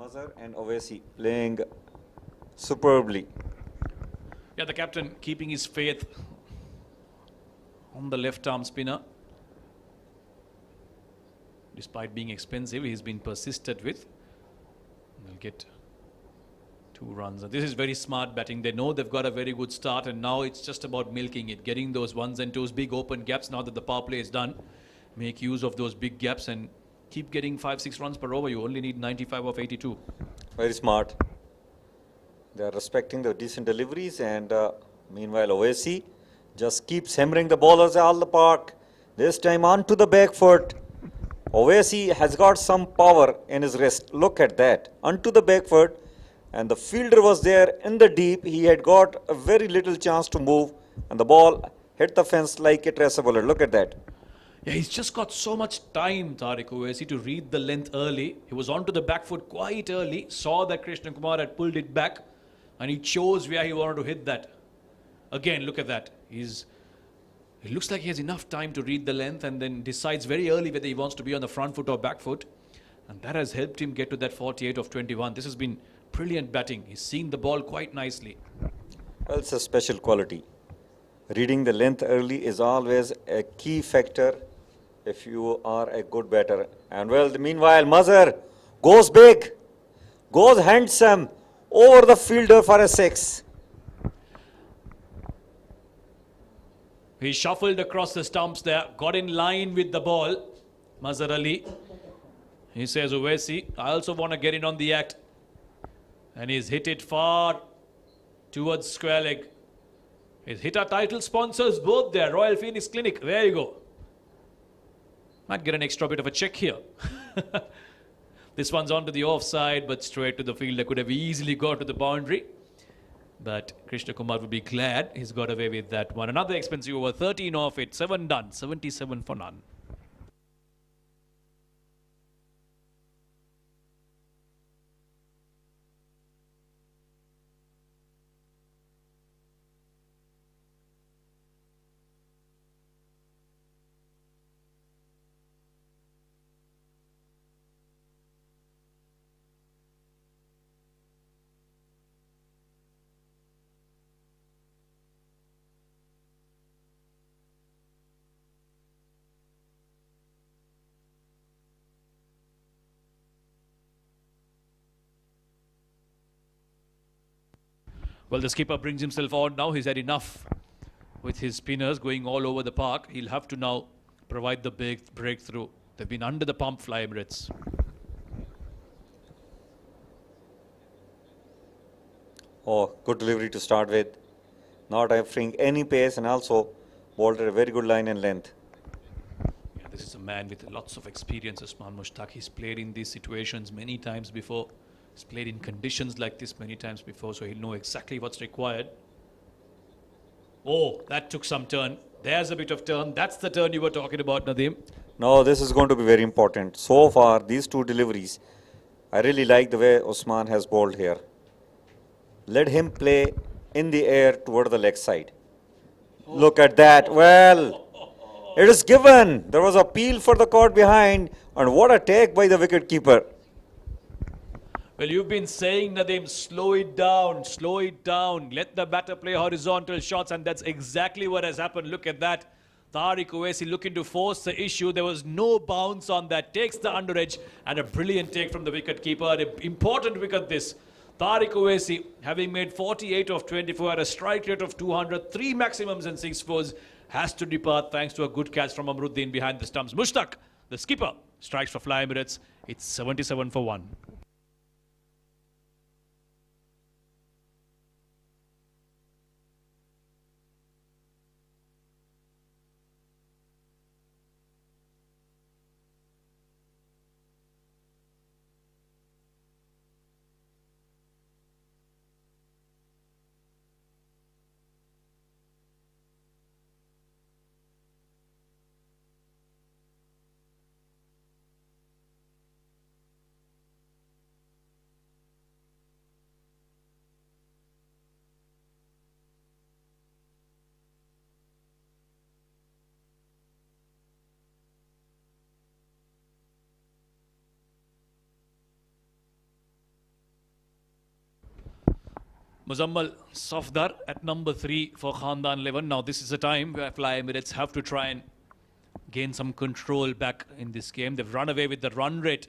Mazhar and Owaisi playing superbly. Yeah, the captain keeping his faith on the left arm spinner. Despite being expensive, he's been persisted with. They'll get 2 runs. And this is very smart batting. They know they've got a very good start, and now it's just about milking it, getting those 1s and 2s, big open gaps now that the power play is done. Make use of those big gaps and keep getting 5-6 runs per over. You only need 95 of 82. Very smart. They are respecting the decent deliveries, and meanwhile Owaisi just keeps hammering the bowlers all the park. This time onto the back foot. Owaisi has got some power in his wrist. Look at that. Onto the back foot. And the fielder was there in the deep. He had got a very little chance to move. And the ball hit the fence like a tracer bowler. Look at that. Yeah, he's just got so much time, Tariq Owaisi, to read the length early. He was onto the back foot quite early. Saw that Krishna Kumar had pulled it back. And he chose where he wanted to hit that. Again, look at that. It looks like he has enough time to read the length and then decides very early whether he wants to be on the front foot or back foot. And that has helped him get to that 48 of 21. This has been brilliant batting. He's seen the ball quite nicely. Well, it's a special quality. Reading the length early is always a key factor if you are a good batter. And well, meanwhile, Mazhar goes big, goes handsome over the fielder for a 6. He shuffled across the stumps there, got in line with the ball. Mazhar Ali. He says, Owaisi, I also want to get in on the act. And he's hit it far towards square leg. He's hit our title sponsors both there. Royal Phoenix Clinic. There you go. Might get an extra bit of a check here. This one's onto the offside, but straight to the fielder. Could have easily got to the boundary. But Krishna Kumar would be glad he's got away with that one. Another expensive over, 13 off it. 7 done. 77 for none. Well, the skipper brings himself on now. He's had enough with his spinners going all over the park. He'll have to now provide the big breakthrough. They've been under the pump, Fly Emirates. Oh, good delivery to start with. Not offering any pace, and also bowled at a very good line and length. Yeah, this is a man with lots of experience, Usman Mushtaq. He's played in these situations many times before. He's played in conditions like this many times before, so he'll know exactly what's required. Oh, that took some turn. There's a bit of turn. That's the turn you were talking about, Nadeem. No, this is going to be very important. So far, these 2 deliveries, I really like the way Usman has bowled here. Let him play in the air toward the leg side. Look at that. Well, it is given. There was a appeal for the caught behind, and what a take by the wicket keeper. Well, you've been saying, Nadeem, slow it down, let the batter play horizontal shots, and that's exactly what has happened. Look at that. Tariq Owaisi looking to force the issue. There was no bounce on that. Takes the under edge, and a brilliant take from the wicket keeper. An important wicket this. Tariq Owaisi, having made 48 of 24 at a strike rate of 200, 3 maximums and 6 fours, has to depart thanks to a good catch from Amruddin behind the stumps. Mushtaq, the skipper, strikes for Fly Emirates. It's 77 for 1. Muzammal Safdar at number 3 for Khandan 11. Now this is a time where Fly Emirates have to try and gain some control back in this game. They've run away with the run rate,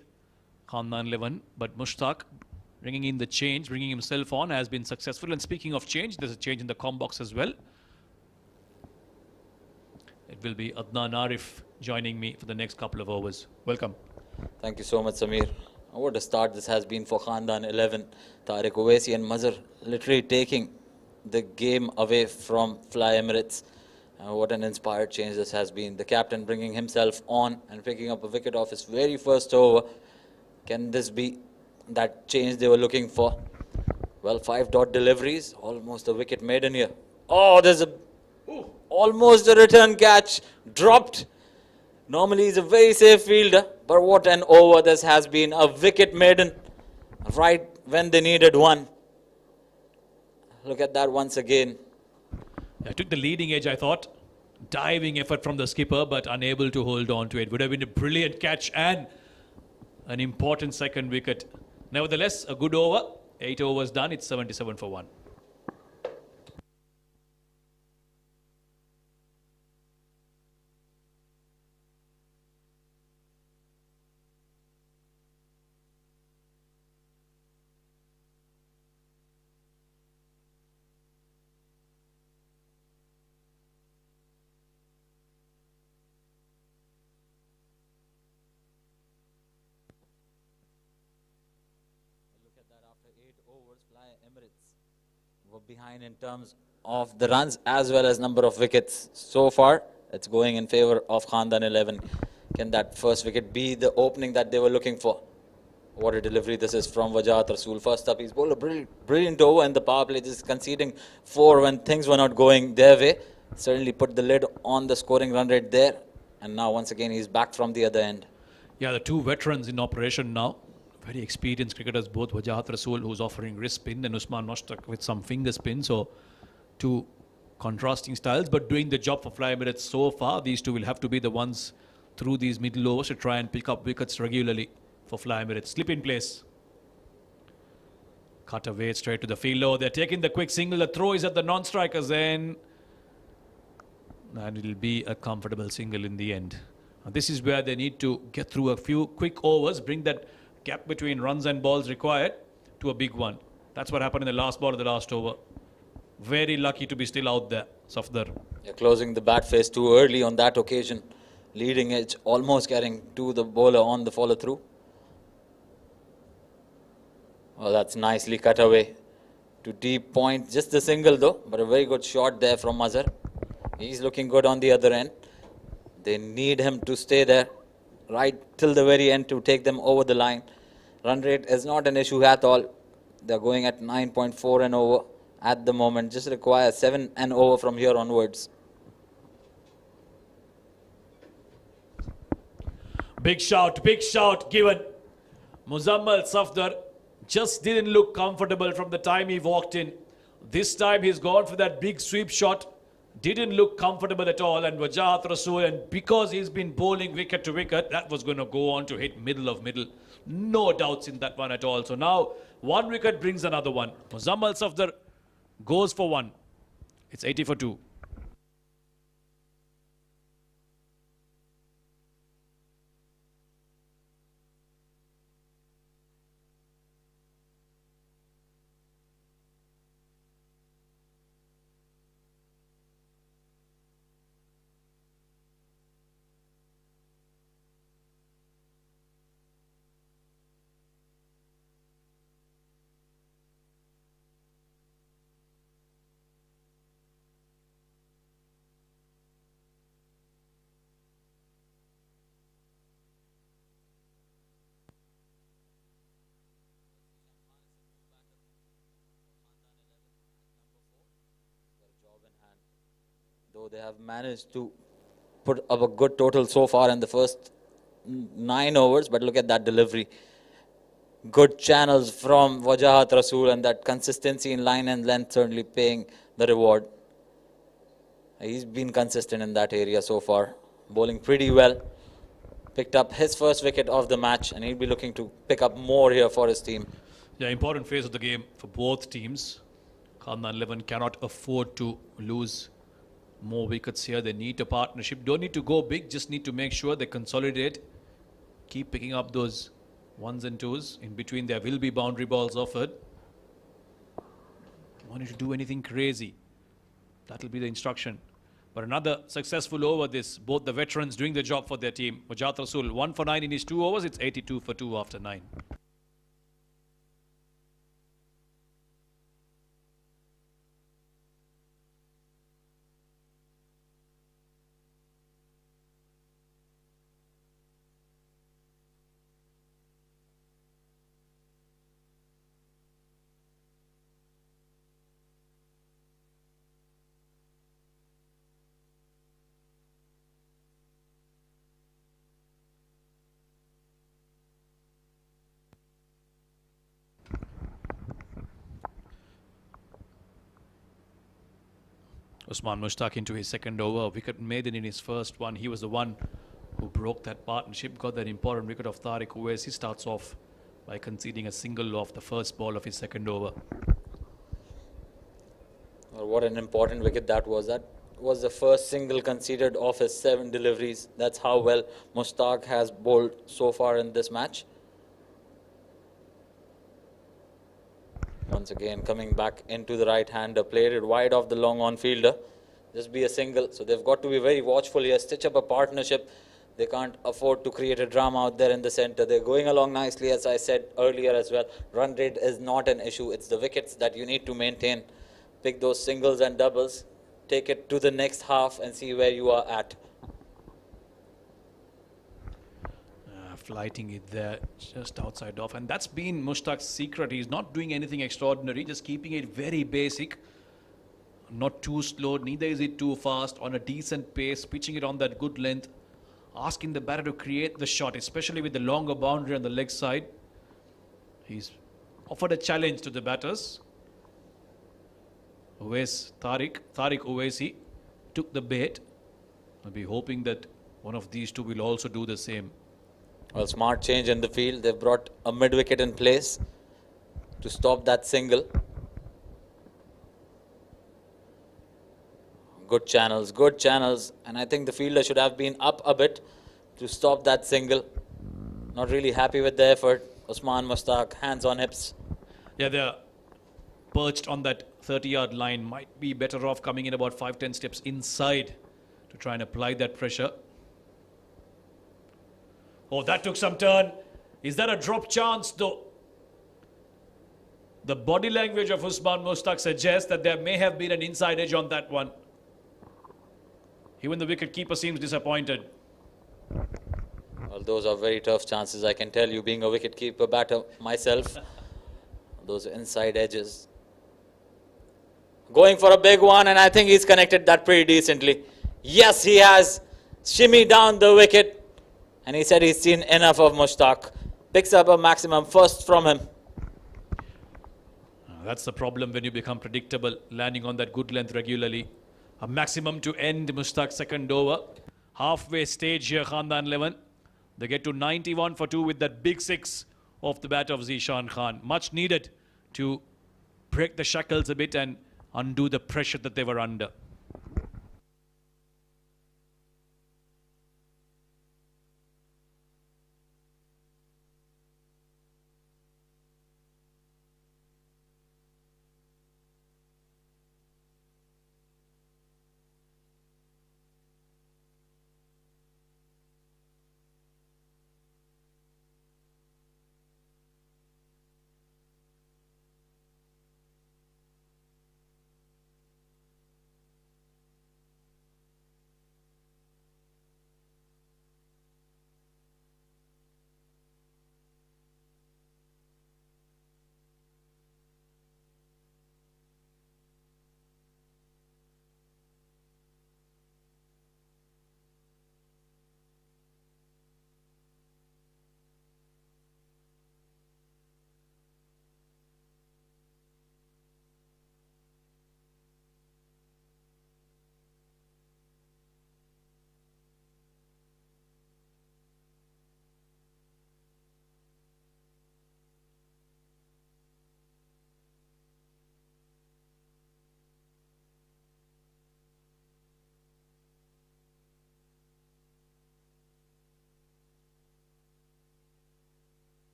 Khandan 11, but Mushtaq bringing in the change, bringing himself on, has been successful. And speaking of change, there's a change in the com box as well. It will be Adnan Arif joining me for the next couple of overs. Welcome. Thank you so much, Samir. What a start this has been for Khandan 11. Tariq Owaisi and Mazhar literally taking the game away from Fly Emirates. What an inspired change this has been. The captain bringing himself on and picking up a wicket off his very first over. Can this be that change they were looking for? Well, 5 dot deliveries, almost a wicket maiden here. Oh, there's almost a return catch, dropped. Normally he's a very safe fielder, but what an over this has been. A wicket maiden right when they needed one. Look at that once again. I took the leading edge, I thought. Diving effort from the skipper, but unable to hold on to it. Would have been a brilliant catch and an important second wicket. Nevertheless, a good over. 8 overs done. It's 77 for 1. Emirates were behind in terms of the runs as well as number of wickets. So far, it's going in favor of Khandan 11. Can that first wicket be the opening that they were looking for? What a delivery this is from Wajahat Rasool. First up, he's bowled a brilliant over, and the power play just conceding 4 when things were not going their way. Certainly put the lid on the scoring run rate there. And now once again, he's back from the other end. Yeah, the 2 veterans in operation now. Very experienced cricketers, both Wajahat Rasool, who's offering wrist spin, and Usman Mushtaq with some finger spin. So 2 contrasting styles, but doing the job for Fly Emirates so far. These 2 will have to be the ones through these middle overs to try and pick up wickets regularly for Fly Emirates. Slip in place. Cut away straight to the field low. They're taking the quick single. The throw is at the non-strikers end. And it'll be a comfortable single in the end. Now, this is where they need to get through a few quick overs, bring that gap between runs and balls required to a big one. That's what happened in the last ball of the last over. Very lucky to be still out there, Safdar. Yeah, closing the bat face too early on that occasion. Leading edge almost getting to the bowler on the follow through. Well, that's nicely cut away to deep point. Just a single though, but a very good shot there from Mazhar. He's looking good on the other end. They need him to stay there right till the very end to take them over the line. Run rate is not an issue at all. They're going at 9.4 and over at the moment. Just require 7 and over from here onwards. Big shout given. Muzammal Safdar just didn't look comfortable from the time he walked in. This time he's gone for that big sweep shot. Didn't look comfortable at all, and Wajahat Rasool, and because he's been bowling wicket to wicket, that was going to go on to hit middle of middle. No doubts in that one at all. So now 1 wicket brings another one. Muzammal Safdar goes for 1. It's 80 for 2. Though they have managed to put up a good total so far in the first 9 overs, but look at that delivery. Good channels from Wajahat Rasool, and that consistency in line and length certainly paying the reward. He's been consistent in that area so far, bowling pretty well. Picked up his first wicket of the match, and he'll be looking to pick up more here for his team. Yeah, important phase of the game for both teams. Khandan 11 cannot afford to lose more wickets here. They need a partnership. Don't need to go big, just need to make sure they consolidate. Keep picking up those ones and twos. In between, there will be boundary balls offered. Don't need to do anything crazy. That'll be the instruction. But another successful over this. Both the veterans doing the job for their team. Wajat Rasul, 1 for 9 in his 2 overs. It's 82 for 2 after 9. Usman Mushtaq into his second over. Wicket maiden in his first one. He was the one who broke that partnership. Got that important wicket of Tariq Uwais. He starts off by conceding a single off the first ball of his second over. Well, what an important wicket that was. That was the first single conceded off his 7 deliveries. That's how well Mushtaq has bowled so far in this match. Once again, coming back into the right-hander, played it wide off the long on fielder. Just be a single. So they've got to be very watchful here, stitch up a partnership. They can't afford to create a drama out there in the center. They're going along nicely, as I said earlier as well. Run rate is not an issue. It's the wickets that you need to maintain. Pick those singles and doubles. Take it to the next half and see where you are at. Flighting it there just outside off, and that's been Mushtaq's secret. He's not doing anything extraordinary, just keeping it very basic, not too slow, neither is it too fast, on a decent pace, pitching it on that good length, asking the batter to create the shot, especially with the longer boundary on the leg side. He's offered a challenge to the batters. Tariq Uwaisi took the bait. I'll be hoping that one of these two will also do the same. Well, smart change in the field. They've brought a mid-wicket in place to stop that single. Good channels. And I think the fielder should have been up a bit to stop that single. Not really happy with the effort. Usman Mushtaq, hands on hips. Yeah, they're perched on that 30-yard line. Might be better off coming in about 5-10 steps inside to try and apply that pressure. Oh, that took some turn. Is that a drop chance though? The body language of Usman Mushtaq suggests that there may have been an inside edge on that one. Even the wicketkeeper seems disappointed. Well, those are very tough chances, I can tell you, being a wicketkeeper batter myself. Those inside edges. Going for a big one, and I think he's connected that pretty decently. Yes, he has. Shimmy down the wicket. And he said he's seen enough of Mushtaq. Picks up a maximum first from him. That's the problem when you become predictable, landing on that good length regularly. A maximum to end Mushtaq's second over. Halfway stage here, Khandan 11. They get to 91 for 2 with that big 6 off the bat of Zishan Khan. Much needed to break the shackles a bit and undo the pressure that they were under.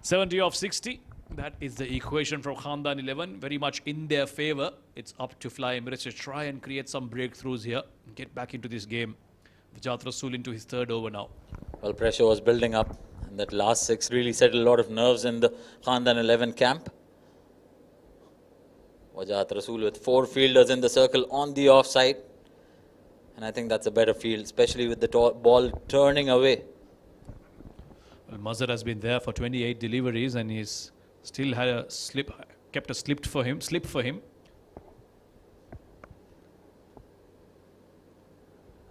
70 of 60. That is the equation from Khandan 11. Very much in their favor. It's up to Fly Emirates to try and create some breakthroughs here. Get back into this game. Vijat Rasool into his third over now. Well, pressure was building up. And that last 6 really set a lot of nerves in the Khandan 11 camp. Vijat Rasool with 4 fielders in the circle on the offside. And I think that's a better field, especially with the ball turning away. Well, Mazhar has been there for 28 deliveries and he's still had a slip, kept a slip for him.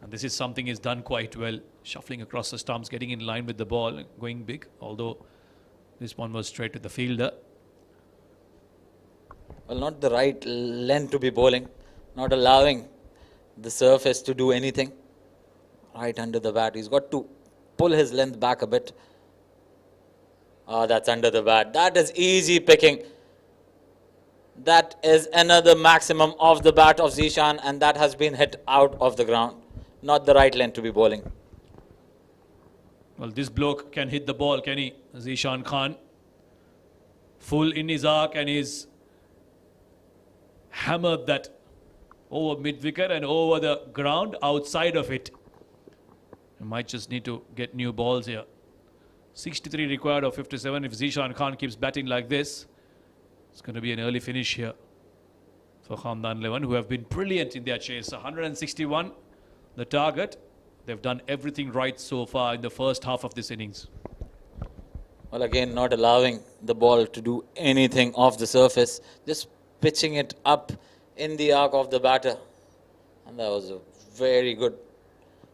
And this is something he's done quite well. Shuffling across the stumps, getting in line with the ball, going big. Although this one was straight to the fielder. Well, not the right length to be bowling. Not allowing the surface to do anything. Right under the bat. He's got to pull his length back a bit. Ah, that's under the bat. That is easy picking. That is another maximum of the bat of Zishan, and that has been hit out of the ground. Not the right length to be bowling. Well, this bloke can hit the ball, can he? Zishan Khan. Full in his arc and he's hammered that over mid-wicket and over the ground outside of it. You might just need to get new balls here. 63 required of 57. If Zishan Khan keeps batting like this, it's going to be an early finish here for Khandan 11, who have been brilliant in their chase. 161, the target. They've done everything right so far in the first half of this innings. Well, again, not allowing the ball to do anything off the surface. Just pitching it up in the arc of the batter. And that was a very good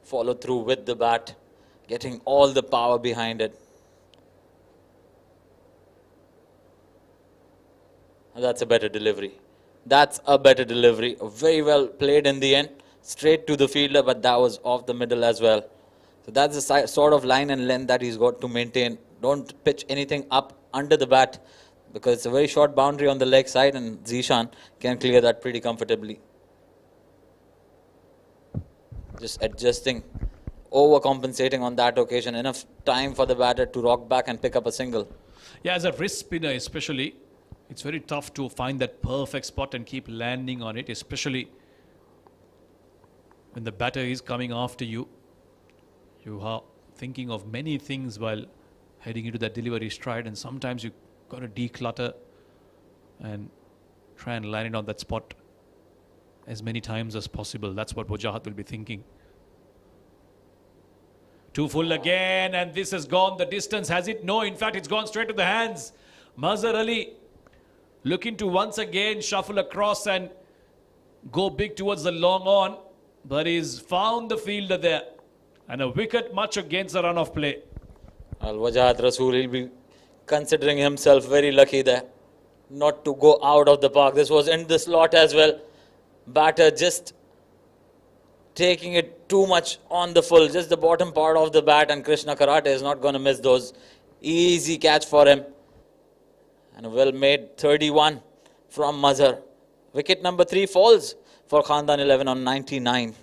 follow through with the bat. Getting all the power behind it. That's a better delivery. That's a better delivery. Very well played in the end. Straight to the fielder, but that was off the middle as well. So that's the sort of line and length that he's got to maintain. Don't pitch anything up under the bat because it's a very short boundary on the leg side and Zishan can clear that pretty comfortably. Just adjusting, overcompensating on that occasion. Enough time for the batter to rock back and pick up a single. Yeah, as a wrist spinner especially, it's very tough to find that perfect spot and keep landing on it, especially when the batter is coming after you. You are thinking of many things while heading into that delivery stride, and sometimes you've got to declutter and try and land it on that spot as many times as possible. That's what Wajahat will be thinking. Too full again, and this has gone the distance, has it? No, in fact, it's gone straight to the hands. Mazhar Ali looking to once again shuffle across and go big towards the long on, but he's found the fielder there. And a wicket much against the run of play. Well, Wajahat Rasool, he'll be considering himself very lucky there not to go out of the park. This was in the slot as well. Batter just taking it too much on the full, just the bottom part of the bat, and Krishna Karate is not going to miss those. Easy catch for him. And a well-made 31 from Mazhar. Wicket number 3 falls for Khandan 11 on 99.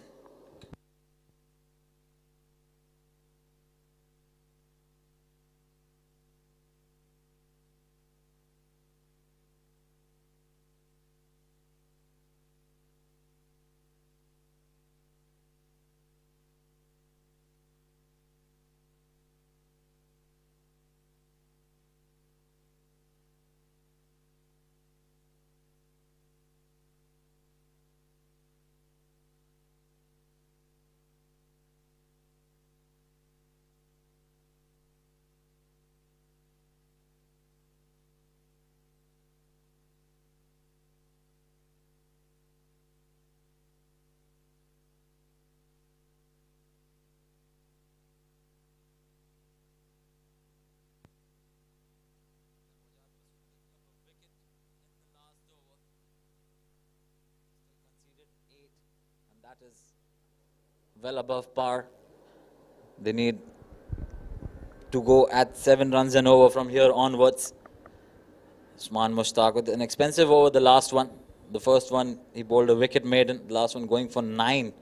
That is well above par. They need to go at 7 runs and over from here onwards. Usman Mushtaq with an expensive over, the last one. The first one, he bowled a wicket maiden. The last one going for 9.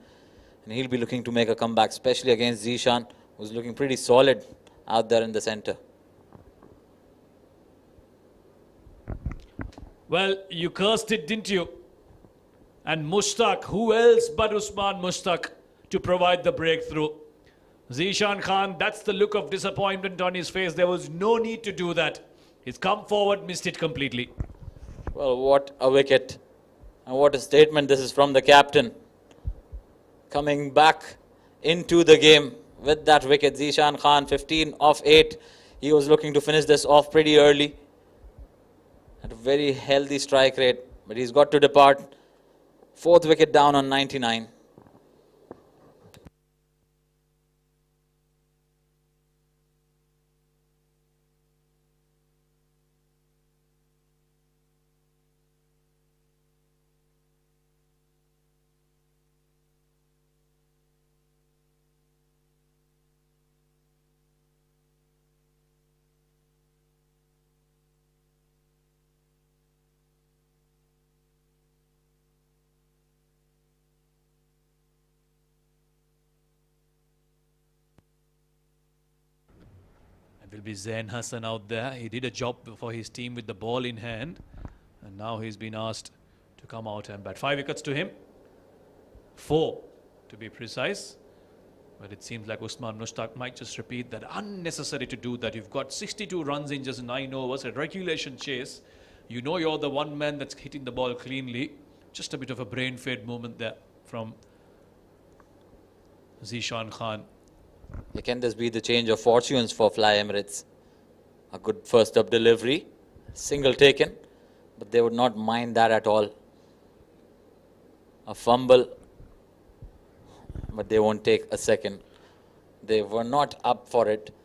And he'll be looking to make a comeback, especially against Zishan, who's looking pretty solid out there in the centre. Well, you cursed it, didn't you? And Mushtaq, who else but Usman Mushtaq to provide the breakthrough? Zishan Khan, that's the look of disappointment on his face. There was no need to do that. He's come forward, missed it completely. Well, what a wicket. And what a statement this is from the captain. Coming back into the game with that wicket. Zishan Khan, 15 off 8. He was looking to finish this off pretty early. At a very healthy strike rate. But he's got to depart. 4th wicket down on 99. Will be Zain Hassan out there. He did a job for his team with the ball in hand. And now he's been asked to come out and bat. 5 wickets to him. 4 to be precise. But it seems like Usman Mushtaq might just repeat that. Unnecessary to do that. You've got 62 runs in just 9 overs. A regulation chase. You know you're the one man that's hitting the ball cleanly. Just a bit of a brain fade moment there from Zishan Khan. Can this be the change of fortunes for Fly Emirates? A good first up delivery, single taken, but they would not mind that at all. A fumble, but they won't take a second. They were not up for it,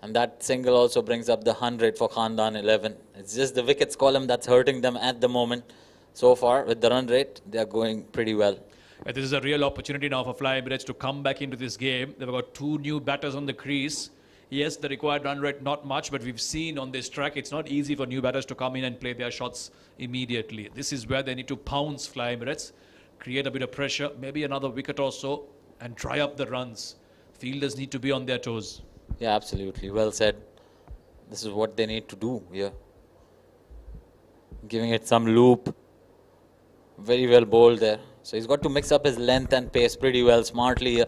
and that single also brings up the 100 for Khandan 11. It's just the wickets column that's hurting them at the moment. So far, with the run rate, they are going pretty well. This is a real opportunity now for Fly Emirates to come back into this game. They've got 2 new batters on the crease. Yes, the required run rate not much, but we've seen on this track it's not easy for new batters to come in and play their shots immediately. This is where they need to pounce Fly Emirates, create a bit of pressure, maybe another wicket or so, and dry up the runs. Fielders need to be on their toes. Yeah, absolutely. Well said. This is what they need to do here. Giving it some loop. Very well bowled there. So he's got to mix up his length and pace pretty well, smartly,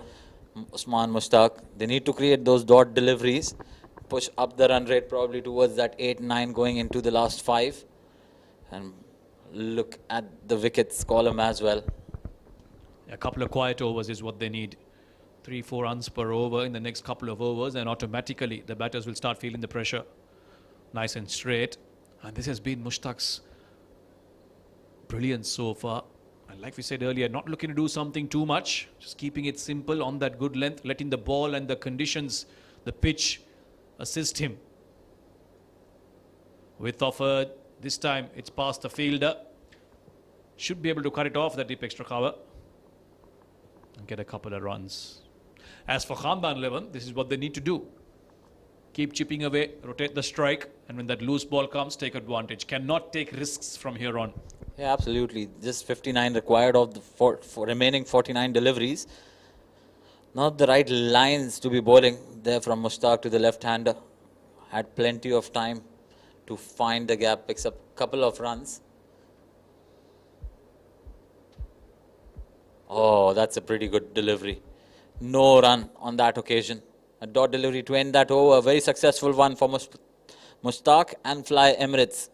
Usman Mushtaq. They need to create those dot deliveries, push up the run rate probably towards that 8-9 going into the last 5. And look at the wickets column as well. A couple of quiet overs is what they need. 3-4 runs per over in the next couple of overs, and automatically the batters will start feeling the pressure. Nice and straight. And this has been Mushtaq's brilliance so far. And like we said earlier, not looking to do something too much, just keeping it simple on that good length, letting the ball and the conditions, the pitch, assist him. Width offered, this time it's past the fielder. Should be able to cut it off, that deep extra cover, and get a couple of runs. As for Khandan 11, this is what they need to do. Keep chipping away, rotate the strike, and when that loose ball comes, take advantage. Cannot take risks from here on. Yeah, absolutely. Just 59 required of the for remaining 49 deliveries. Not the right lines to be bowling there from Mushtaq to the left-hander. Had plenty of time to find the gap, picks up a couple of runs. Oh, that's a pretty good delivery. No run on that occasion. A dot delivery to end that over. A very successful one for Mushtaq and Fly Emirates.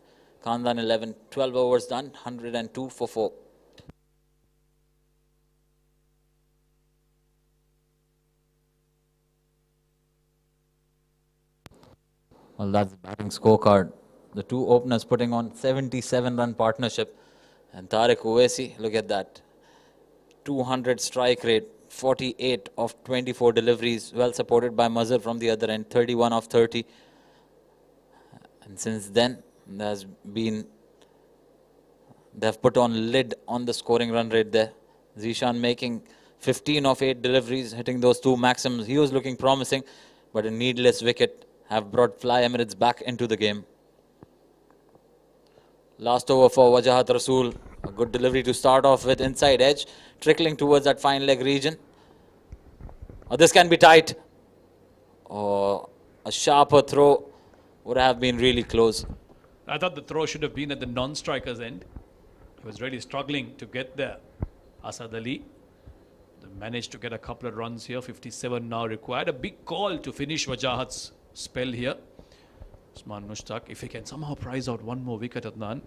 Khandan 11, 12 overs done, 102 for 4. Well, that's the batting scorecard. The 2 openers putting on 77-run partnership. And Tariq Uwaisi, look at that. 200 strike rate, 48 of 24 deliveries, well supported by Mazhar from the other end, 31 of 30. And since then, they've put on lid on the scoring run rate there. Zishan making 15 of 8 deliveries, hitting those 2 maxims. He was looking promising, but a needless wicket have brought Fly Emirates back into the game. Last over for Wajahat Rasool. A good delivery to start off with, inside edge, trickling towards that fine leg region. Oh, this can be tight. Oh, a sharper throw would have been really close. I thought the throw should have been at the non-striker's end. He was really struggling to get there. Asad Ali managed to get a couple of runs here. 57 now required. A big call to finish Wajahat's spell here. Usman Mushtaq, if he can somehow prize out one more wicket, Adnan,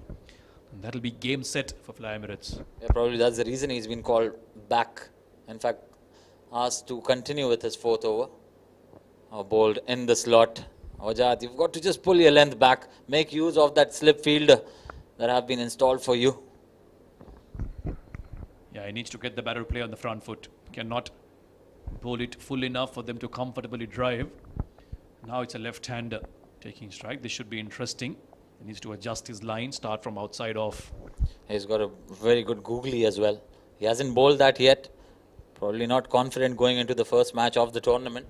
then that'll be game set for Fly Emirates. Yeah, probably that's the reason he's been called back. In fact, asked to continue with his fourth over. Bowled in the slot. Wajahat, you've got to just pull your length back. Make use of that slip fielder that have been installed for you. Yeah, he needs to get the batter to play on the front foot. Cannot bowl it full enough for them to comfortably drive. Now it's a left-hander taking strike. This should be interesting. He needs to adjust his line, start from outside off. He's got a very good googly as well. He hasn't bowled that yet. Probably not confident going into the first match of the tournament.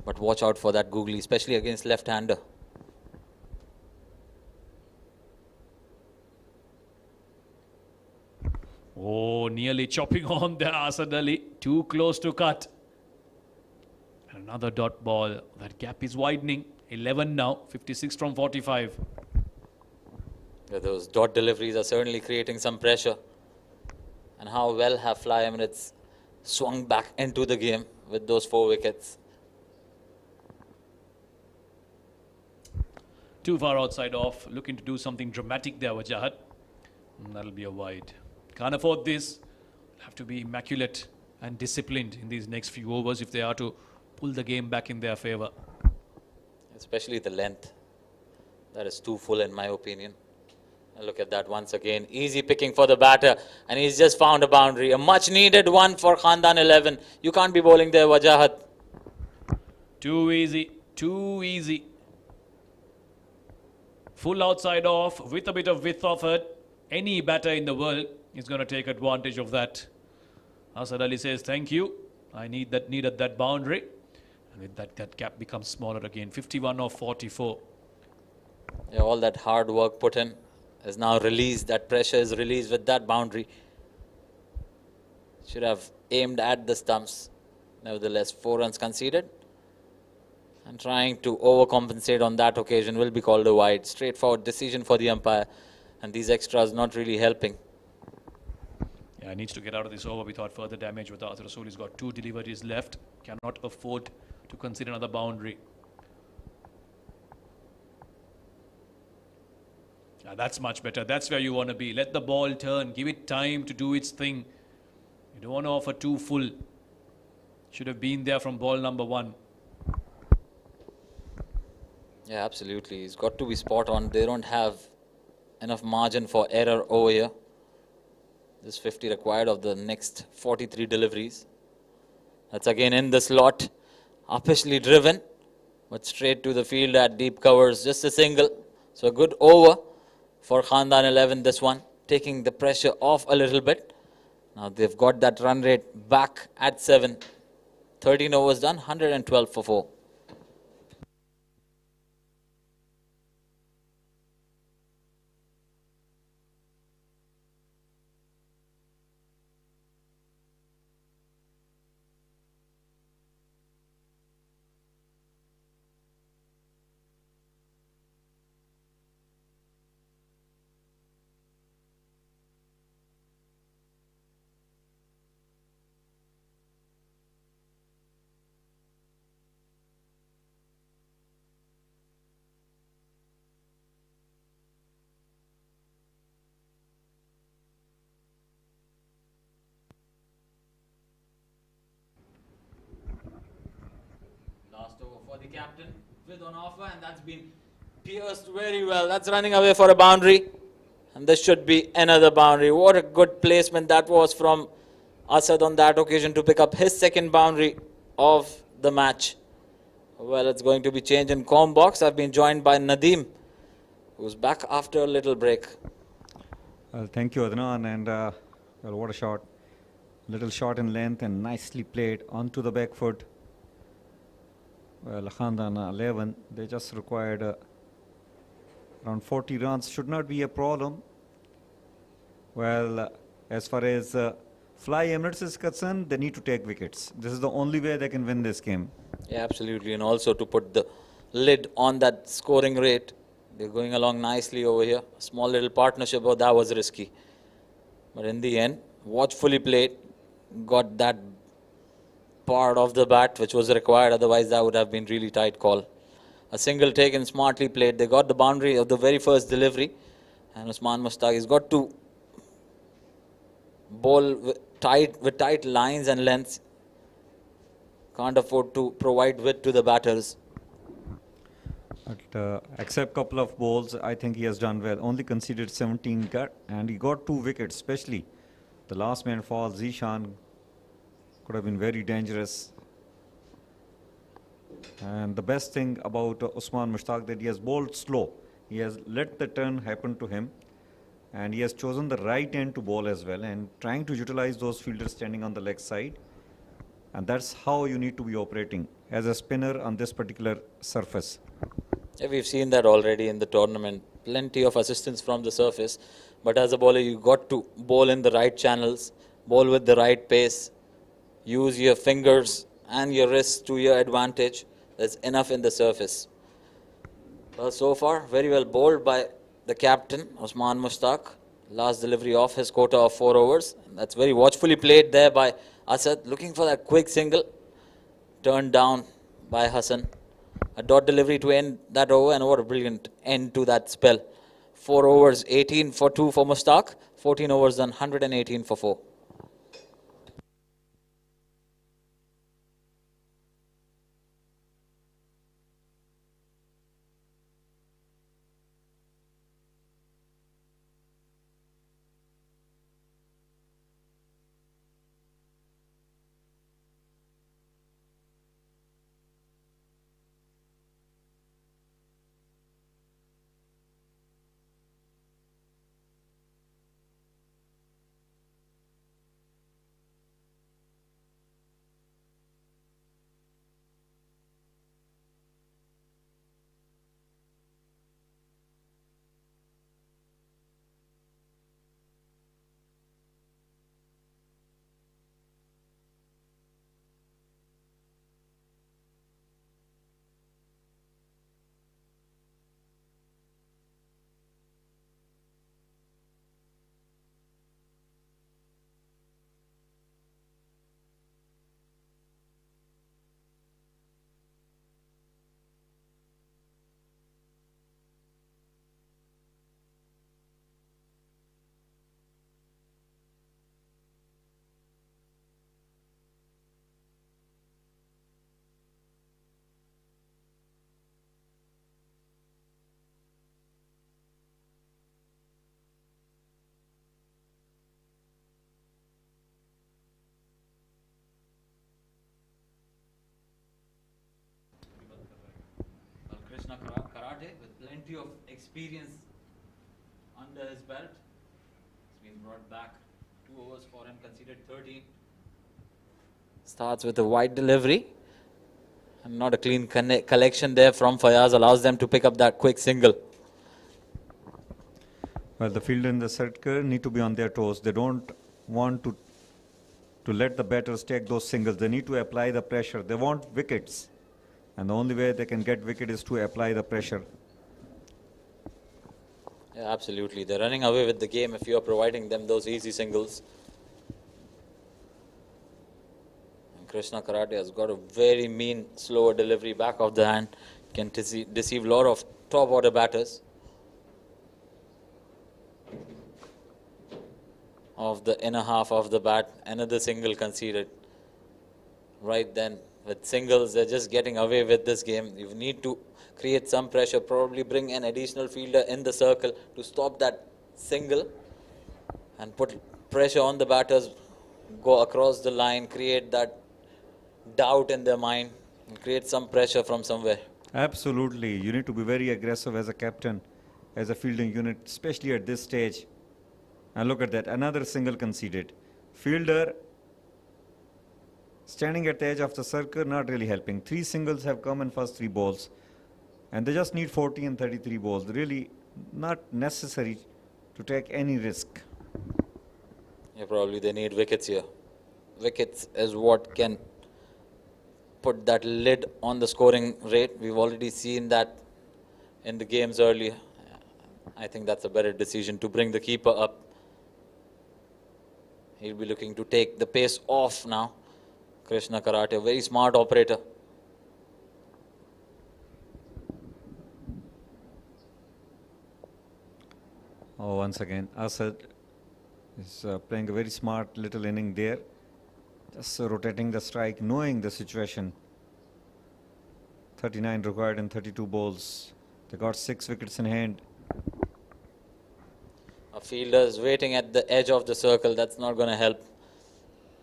But watch out for that googly, especially against left-hander. Oh, nearly chopping on there, Asad Ali. Too close to cut. And another dot ball. That gap is widening. 11 now, 56 from 45. Yeah, those dot deliveries are certainly creating some pressure. And how well have Fly Emirates swung back into the game with those 4 wickets. Too far outside off. Looking to do something dramatic there, Wajahat. That'll be a wide. Can't afford this. Have to be immaculate and disciplined in these next few overs if they are to pull the game back in their favour. Especially the length. That is too full in my opinion. And look at that once again. Easy picking for the batter. And he's just found a boundary. A much needed one for Khandan 11. You can't be bowling there, Wajahat. Too easy. Too easy. Full outside off with a bit of width of it. Any batter in the world is going to take advantage of that. Asad Ali says, thank you. I needed that boundary. And with that gap becomes smaller again. 51 of 44. Yeah, all that hard work put in is now released. That pressure is released with that boundary. Should have aimed at the stumps. Nevertheless, 4 runs conceded. And trying to overcompensate on that occasion will be called a wide. Straightforward decision for the umpire. And these extras not really helping. Yeah, he needs to get out of this over without further damage. With Arthur Rasool, he's got 2 deliveries left. Cannot afford to consider another boundary. Yeah, that's much better. That's where you want to be. Let the ball turn. Give it time to do its thing. You don't want to offer too full. Should have been there from ball number 1. Yeah, absolutely. He's got to be spot on. They don't have enough margin for error over here. This 50 required of the next 43 deliveries. That's again in the slot. Uppishly driven, but straight to the field at deep covers. Just a single. So a good over for Khandan 11 this one. Taking the pressure off a little bit. Now they've got that run rate back at 7. 13 overs done, 112 for 4. Last over for the captain with on offer, and that's been pierced very well. That's running away for a boundary, and this should be another boundary. What a good placement that was from Asad on that occasion to pick up his second boundary of the match. Well, it's going to be changed in com box. I've been joined by Nadeem, who's back after a little break. Well, thank you, Adnan, and well, what a shot. Little shot in length and nicely played onto the back foot. Well, Khandan 11, they just required around 40 runs. Should not be a problem. Well, as far as Fly Emirates is concerned, they need to take wickets. This is the only way they can win this game. Yeah, absolutely. And also to put the lid on that scoring rate, They're going along nicely over here. Small little partnership, but that was risky. But in the end, watchfully played. Got that part of the bat which was required. Otherwise, that would have been really tight call. A single taken, smartly played. They got the boundary of the very first delivery. And Usman Mushtaq has got to bowl with tight lines and lengths. Can't afford to provide width to the batters. But except couple of balls, I think he has done well. Only conceded 17 and he got 2 wickets, especially the last man fall, Zishan, could have been very dangerous. And the best thing about Usman Mushtaq that he has bowled slow. He has let the turn happen to him. And he has chosen the right end to bowl as well and trying to utilize those fielders standing on the leg side. And that's how you need to be operating as a spinner on this particular surface. Yeah, we've seen that already in the tournament. Plenty of assistance from the surface. But as a bowler, you got to bowl in the right channels, bowl with the right pace, use your fingers and your wrists to your advantage. There's enough in the surface. Well, so far, very well bowled by the captain, Usman Mushtaq. Last delivery off his quota of 4 overs. That's very watchfully played there by Asad. Looking for that quick single. Turned down by Hassan. A dot delivery to end that over, and what a brilliant end to that spell. 4 overs, 18 for 2 for Mushtaq. 14 overs done, 118 for 4. Krishna Karate with plenty of experience under his belt. He's been brought back. 2 overs for him, conceded 13. Starts with a wide delivery. And not a clean collection there from Fayaz. Allows them to pick up that quick single. Well, the fielder and the circuit need to be on their toes. They don't want to let the batters take those singles. They need to apply the pressure. They want wickets. And the only way they can get wicket is to apply the pressure. Yeah, absolutely. They're running away with the game if you're providing them those easy singles. And Krishna Karate has got a very mean, slower delivery back of the hand. Can deceive a lot of top order batters. Of the inner half of the bat, another single conceded. Right then, with singles, they're just getting away with this game. You need to create some pressure, probably bring an additional fielder in the circle to stop that single and put pressure on the batters, go across the line, create that doubt in their mind and create some pressure from somewhere. Absolutely. You need to be very aggressive as a captain, as a fielding unit, especially at this stage. And look at that, another single conceded. Fielder standing at the edge of the circle, not really helping. 3 singles have come in first 3 balls. And they just need 40 and 33 balls. Really not necessary to take any risk. Yeah, probably they need wickets here. Wickets is what can put that lid on the scoring rate. We've already seen that in the games earlier. I think that's a better decision to bring the keeper up. He'll be looking to take the pace off now. Krishna Karate, a very smart operator. Oh, once again, Asad is playing a very smart little inning there. Just rotating the strike, knowing the situation. 39 required in 32 balls. They got 6 wickets in hand. A fielder is waiting at the edge of the circle. That's not going to help.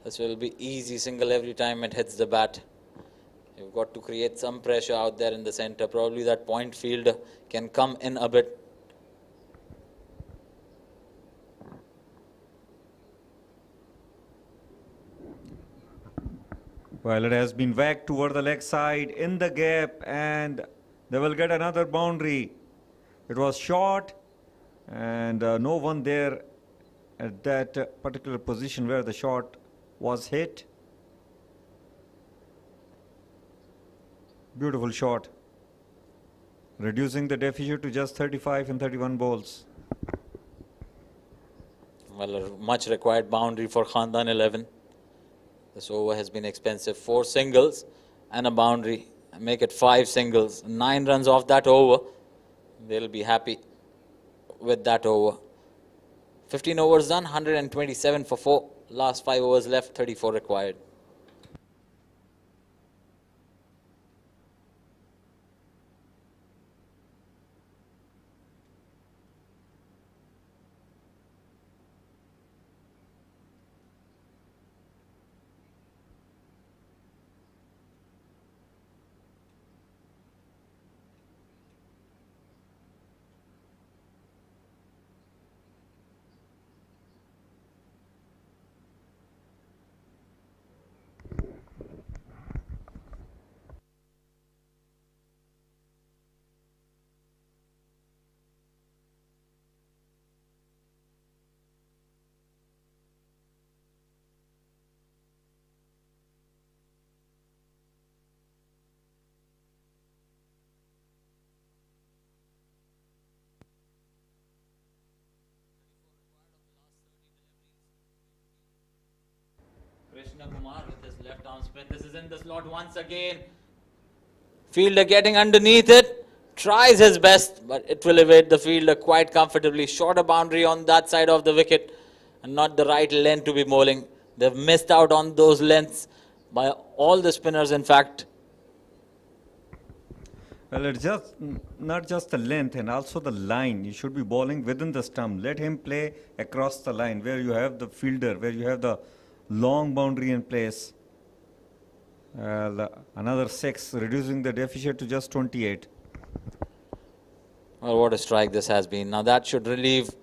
This will be easy single every time it hits the bat. You've got to create some pressure out there in the center. Probably that point fielder can come in a bit. Well, it has been whacked toward the leg side in the gap, and they will get another boundary. It was short, and no one there at that particular position where the shot was hit. Beautiful shot, reducing the deficit to just 35 in 31 balls. Well, a much required boundary for Khandan 11. This over has been expensive. 4 singles and a boundary. Make it 5 singles. 9 runs off that over. They'll be happy with that over. 15 overs done, 127 for 4. Last 5 overs left, 34 required. Krishna Kumar with his left arm spin. This is in the slot once again. Fielder getting underneath it. Tries his best, but it will evade the fielder quite comfortably. Shorter boundary on that side of the wicket and not the right length to be bowling. They've missed out on those lengths by all the spinners, in fact. Well, it's just not just the length and also the line. You should be bowling within the stump. Let him play across the line where you have the fielder, where you have the long boundary in place. Another 6, reducing the deficit to just 28. Well, what a strike this has been. Now that should relieve a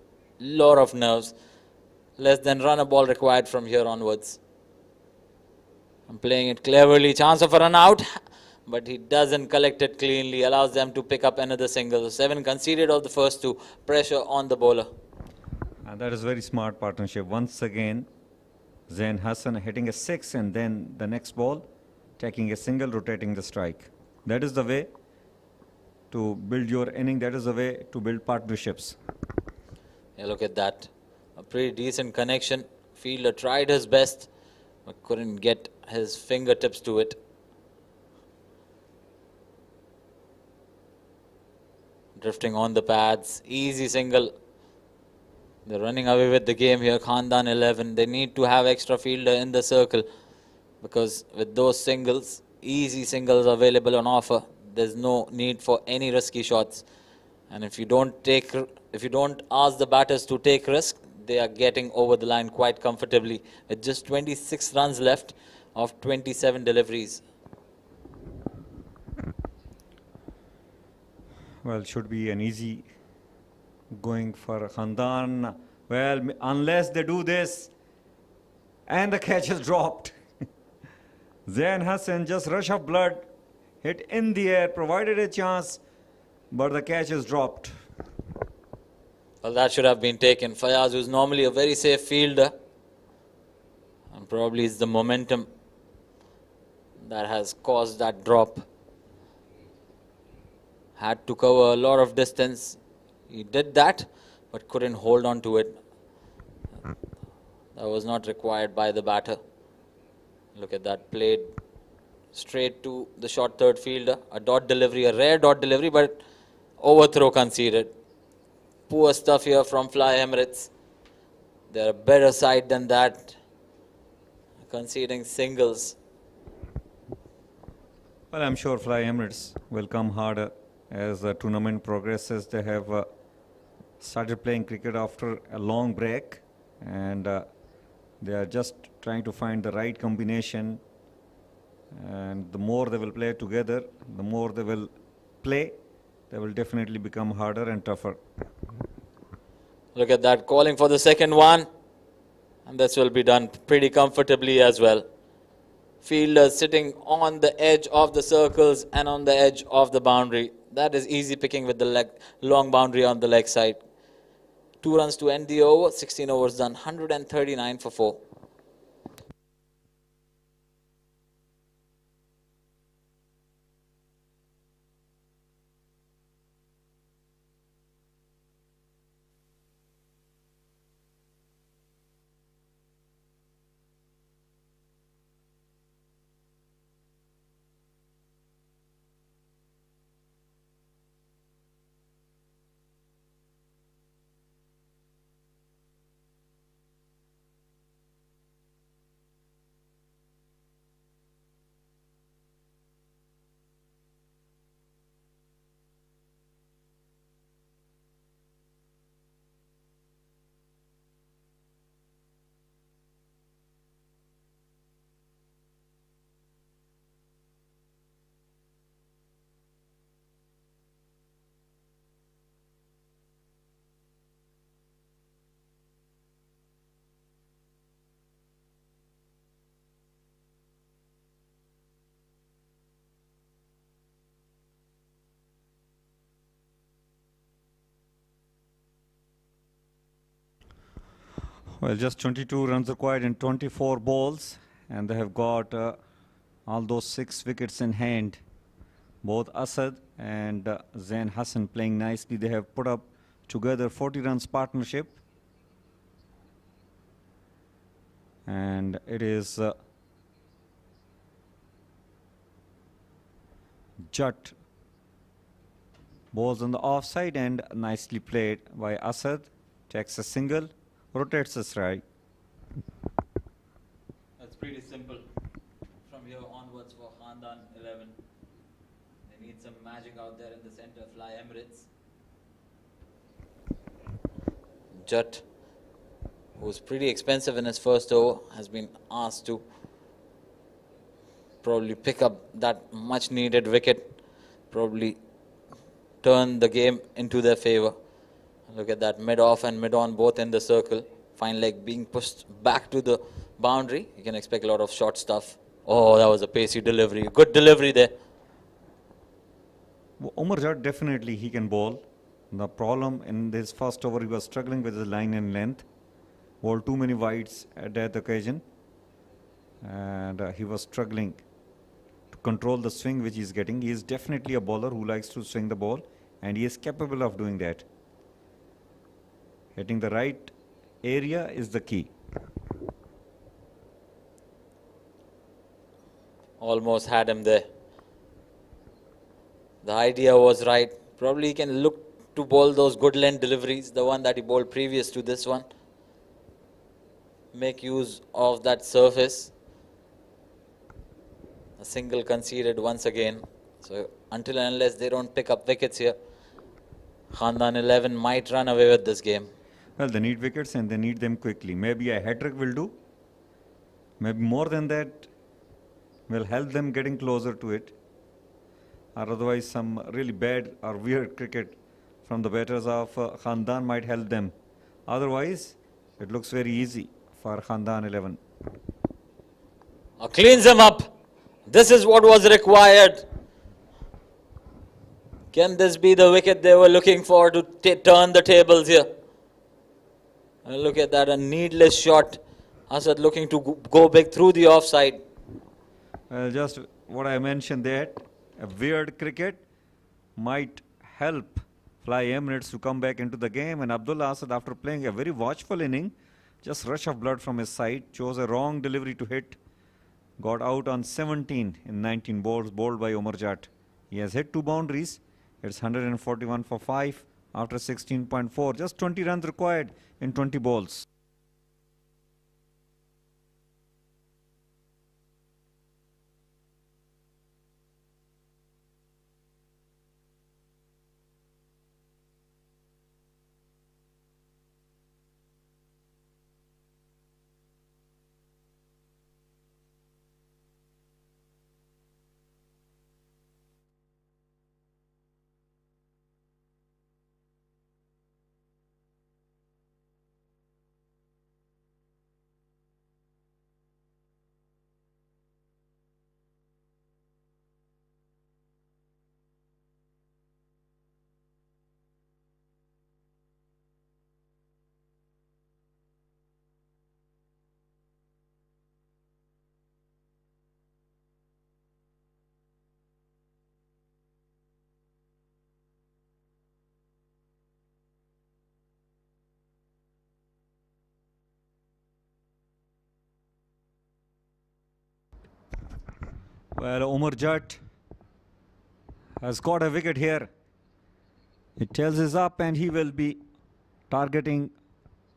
lot of nerves. Less than run a ball required from here onwards. I'm playing it cleverly. Chance of a run out, but he doesn't collect it cleanly. Allows them to pick up another single. So 7 conceded of the first 2. Pressure on the bowler. And that is very smart partnership. Once again, Zain Hassan hitting a 6 and then the next ball taking a single, rotating the strike. That is the way to build your inning. That is the way to build partnerships. Yeah, look at that. A pretty decent connection. Fielder tried his best, but couldn't get his fingertips to it. Drifting on the pads. Easy single. They're running away with the game here. Khandan 11. They need to have extra fielder in the circle, because with those singles, easy singles available on offer, there's no need for any risky shots. And if you don't ask the batters to take risk, they are getting over the line quite comfortably with just 26 runs left of 27 deliveries. Well, should be an easy going for Khandan. Well, unless they do this, and the catch is dropped. Zain Hassan, just rush of blood, hit in the air, provided a chance, but the catch is dropped. Well, that should have been taken. Fayaz, who's normally a very safe fielder, and probably it's the momentum that has caused that drop. Had to cover a lot of distance. He did that, but couldn't hold on to it. That was not required by the batter. Look at that, played straight to the short third fielder. A dot delivery, a rare dot delivery, but overthrow conceded. Poor stuff here from Fly Emirates. They're a better side than that, conceding singles. Well, I'm sure Fly Emirates will come harder as the tournament progresses. They have started playing cricket after a long break, and they are just trying to find the right combination. And the more they will play together, the more they will play, they will definitely become harder and tougher. Look at that, calling for the second one. And this will be done pretty comfortably as well. Fielders sitting on the edge of the circles and on the edge of the boundary. That is easy picking with the long boundary on the leg side. 2 runs to end the over, 16 overs done, 139 for 4. Well, just 22 runs required in 24 balls, and they have got all those 6 wickets in hand. Both Asad and Zain Hassan playing nicely. They have put up together 40 runs partnership, and it is Jut balls on the offside and nicely played by Asad. Takes a single, rotates the strike. That's pretty simple. From here onwards for Khandan 11. They need some magic out there in the center. Fly Emirates. Jut, who's pretty expensive in his first over, has been asked to probably pick up that much needed wicket, probably turn the game into their favor. Look at that, mid-off and mid-on both in the circle. Fine leg being pushed back to the boundary. You can expect a lot of short stuff. Oh, that was a pacey delivery. Good delivery there. Umar Jat, definitely he can bowl. The problem in this first over, he was struggling with his line and length. Bowled too many wides at that occasion. And he was struggling to control the swing which he is getting. He is definitely a bowler who likes to swing the ball, and he is capable of doing that. Hitting the right area is the key. Almost had him there. The idea was right. Probably he can look to bowl those good length deliveries, the one that he bowled previous to this one. Make use of that surface. A single conceded once again. So until and unless they don't pick up wickets here, Khandan 11 might run away with this game. Well, they need wickets and they need them quickly. Maybe a hat-trick will do. Maybe more than that will help them getting closer to it. Or otherwise some really bad or weird cricket from the batters of Khandan might help them. Otherwise, it looks very easy for Khandan 11. Cleans him up. This is what was required. Can this be the wicket they were looking for to turn the tables here? And look at that, a needless shot. Asad looking to go big through the offside. Just what I mentioned, that a weird cricket might help Fly Emirates to come back into the game. And Abdullah Asad, after playing a very watchful inning, just rush of blood from his side, chose a wrong delivery to hit, got out on 17 in 19 balls bowled by Umar Jat. He has hit 2 boundaries. It's 141 for 5 after 16.4. Just 20 runs required in 20 balls. Well, Umar Jat has got a wicket here. It tells us up and he will be targeting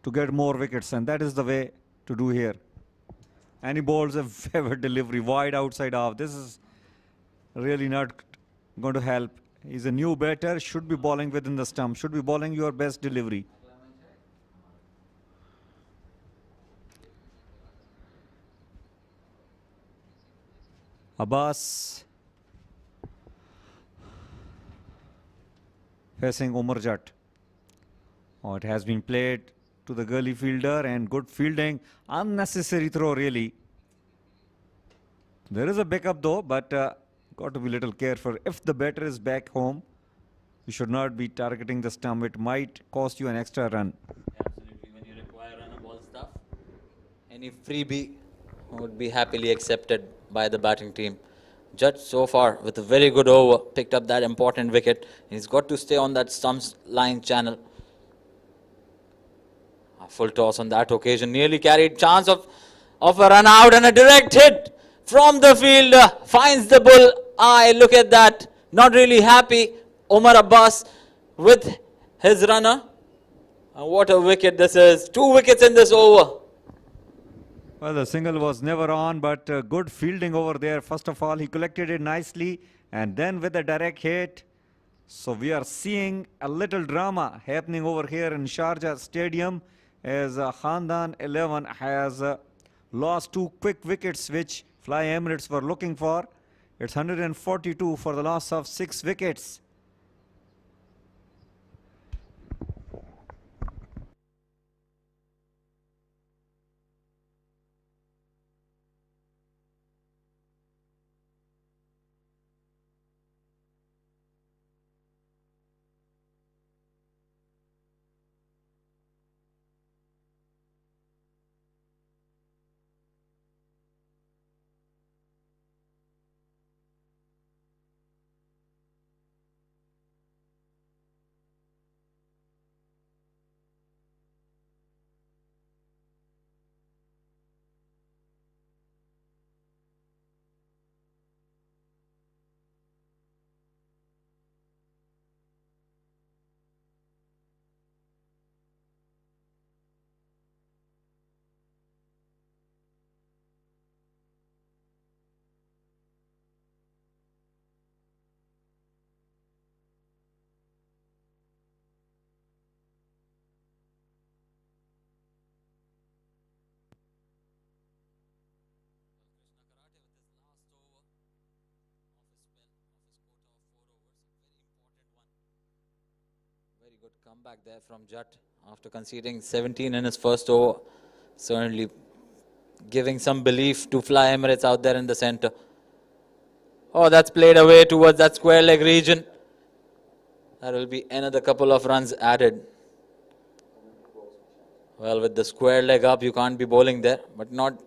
to get more wickets, and that is the way to do here. And he bowls a favorite delivery wide outside off. This is really not going to help. He's a new batter, should be bowling within the stump, should be bowling your best delivery. Abbas facing Umar Jat. Oh, it has been played to the gully fielder and good fielding. Unnecessary throw really. There is a backup though, but got to be a little careful. If the batter is back home, you should not be targeting the stump. It might cost you an extra run. Absolutely. When you require run ball stuff, any freebie would be happily accepted by the batting team. Judge so far with a very good over, picked up that important wicket. He's got to stay on that stumps line channel. A full toss on that occasion, nearly carried, chance of a run out and a direct hit from the fielder. Finds the bull eye, look at that. Not really happy, Omar Abbas with his runner. And what a wicket this is. 2 wickets in this over. Well, the single was never on, but good fielding over there. First of all, he collected it nicely, and then with a direct hit. So we are seeing a little drama happening over here in Sharjah Stadium as Khandan 11 has lost 2 quick wickets which Fly Emirates were looking for. It's 142 for the loss of 6 wickets. Very good comeback there from Jat after conceding 17 in his first over. Certainly giving some belief to Fly Emirates out there in the center. Oh, that's played away towards that square leg region. That will be another couple of runs added. Well, with the square leg up, you can't be bowling there, but you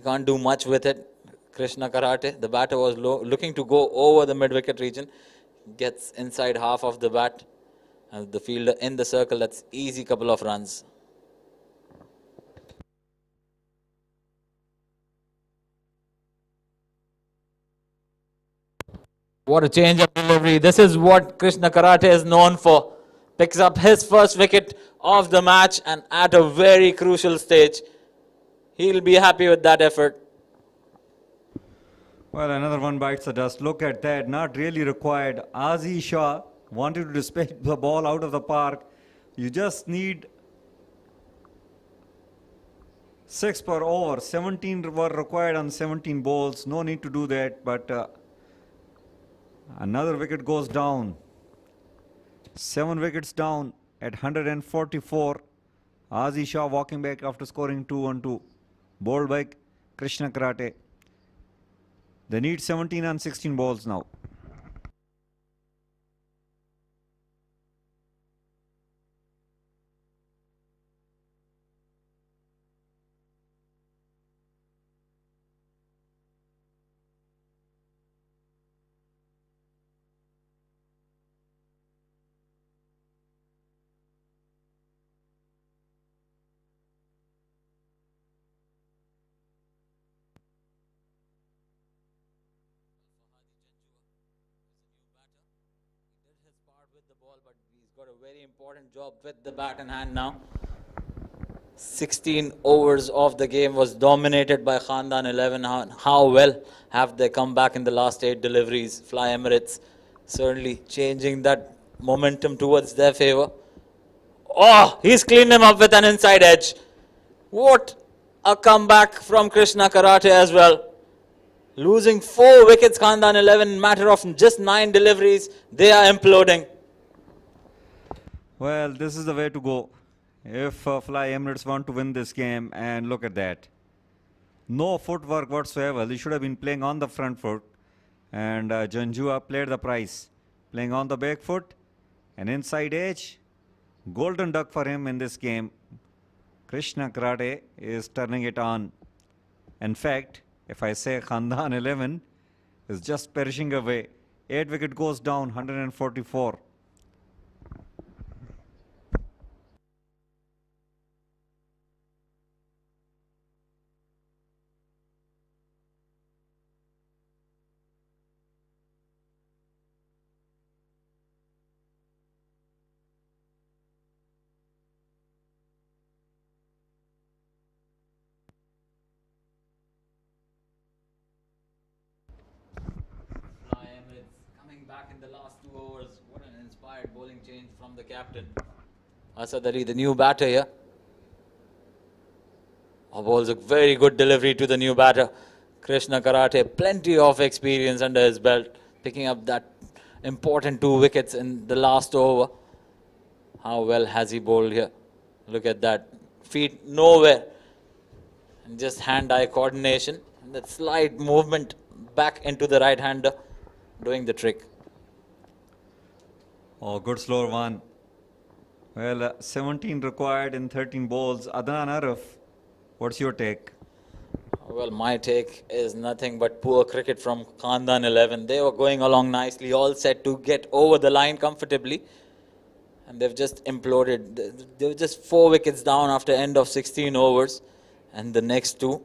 can't do much with it. Krishna Karate, the batter was looking to go over the mid-wicket region. gets inside half of the bat. And the fielder in the circle, that's easy couple of runs. What a change of delivery. This is what Krishna Karate is known for. Picks up his first wicket of the match and at a very crucial stage. He'll be happy with that effort. Well, another one bites the dust. Look at that. Not really required. Aziz Shah wanted to dispatch the ball out of the park. You just need 6 per over. 17 were required on 17 balls. No need to do that. But another wicket goes down. 7 wickets down at 144. Aziz Shah walking back after scoring 2 on 2. Bowled by Krishna Karate. They need 17 on 16 balls now. With the ball, but he's got a very important job with the bat in hand now. 16 overs of the game was dominated by Khandan 11. How well have they come back in the last 8 deliveries? Fly Emirates certainly changing that momentum towards their favor. Oh, he's cleaned him up with an inside edge. What a comeback from Krishna Karate as well. Losing 4 wickets, Khandan 11, in matter of just 9 deliveries, they are imploding. Well, this is the way to go if Fly Emirates want to win this game. And look at that. No footwork whatsoever. They should have been playing on the front foot. And Janjua played the price. Playing on the back foot. An inside edge. Golden duck for him in this game. Krishna Karate is turning it on. In fact, if I say Khandan 11 is just perishing away. 8 wicket goes down, 144. Coming back in the last 2 overs. What an inspired bowling change from the captain. Asad Ali, the new batter here. Bowls a very good delivery to the new batter. Krishna Karate, plenty of experience under his belt. Picking up that important 2 wickets in the last over. How well has he bowled here? Look at that. Feet nowhere. And just hand-eye coordination. And that slight movement back into the right-hander. Doing the trick. Oh, good slower one. Well, 17 required in 13 balls. Adnan Arif, what's your take? Well, my take is nothing but poor cricket from Khandan 11. They were going along nicely, all set to get over the line comfortably. And they've just imploded. They were just 4 wickets down after end of 16 overs. And the next 2.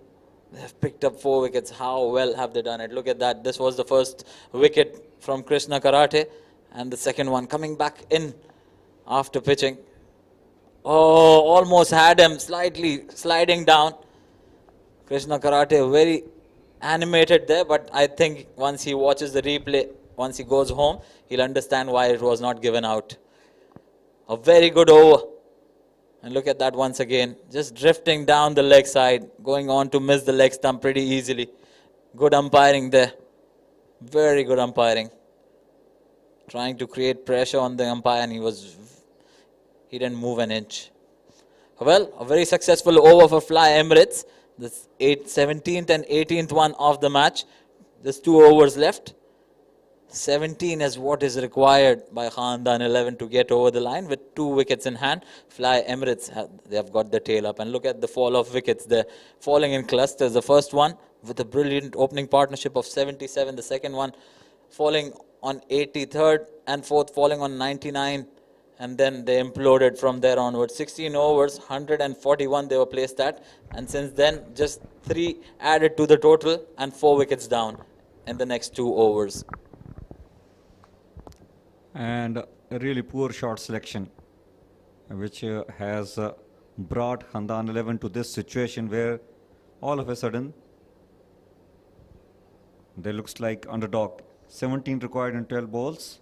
They have picked up 4 wickets. How well have they done it? Look at that. This was the first wicket from Krishna Karate. And the second one coming back in after pitching. Oh, almost had him slightly sliding down. Krishna Karate very animated there. But I think once he watches the replay, once he goes home, he'll understand why it was not given out. A very good over. And look at that once again, just drifting down the leg side, going on to miss the leg stump pretty easily. Good umpiring there. Very good umpiring. Trying to create pressure on the umpire and he didn't move an inch. Well, a very successful over for Fly Emirates. This 17th and 18th one of the match. There's 2 overs left. 17 is what is required by Khandan 11 to get over the line with 2 wickets in hand. Fly Emirates, they have got the tail up. And look at the fall of wickets. They're falling in clusters. The first one with a brilliant opening partnership of 77. The second one falling on 83rd and fourth, falling on 99, and then they imploded from there onwards. 16 overs, 141 they were placed at, and since then just 3 added to the total and 4 wickets down in the next 2 overs. And a really poor shot selection, which has brought Khandan 11 to this situation where all of a sudden they looks like underdog. 17 required in 12 balls,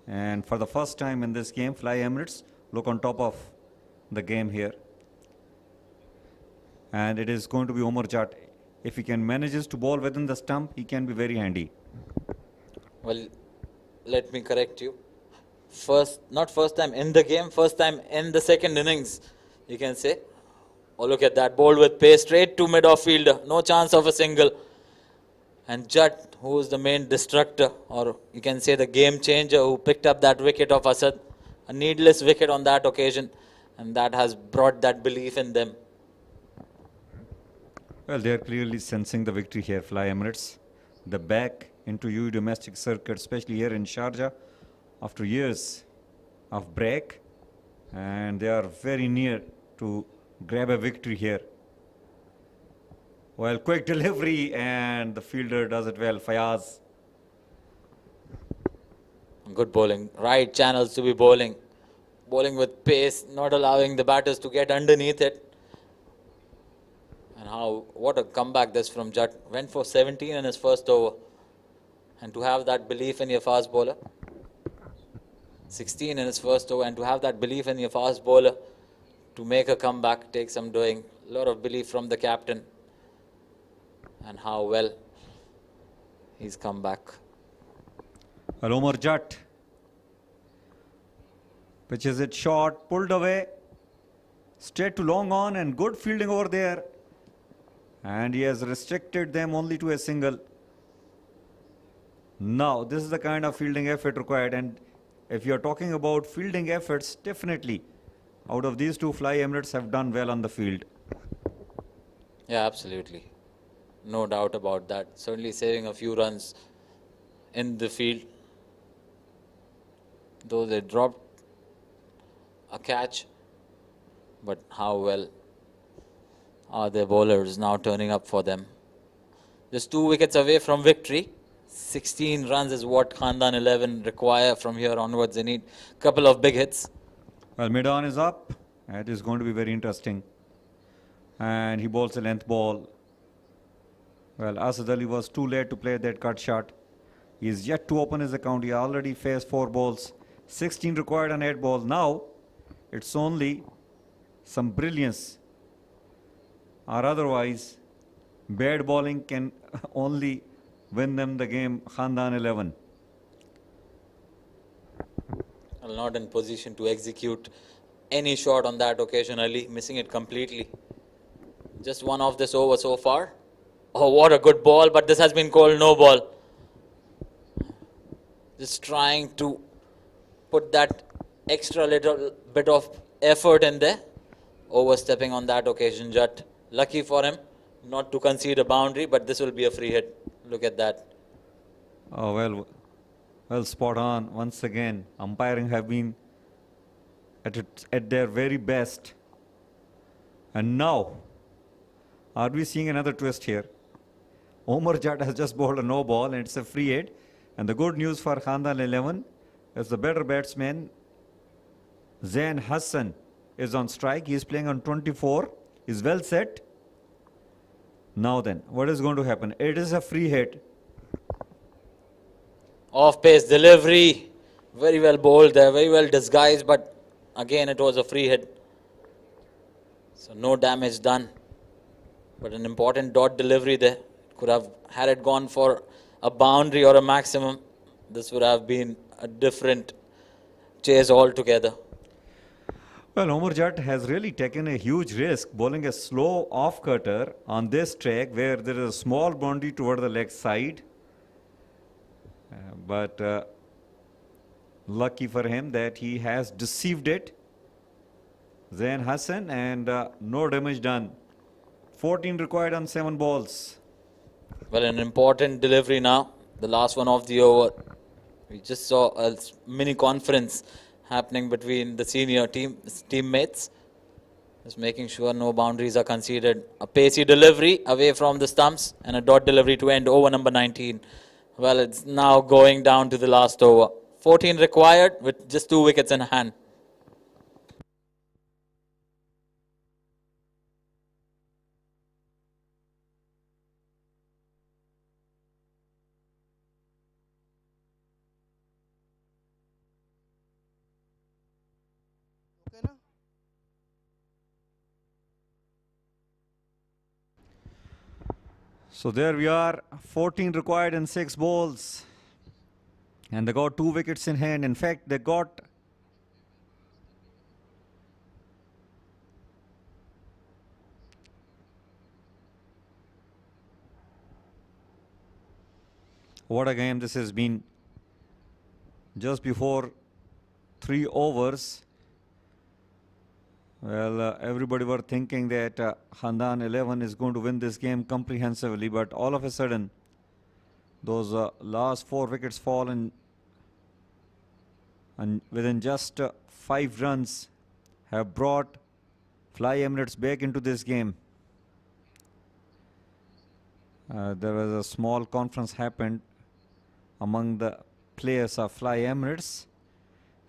and for the first time in this game, Fly Emirates look on top of the game here. And it is going to be Omar Jat. If he can manages to bowl within the stump, he can be very handy. Well, let me correct you. Not first time in the game, first time in the second innings, you can say. Oh, look at that, bowled with pace straight to mid-off fielder. No chance of a single. And Judd, who is the main destructor, or you can say the game changer, who picked up that wicket of Asad. A needless wicket on that occasion, and that has brought that belief in them. Well, they are clearly sensing the victory here, Fly Emirates. The back into UAE domestic circuit, especially here in Sharjah, after years of break, and they are very near to grab a victory here. Well, quick delivery, and the fielder does it well, Fayaz. Good bowling, right channels to be bowling. Bowling with pace, not allowing the batters to get underneath it. And what a comeback this from Judd. Went for 17 in his first over. And to have that belief in your fast bowler. 16 in his first over, and to have that belief in your fast bowler to make a comeback takes some doing. A lot of belief from the captain. And how well he's come back. Well, Omar Jat pitches it short, pulled away, straight to long on, and good fielding over there. And he has restricted them only to a single. Now, this is the kind of fielding effort required, and if you are talking about fielding efforts, definitely out of these two, Fly Emirates have done well on the field. Yeah, absolutely. No doubt about that. Certainly saving a few runs in the field. Though they dropped a catch, but how well are their bowlers now turning up for them. Just 2 wickets away from victory. 16 runs is what Khandan 11 require from here onwards. They need a couple of big hits. Well, mid-on is up. It is going to be very interesting. And he bowls a length ball. Well, Asad Ali was too late to play that cut shot. He is yet to open his account. He already faced 4 balls. 16 required on 8 balls. Now, it's only some brilliance. Or otherwise, bad bowling can only win them the game, Khandan 11. Well, not in position to execute any shot on that occasion, Ali, missing it completely. Just one off this over so far. Oh, what a good ball, but this has been called no ball. Just trying to put that extra little bit of effort in there. Overstepping on that occasion, Judd. Lucky for him not to concede a boundary, but this will be a free hit. Look at that. Oh, well spot on. Once again, umpiring have been at their very best. And now, are we seeing another twist here? Omar Jat has just bowled a no ball, and it's a free hit. And the good news for Khandan 11 is the better batsman, Zain Hassan, is on strike. He is playing on 24. He's well set. Now then, what is going to happen? It is a free hit. Off-pace delivery. Very well bowled there, very well disguised, but again it was a free hit. So no damage done. But an important dot delivery there. Could have, had it gone for a boundary or a maximum, this would have been a different chase altogether. Well, Omar Jat has really taken a huge risk bowling a slow off-cutter on this track where there is a small boundary toward the leg side. But lucky for him that he has deceived it. Zain Hassan, and no damage done. 14 required on 7 balls. Well, an important delivery now. The last one of the over. We just saw a mini conference happening between the senior teammates. Just making sure no boundaries are conceded. A pacey delivery away from the stumps and a dot delivery to end over number 19. Well, it's now going down to the last over. 14 required with just 2 wickets in hand. So there we are, 14 required in 6 balls. And they got 2 wickets in hand. In fact, they got what a game this has been. Just before 3 overs. Well, everybody were thinking that Khandan 11 is going to win this game comprehensively, but all of a sudden, those last 4 wickets fall and within just 5 runs have brought Fly Emirates back into this game. There was a small conference happened among the players of Fly Emirates,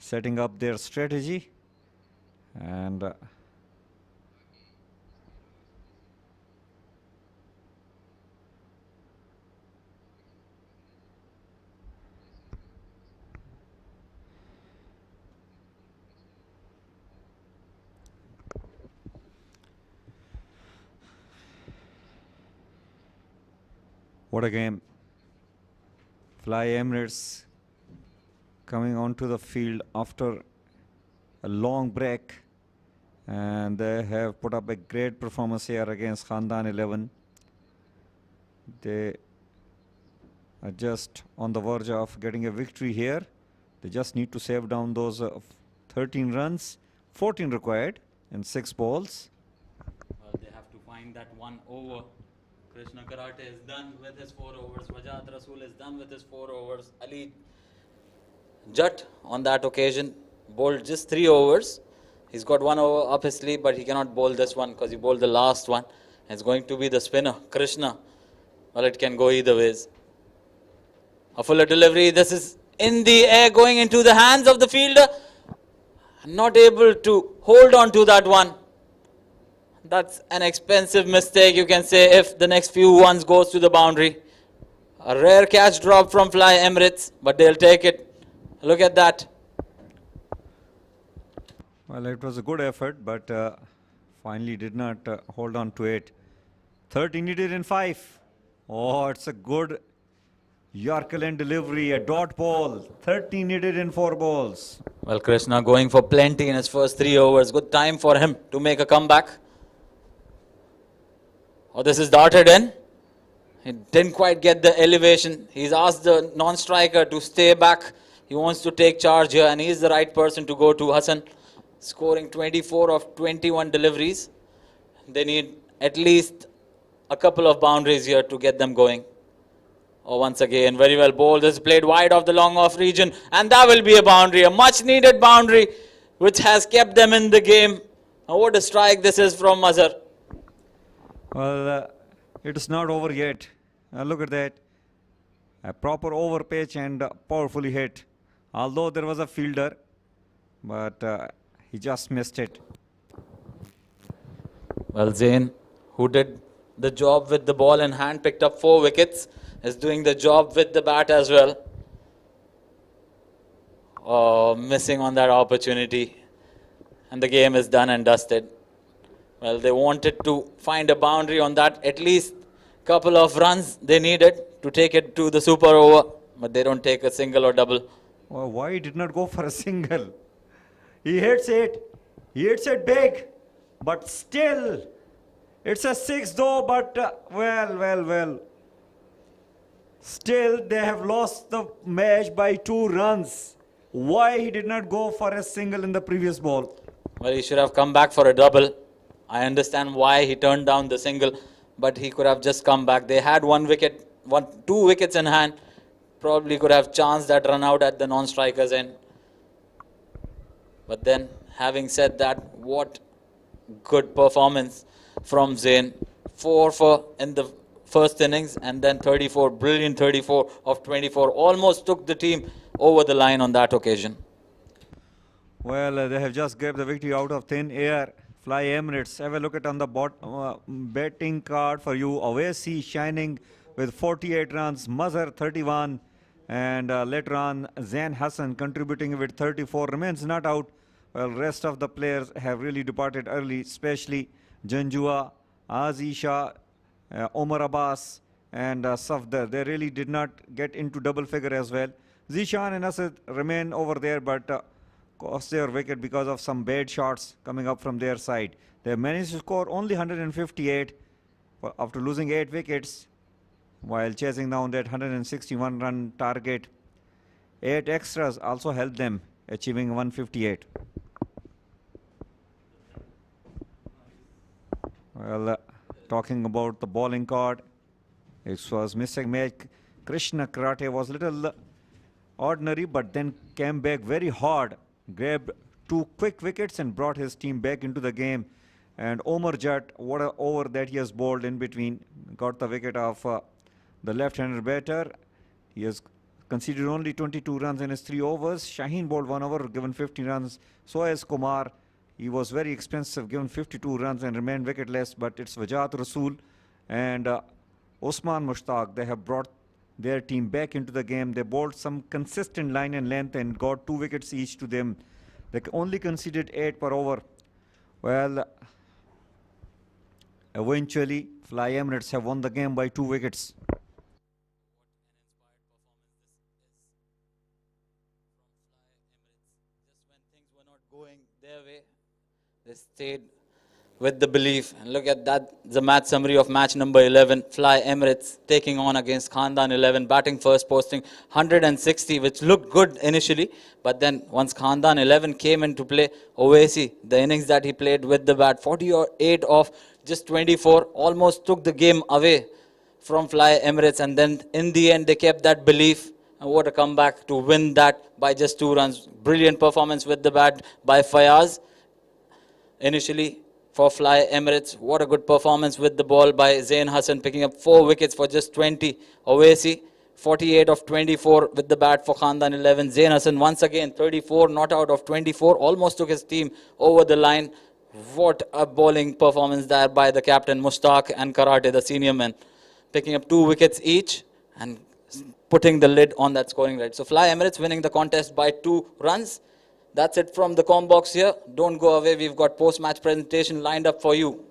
setting up their strategy. And what a game. Fly Emirates coming onto the field after a long break, and they have put up a great performance here against Khandan 11. They are just on the verge of getting a victory here. They just need to save down those 13 runs, 14 required in 6 balls. Well, they have to find that 1 over. Krishna Karate is done with his 4 overs. Wajat Rasool is done with his 4 overs. Ali Jat on that occasion bowled just 3 overs. He's got 1 over up his sleeve, but he cannot bowl this one because he bowled the last one. It's going to be the spinner, Krishna. Well, it can go either ways. A fuller delivery. This is in the air, going into the hands of the fielder. Not able to hold on to that one. That's an expensive mistake, you can say, if the next few ones goes to the boundary. A rare catch drop from Fly Emirates, but they'll take it. Look at that. Well, it was a good effort, but finally did not hold on to it. 30 needed in 5. Oh, it's a good Yorker delivery, a dot ball. 30 needed in 4 balls. Well, Krishna going for plenty in his first 3 overs. Good time for him to make a comeback. Oh, this is darted in. He didn't quite get the elevation. He's asked the non-striker to stay back. He wants to take charge here, and he's the right person to go to. Hassan scoring 24 of 21 deliveries. They need at least a couple of boundaries here to get them going. Oh, once again, very well bowled. This is played wide of the long off region, and that will be a boundary, a much needed boundary, which has kept them in the game. Oh, what a strike this is from Mazhar. Well, it is not over yet. Look at that. A proper over pitch and powerfully hit. Although there was a fielder, but he just missed it. Well, Zain, who did the job with the ball in hand, picked up 4 wickets, is doing the job with the bat as well. Oh, missing on that opportunity. And the game is done and dusted. Well, they wanted to find a boundary on that. At least couple of runs they needed to take it to the super over. But they don't take a single or double. Well, why he did not go for a single? He hits it. He hits it big. But still, it's a 6 though. But well. Still, they have lost the match by 2 runs. Why he did not go for a single in the previous ball? Well, he should have come back for a double. I understand why he turned down the single, but he could have just come back. They had 2 wickets in hand. probably could have chanced that run out at the non-strikers end. But then, having said that, what good performance from Zain. 4 for in the first innings and then 34, brilliant 34 of 24. Almost took the team over the line on that occasion. Well, they have just grabbed the victory out of thin air. Fly Emirates. Have a look at on the betting card for you. Owaisi shining with 48 runs. Mazhar 31. And later on, Zain Hassan contributing with 34. Remains not out. Well, rest of the players have really departed early, especially Janjua, Azisha, Omar Abbas, and Safdar. They really did not get into double figure as well. Zishan and Asad remain over there, but cost their wicket because of some bad shots coming up from their side. They managed to score only 158 after losing 8 wickets while chasing down that 161 run target. 8 extras also helped them achieving 158. Well, talking about the bowling card, it was missing match. Krishna Karate was little ordinary, but then came back very hard, grabbed 2 quick wickets and brought his team back into the game. And Omar Jat, what an over that he has bowled in between, got the wicket of the left-hander batter. He has conceded only 22 runs in his 3 overs. Shaheen bowled 1 over, given 50 runs. So has Kumar. He was very expensive, given 52 runs and remained wicketless. But it's Wajat Rasool and Osman Mushtaq. They have brought their team back into the game. They bowled some consistent line and length and got 2 wickets each to them. They only conceded 8 per over. Well, eventually, Fly Emirates have won the game by 2 wickets. They stayed with the belief. And look at that, the match summary of match number 11. Fly Emirates taking on against Khandan 11, batting first, posting 160, which looked good initially. But then once Khandan 11 came into play, Owaisi, the innings that he played with the bat, 48 off, just 24, almost took the game away from Fly Emirates. And then in the end, they kept that belief. And what a comeback to win that by just 2 runs. Brilliant performance with the bat by Fayaz. Initially for Fly Emirates, what a good performance with the ball by Zain Hassan, picking up 4 wickets for just 20. Owaisi, 48 of 24 with the bat for Khandan 11. Zain Hassan once again 34, not out of 24, almost took his team over the line. What a bowling performance there by the captain Mushtaq and Karate, the senior men, picking up 2 wickets each and putting the lid on that scoring rate. So Fly Emirates winning the contest by 2 runs. That's it from the com box here. Don't go away. We've got post-match presentation lined up for you.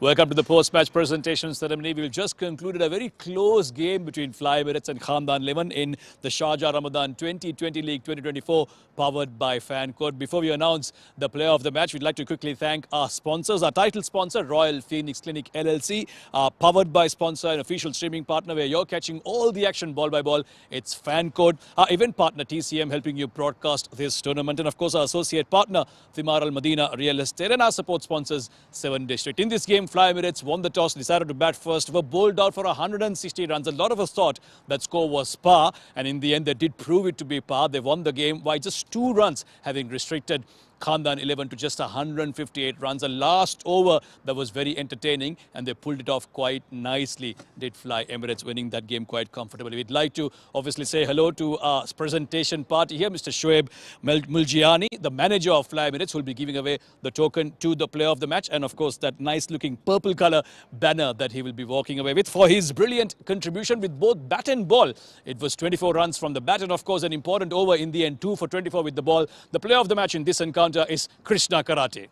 Welcome to the post-match presentation ceremony. We've just concluded a very close game between Fly Emirates and Khandan 11 in the Sharjah Ramadan 2020 League 2024, powered by Fan Code. Before we announce the player of the match, we'd like to quickly thank our sponsors. Our title sponsor, Royal Phoenix Clinic LLC, our powered by sponsor and official streaming partner where you're catching all the action ball by ball. It's Fan Code. Our event partner, TCM, helping you broadcast this tournament. And of course, our associate partner, Thimar Al Madina Real Estate, and our support sponsors, 7 District. In this game, Fly Emirates won the toss, decided to bat first, were bowled out for 160 runs. A lot of us thought that score was par, and in the end, they did prove it to be par. They won the game by just 2 runs, having restricted Khandan 11 to just 158 runs. A last over that was very entertaining, and they pulled it off quite nicely, did Fly Emirates, winning that game quite comfortably. We'd like to obviously say hello to our presentation party here, Mr. Shoaib Muljiani, the manager of Fly Emirates, who will be giving away the token to the player of the match, and of course that nice looking purple color banner that he will be walking away with for his brilliant contribution with both bat and ball. It was 24 runs from the bat, and of course an important over in the end, 2 for 24 with the ball. The player of the match in this encounter is Krishna Karate.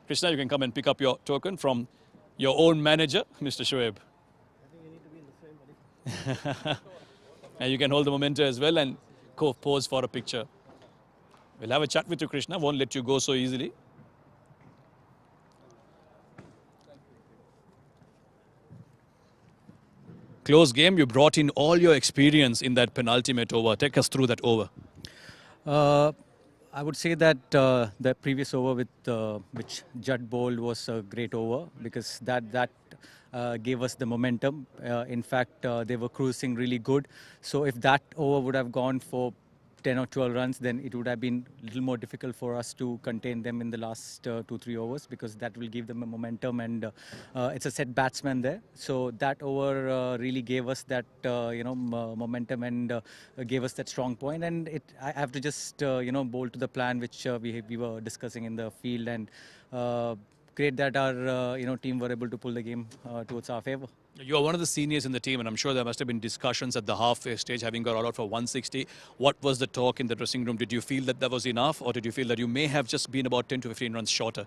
Krishna, you can come and pick up your token from your own manager, Mr. Shoaib. I think you need to be in the frame, buddy. And you can hold the memento as well and pose for a picture. We'll have a chat with you, Krishna. Won't let you go so easily. Close game. You brought in all your experience in that penultimate over. Take us through that over. I would say that the previous over with which Judd bowled was a great over, because that gave us the momentum. In fact, they were cruising really good. So if that over would have gone for 10 or 12 runs, then it would have been a little more difficult for us to contain them in the last 2-3 overs, because that will give them a momentum, and it's a set batsman there. So that over really gave us that momentum, and gave us that strong point. And I have to just bowl to the plan which we were discussing in the field, and great that our team were able to pull the game towards our favour. You are one of the seniors in the team, and I'm sure there must have been discussions at the halfway stage, having got all out for 160. What was the talk in the dressing room? Did you feel that was enough, or did you feel that you may have just been about 10 to 15 runs shorter?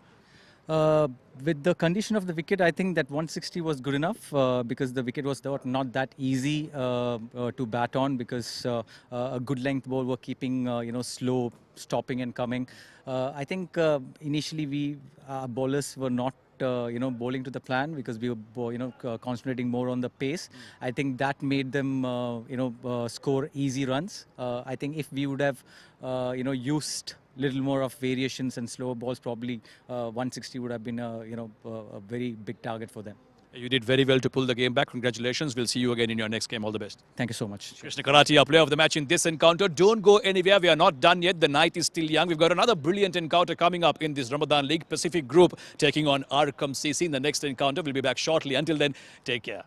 With the condition of the wicket, I think that 160 was good enough, because the wicket was not that easy to bat on, because a good length ball were keeping slow, stopping and coming. I think initially our bowlers were not bowling to the plan, because we were concentrating more on the pace. I think that made them score easy runs. I think if we would have used little more of variations and slower balls, probably 160 would have been a very big target for them. You did very well to pull the game back. Congratulations. We'll see you again in your next game. All the best. Thank you so much. Krishna Karati, our player of the match in this encounter. Don't go anywhere. We are not done yet. The night is still young. We've got another brilliant encounter coming up in this Ramadan League. Pacific Group taking on Arkham CC in the next encounter. We'll be back shortly. Until then, take care.